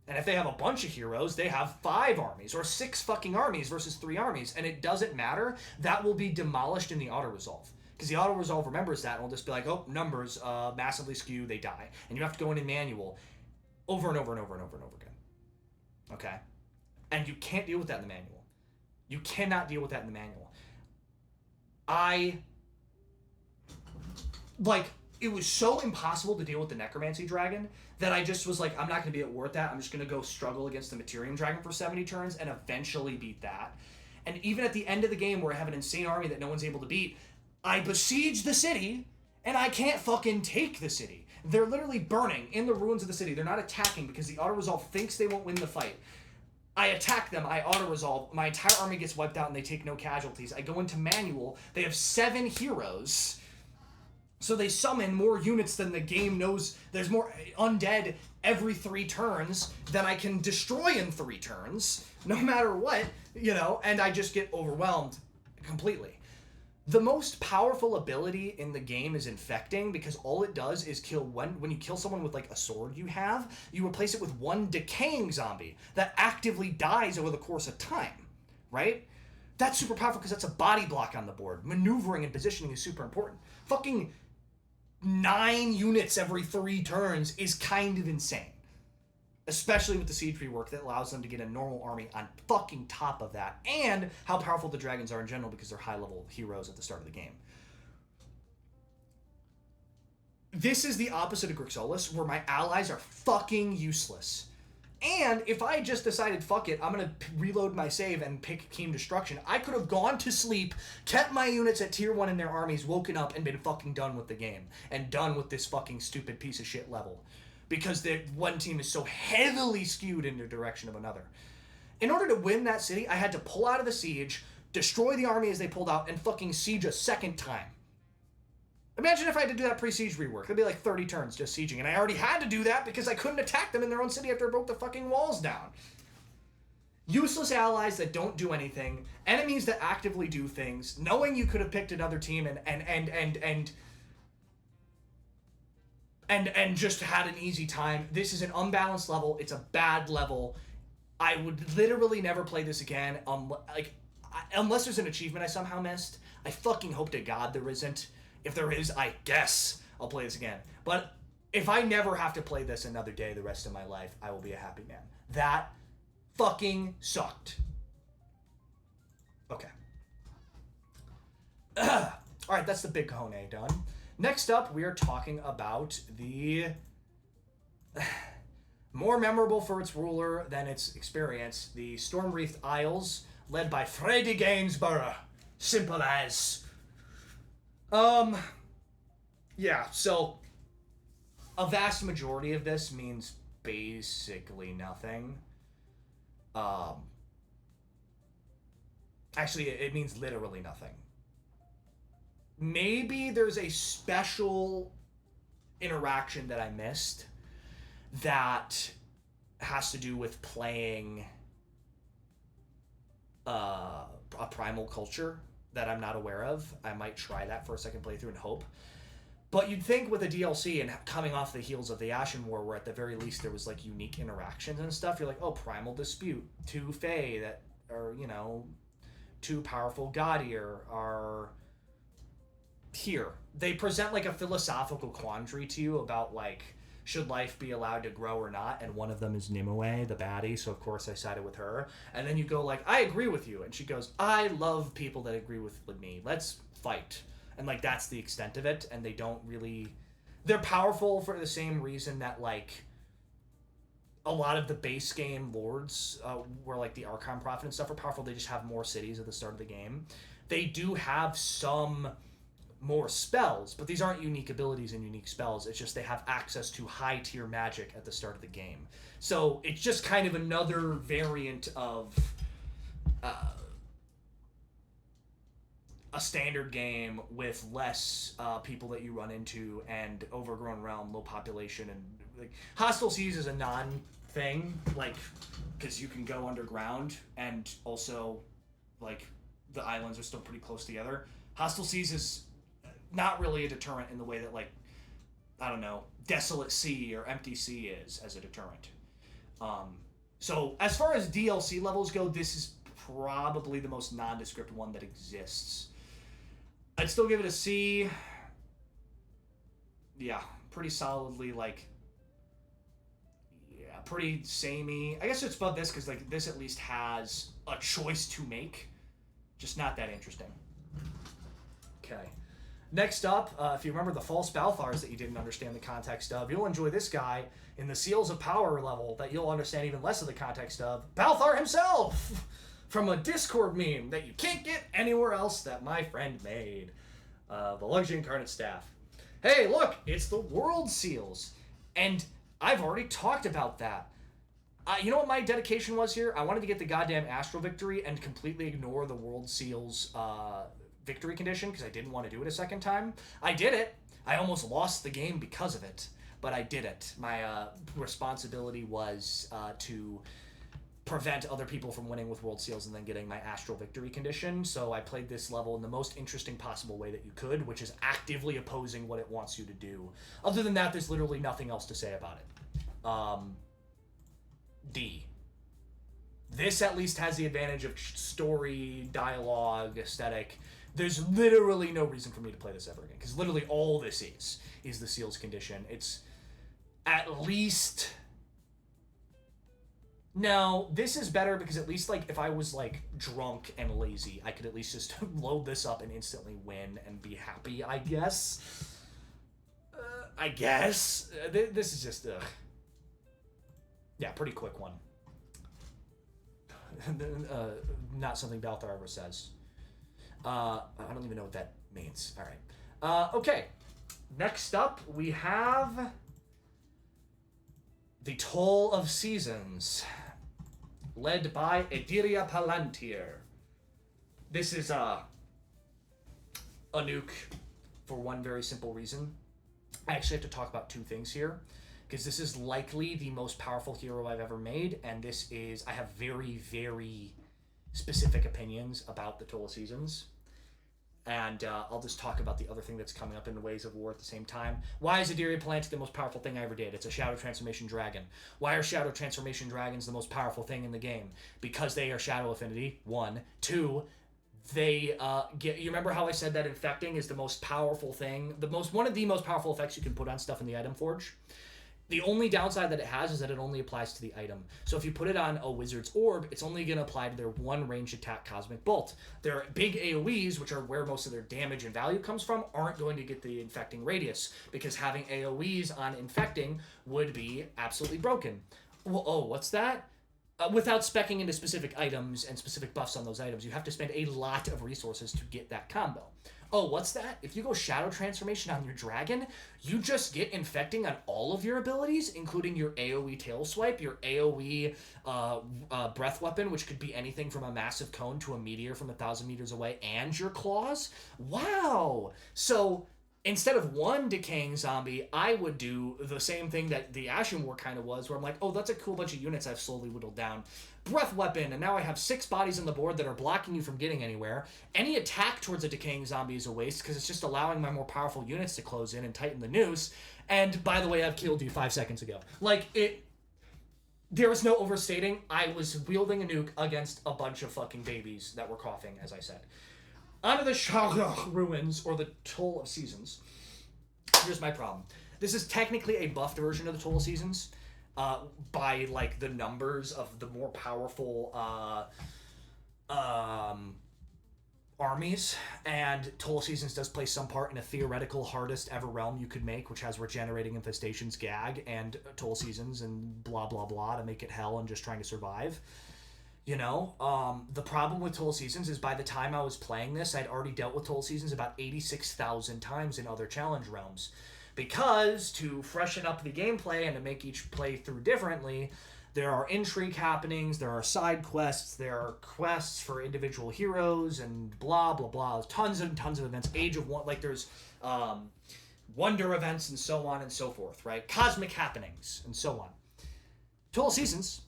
And if they have a bunch of heroes, they have 5 armies, or 6 fucking armies versus 3 armies, and it doesn't matter. That will be demolished in the auto-resolve. Because the auto-resolve remembers that, and will just be like, oh, numbers massively skew, they die. And you have to go in and manual over and over and over and over and over again. Okay? And you can't deal with that in the manual. You cannot deal with that in the manual. It was so impossible to deal with the Necromancy Dragon that I just was like, I'm not going to be at war with that. I'm just going to go struggle against the Materium Dragon for 70 turns and eventually beat that. And even at the end of the game where I have an insane army that no one's able to beat, I besiege the city and I can't fucking take the city. They're literally burning in the ruins of the city. They're not attacking because the auto-resolve thinks they won't win the fight. I attack them, I auto-resolve, my entire army gets wiped out and they take no casualties. I go into manual, they have 7 heroes, so they summon more units than the game knows. There's more undead every 3 turns than I can destroy in 3 turns, no matter what, and I just get overwhelmed completely. The most powerful ability in the game is Infecting, because all it does is kill when you kill someone with like a sword you replace it with one decaying zombie that actively dies over the course of time, right? That's super powerful because that's a body block on the board. Maneuvering and positioning is super important. Fucking 9 units every 3 turns is kind of insane. Especially with the siege rework that allows them to get a normal army on fucking top of that, and how powerful the dragons are in general because they're high-level heroes at the start of the game. This is the opposite of Grixolis, where my allies are fucking useless. And if I just decided, fuck it, I'm gonna reload my save and pick Keen Destruction, I could have gone to sleep, kept my units at tier 1 in their armies, woken up, and been fucking done with the game. And done with this fucking stupid piece of shit level. Because the one team is so heavily skewed in the direction of another. In order to win that city, I had to pull out of the siege, destroy the army as they pulled out, and fucking siege a second time. Imagine if I had to do that pre-siege rework. It'd be like 30 turns just sieging, and I already had to do that because I couldn't attack them in their own city after I broke the fucking walls down. Useless allies that don't do anything, enemies that actively do things, knowing you could have picked another team and just had an easy time. This is an unbalanced level. It's a bad level. I would literally never play this again. Unless there's an achievement I somehow missed. I fucking hope to God there isn't. If there is, I guess I'll play this again. But if I never have to play this another day the rest of my life, I will be a happy man. That fucking sucked. Okay. Alright, that's the big cojones done. Next up, we are talking about the more memorable for its ruler than its experience, the Stormwreathed Isles, led by Freddie Gainsborough. Simple as. Yeah, so a vast majority of this means basically nothing. Actually, it means literally nothing. Maybe there's a special interaction that I missed that has to do with playing a primal culture that I'm not aware of. I might try that for a second playthrough and hope. But you'd think with a DLC and coming off the heels of the Ashen War, where at the very least there was like unique interactions and stuff, you're like, oh, Primal Dispute, 2 Fae that are, 2 powerful Gaudier are here. They present like a philosophical quandary to you about like, should life be allowed to grow or not? And one of them is Nimue, the baddie, so of course I sided with her. And then you go like, I agree with you. And she goes, I love people that agree with me. Let's fight. And like, that's the extent of it. And they don't really... They're powerful for the same reason that like a lot of the base game lords, where like the Archon Prophet and stuff are powerful. They just have more cities at the start of the game. They do have some more spells, but these aren't unique abilities and unique spells. It's just they have access to high tier magic at the start of the game. So it's just kind of another variant of a standard game with less people that you run into and overgrown realm, low population, and like Hostile Seas is a non-thing, like because you can go underground and also like the islands are still pretty close together. Hostile Seas is not really a deterrent in the way that, like, I don't know, Desolate Sea or Empty Sea is as a deterrent. So as far as DLC levels go, this is probably the most nondescript one that exists. I'd still give it a C. Yeah, pretty solidly, like, yeah, pretty samey. I guess it's about this because, like, this at least has a choice to make. Just not that interesting. Okay. Next up, if you remember the false Balthars that you didn't understand the context of, you'll enjoy this guy in the Seals of Power level that you'll understand even less of the context of. Balthar himself! From a Discord meme that you can't get anywhere else that my friend made. The Luxury Incarnate Staff. Hey, look! It's the World Seals! And I've already talked about that. You know what my dedication was here? I wanted to get the goddamn Astral Victory and completely ignore the World Seals, victory condition because I didn't want to do it a second time. I did it. I almost lost the game because of it, but I did it. My responsibility was to prevent other people from winning with World Seals and then getting my Astral Victory condition. So I played this level in the most interesting possible way that you could, which is actively opposing what it wants you to do. Other than that, there's literally nothing else to say about it. D. This at least has the advantage of story, dialogue, aesthetic. There's literally no reason for me to play this ever again, because literally all this is the Seals condition. It's at least... No, this is better because at least, like, if I was, like, drunk and lazy, I could at least just load this up and instantly win and be happy, I guess. This is just, yeah, pretty quick one. Not something Balthar ever says. I don't even know what that means. All right. Okay. Next up, we have the Toll of Seasons, led by Ediria Palantir. This is a nuke for one very simple reason. I actually have to talk about two things here, because this is likely the most powerful hero I've ever made, and this is... I have very, very specific opinions about the Toll of Seasons. And I'll just talk about the other thing that's coming up in the Ways of War at the same time. Why is Ediria Palantir the most powerful thing I ever did? It's a Shadow Transformation Dragon. Why are Shadow Transformation Dragons the most powerful thing in the game? Because they are Shadow Affinity, 1. 2, they get... You remember how I said that Infecting is the most powerful thing? One of the most powerful effects you can put on stuff in the Item Forge? The only downside that it has is that it only applies to the item. So if you put it on a Wizard's Orb, it's only going to apply to their one ranged attack Cosmic Bolt. Their big AoEs, which are where most of their damage and value comes from, aren't going to get the Infecting radius, because having AoEs on Infecting would be absolutely broken. Well, oh, what's that? Without speccing into specific items and specific buffs on those items, you have to spend a lot of resources to get that combo. Oh, what's that? If you go Shadow Transformation on your dragon, you just get Infecting on all of your abilities, including your AoE Tail Swipe, your AoE Breath Weapon, which could be anything from a Massive Cone to a Meteor from 1,000 meters away, and your Claws. Wow! So... instead of one decaying zombie, I would do the same thing that the Ashen War kind of was, where I'm like, oh, that's a cool bunch of units I've slowly whittled down. Breath Weapon, and now I have 6 bodies on the board that are blocking you from getting anywhere. Any attack towards a decaying zombie is a waste, because it's just allowing my more powerful units to close in and tighten the noose. And, by the way, I've killed you 5 seconds ago. Like, there was no overstating. I was wielding a nuke against a bunch of fucking babies that were coughing, as I said. Onto the Shagach Ruins, or the Toll of Seasons. Here's my problem. This is technically a buffed version of the Toll of Seasons, by, like, the numbers of the more powerful, armies, and Toll of Seasons does play some part in a theoretical hardest ever realm you could make, which has Regenerating Infestations Gag, and Toll of Seasons, and blah, blah, blah, to make it hell and just trying to survive. You know, the problem with Toll Seasons is by the time I was playing this, I'd already dealt with Toll Seasons about 86,000 times in other challenge realms. Because, to freshen up the gameplay and to make each playthrough differently, there are intrigue happenings, there are side quests, there are quests for individual heroes, and blah, blah, blah. Tons and tons of events. Age of One, like there's Wonder events and so on and so forth, right? Cosmic happenings and so on. Toll Seasons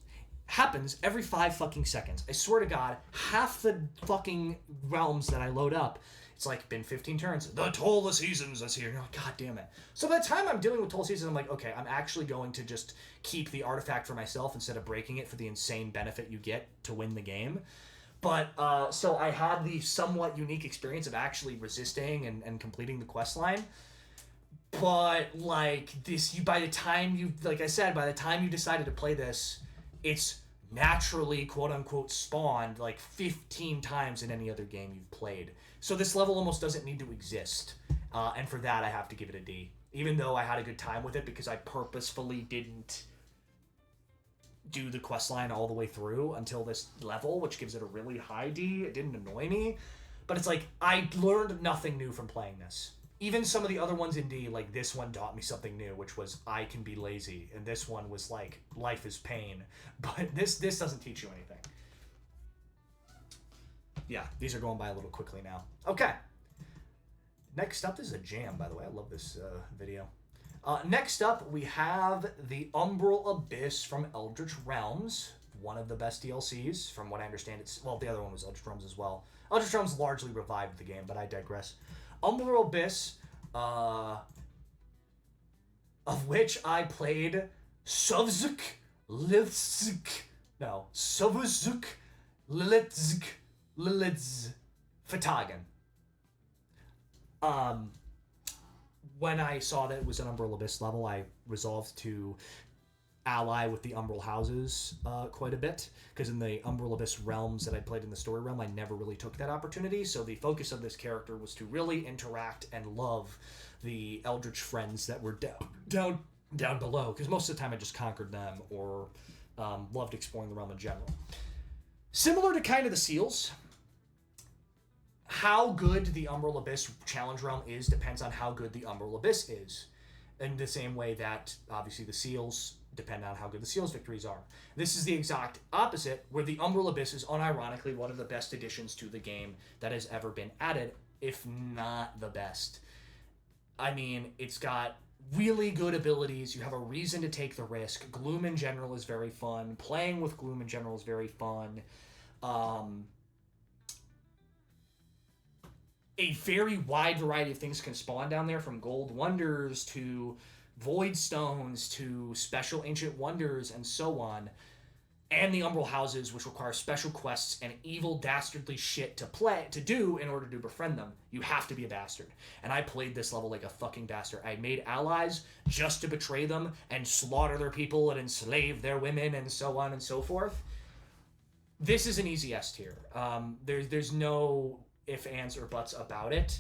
happens every 5 fucking seconds. I swear to God, half the fucking realms that I load up, it's like, been 15 turns. The Toll of Seasons is here. Oh, God damn it. So by the time I'm dealing with Toll of Seasons, I'm like, okay, I'm actually going to just keep the artifact for myself instead of breaking it for the insane benefit you get to win the game. But, so I had the somewhat unique experience of actually resisting and completing the quest line. But, like, by the time you decided to play this, it's naturally, quote-unquote, spawned like 15 times in any other game you've played. So this level almost doesn't need to exist. And for that, I have to give it a D. Even though I had a good time with it because I purposefully didn't do the questline all the way through until this level, which gives it a really high D. It didn't annoy me. But it's like, I learned nothing new from playing this. Even some of the other ones in D, like this one taught me something new, which was I can be lazy. And this one was like, life is pain. But this doesn't teach you anything. Yeah, these are going by a little quickly now. Okay. Next up, this is a jam, by the way. I love this video. Next up, we have the Umbral Abyss from Eldritch Realms one of the best DLCs. From what I understand, the other one was Eldritch Drums as well. Eldritch Drums largely revived the game, but I digress. Umbral Abyss, of which I played Sovzuk Lilitsk. No, Sovzuk Lilitz Fatagan. When I saw that it was an Umbral Abyss level, I resolved to ally with the Umbral houses quite a bit, because in the Umbral Abyss realms that I played in the story realm, I never really took that opportunity. So the focus of this character was to really interact and love the Eldritch friends that were down below, because most of the time I just conquered them or loved exploring the realm in general. Similar to kind of the Seals, how good the Umbral Abyss challenge realm is depends on how good the Umbral Abyss is. In the same way that, obviously, the Seals depend on how good the Seals victories are. This is the exact opposite, where the Umbral Abyss is unironically one of the best additions to the game that has ever been added, if not the best. I mean, it's got really good abilities. You have a reason to take the risk. Gloom in general is very fun. Playing with Gloom in general is very fun. A very wide variety of things can spawn down there, from gold wonders to void stones to special ancient wonders and so on. And the Umbral houses, which require special quests and evil dastardly shit to do in order to befriend them. You have to be a bastard. And I played this level like a fucking bastard. I made allies just to betray them and slaughter their people and enslave their women and so on and so forth. This is an easy S tier. There's no ifs, ands, or buts about it.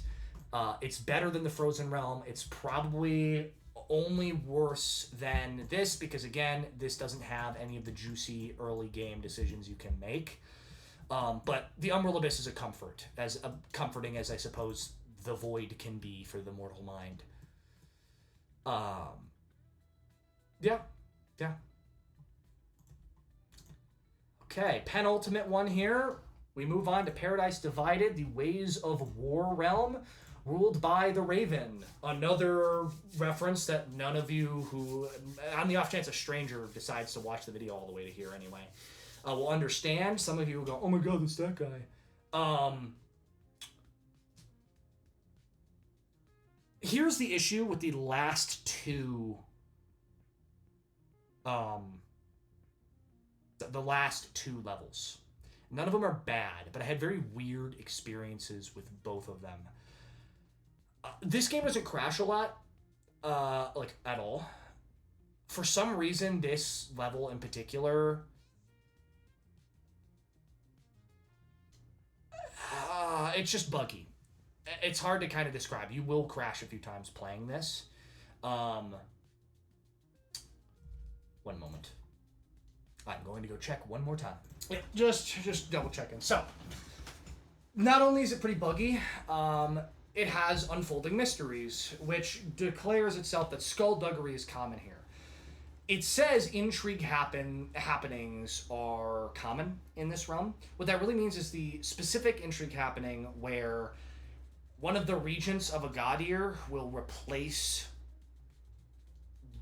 It's better than the Frozen Realm. It's probably only worse than this because, again, this doesn't have any of the juicy early game decisions you can make. But the Umbral Abyss is a comfort, as comforting as I suppose the Void can be for the mortal mind. Yeah. Okay, penultimate one here. We move on to Paradise Divided, the Ways of War realm, ruled by the Raven. Another reference that none of you who, on the off chance a stranger decides to watch the video all the way to here anyway, will understand. Some of you will go, oh my god, that's that guy. Here's the issue with the last two, the last two levels. None of them are bad, but I had very weird experiences with both of them. This game doesn't crash a lot, like, at all. For some reason, this level in particular, it's just buggy. It's hard to kind of describe. You will crash a few times playing this. One moment. I'm going to go check one more time. Yeah, just double checking. So, not only is it pretty buggy, it has unfolding mysteries, which declares itself that skullduggery is common here. It says intrigue happenings are common in this realm. What that really means is the specific intrigue happening where one of the regents of a Gadir will replace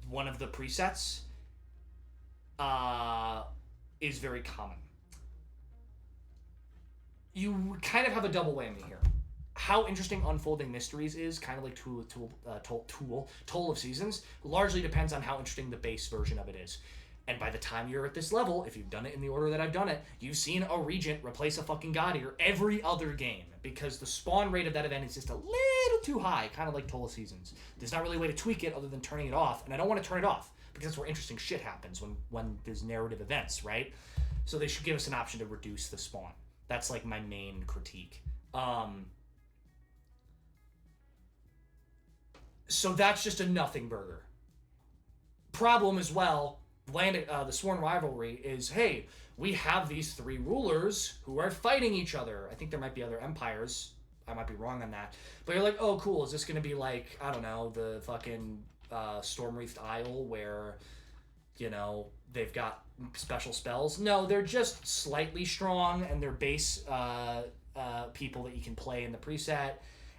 one of the presets is very common. You kind of have a double whammy here. How interesting Unfolding Mysteries is, kind of like Toll of Seasons, largely depends on how interesting the base version of it is. And by the time you're at this level, if you've done it in the order that I've done it, you've seen a Regent replace a fucking Gadir every other game, because the spawn rate of that event is just a little too high, kind of like Toll of Seasons. There's not really a way to tweak it other than turning it off, and I don't want to turn it off, because that's where interesting shit happens when there's narrative events, right? So they should give us an option to reduce the spawn. That's like my main critique. So that's just a nothing burger. Problem as well, the Sworn Rivalry is, hey, we have these three rulers who are fighting each other. I think there might be other empires. I might be wrong on that. But you're like, oh, cool. Is this going to be like, I don't know, the fucking Stormwreathed Isle where, you know, they've got special spells? No, they're just slightly strong, and they're base people that you can play in the preset.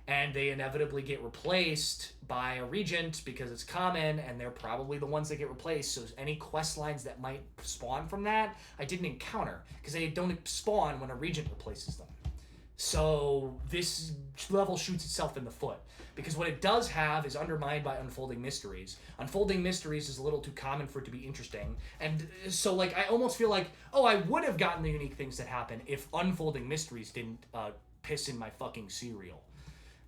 and they inevitably get replaced by a regent because it's common, and they're probably the ones that get replaced. So any quest lines that might spawn from that, I didn't encounter because they don't spawn when a regent replaces them. So this level shoots itself in the foot, because what it does have is undermined by Unfolding Mysteries. Unfolding Mysteries is a little too common for it to be interesting, and so like I almost feel like, oh, I would have gotten the unique things that happen if Unfolding Mysteries didn't piss in my fucking cereal,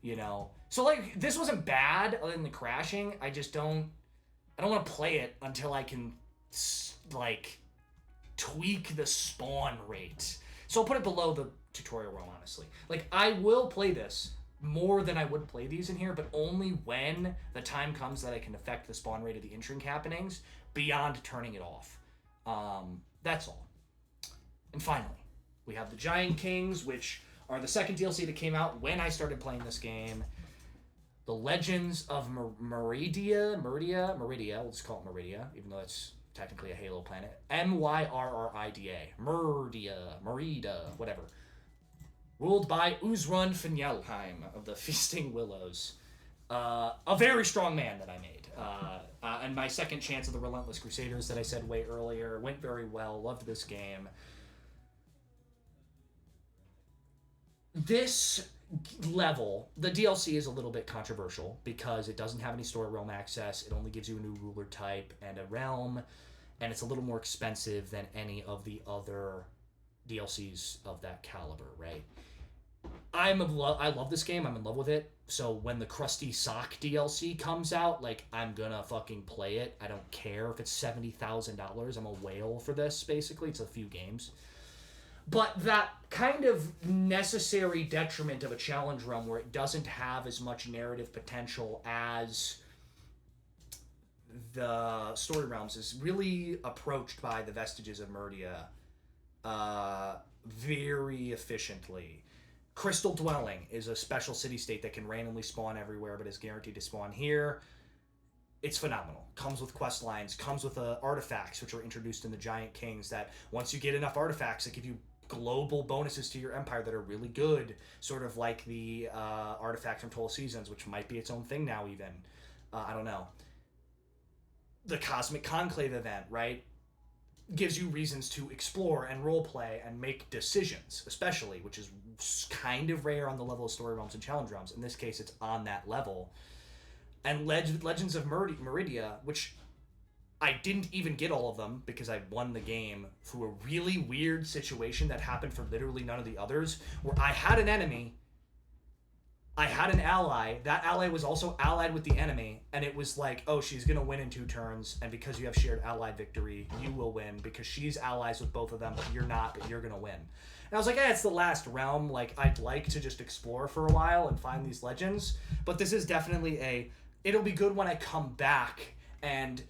you know? So like this wasn't bad other than the crashing. I don't want to play it until I can like tweak the spawn rate. So I'll put it below the tutorial realm, honestly. Like, I will play this more than I would play these in here, but only when the time comes that I can affect the spawn rate of the in-drink happenings beyond turning it off. That's all. And finally, we have the Giant Kings, which are the second DLC that came out when I started playing this game. The Legends of Meridia, we'll just call it Meridia, even though it's technically a Halo planet. Myrrida. Merida, whatever. Ruled by Uzrun Finyalheim of the Feasting Willows. A very strong man that I made. And my second chance of the Relentless Crusaders that I said way earlier went very well. Loved this game. This level, the DLC is a little bit controversial because it doesn't have any story realm access. It only gives you a new ruler type and a realm, and it's a little more expensive than any of the other DLCs of that caliber, right? I love this game. I'm in love with it. So when the Krusty Sock DLC comes out, like, I'm gonna fucking play it. I don't care if it's $70,000. I'm a whale for this, basically. It's a few games. But that kind of necessary detriment of a challenge realm where it doesn't have as much narrative potential as the story realms is really approached by the Vestiges of Meridia very efficiently. Crystal Dwelling is a special city-state that can randomly spawn everywhere but is guaranteed to spawn here. It's phenomenal. Comes with quest lines, comes with artifacts, which are introduced in the Giant Kings, that once you get enough artifacts that give you global bonuses to your empire that are really good, sort of like the artifact from Total Seasons, which might be its own thing now even. I don't know. The Cosmic Conclave event, right? Gives you reasons to explore and roleplay and make decisions, especially, which is kind of rare on the level of story realms and challenge realms. In this case, it's on that level. And Legends of Meridia, which I didn't even get all of them because I won the game through a really weird situation that happened for literally none of the others, where I had an enemy, I had an ally, that ally was also allied with the enemy, and it was like, oh, she's gonna win in 2 turns, and because you have shared allied victory, you will win, because she's allies with both of them, but you're not, but you're gonna win. And I was like, it's the last realm, like, I'd like to just explore for a while and find these legends, but this is definitely it'll be good when I come back and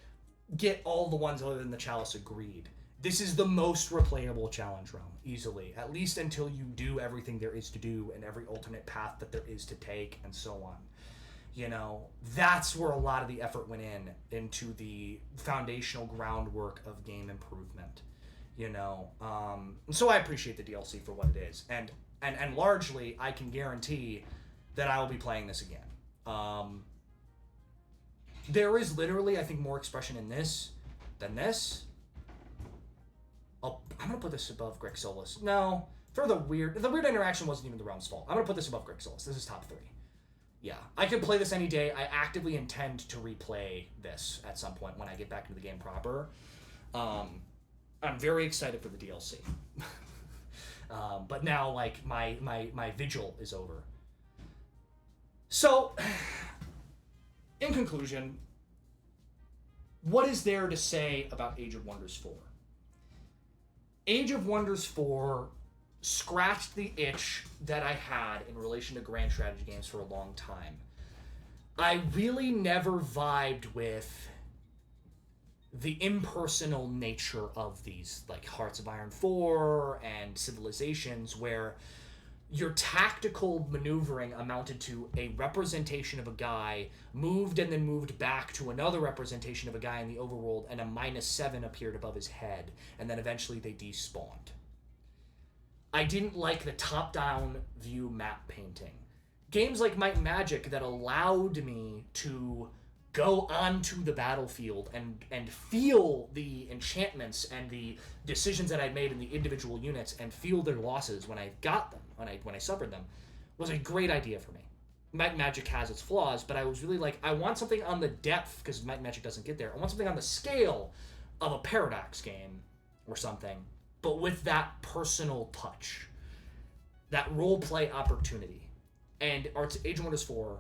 get all the ones other than the Chalice of Greed. This is the most replayable challenge realm, easily. At least until you do everything there is to do and every alternate path that there is to take and so on. You know, that's where a lot of the effort went into the foundational groundwork of game improvement. You know, so I appreciate the DLC for what it is. And largely, I can guarantee that I will be playing this again. There is literally, I think, more expression in this than this. I'm gonna put this above Greg Solis. No, for the weird interaction wasn't even the realm's fault. I'm gonna put this above Greg Solis. This is top 3. Yeah, I could play this any day. I actively intend to replay this at some point when I get back into the game proper. I'm very excited for the DLC. But now, like, my vigil is over. So, in conclusion, what is there to say about Age of Wonders 4? Age of Wonders 4 scratched the itch that I had in relation to grand strategy games for a long time. I really never vibed with the impersonal nature of these, like Hearts of Iron 4 and Civilizations, where your tactical maneuvering amounted to a representation of a guy moved and then moved back to another representation of a guy in the overworld, and a -7 appeared above his head, and then eventually they despawned. I didn't like the top-down view map painting. games like Might and Magic that allowed me to go onto the battlefield and feel the enchantments and the decisions that I made in the individual units and feel their losses when I got them, when I suffered them, was a great idea for me. Might and Magic has its flaws, but I was really like, I want something on the depth, because Might and Magic doesn't get there. I want something on the scale of a Paradox game or something, but with that personal touch, that role play opportunity. And Age of Wonders 4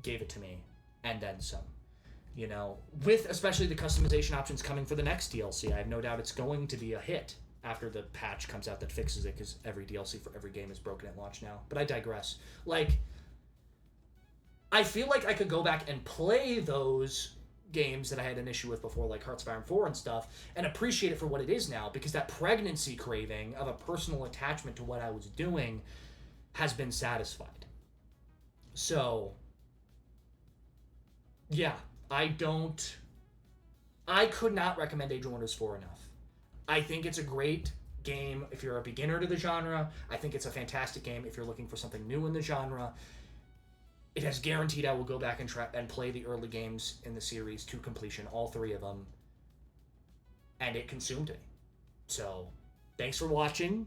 gave it to me, and then some. You know, with especially the customization options coming for the next DLC, I have no doubt it's going to be a hit after the patch comes out that fixes it, because every DLC for every game is broken at launch now. But I digress. Like, I feel like I could go back and play those games that I had an issue with before, like Hearts of Iron 4 and stuff, and appreciate it for what it is now, because that pregnancy craving of a personal attachment to what I was doing has been satisfied. So, yeah, I could not recommend Age of Wonders 4 enough. I think it's a great game if you're a beginner to the genre. I think it's a fantastic game if you're looking for something new in the genre. It has guaranteed I will go back and play the early games in the series to completion, all 3 of them. And it consumed me. So, thanks for watching.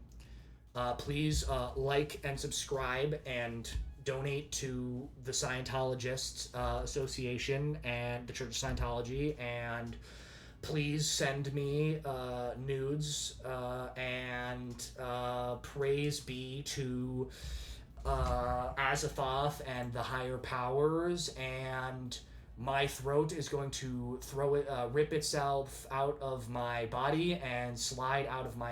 Please like and subscribe and donate to the Scientologists Association and the Church of Scientology, and please send me nudes and praise be to Azathoth and the higher powers, and my throat is going to rip itself out of my body and slide out of my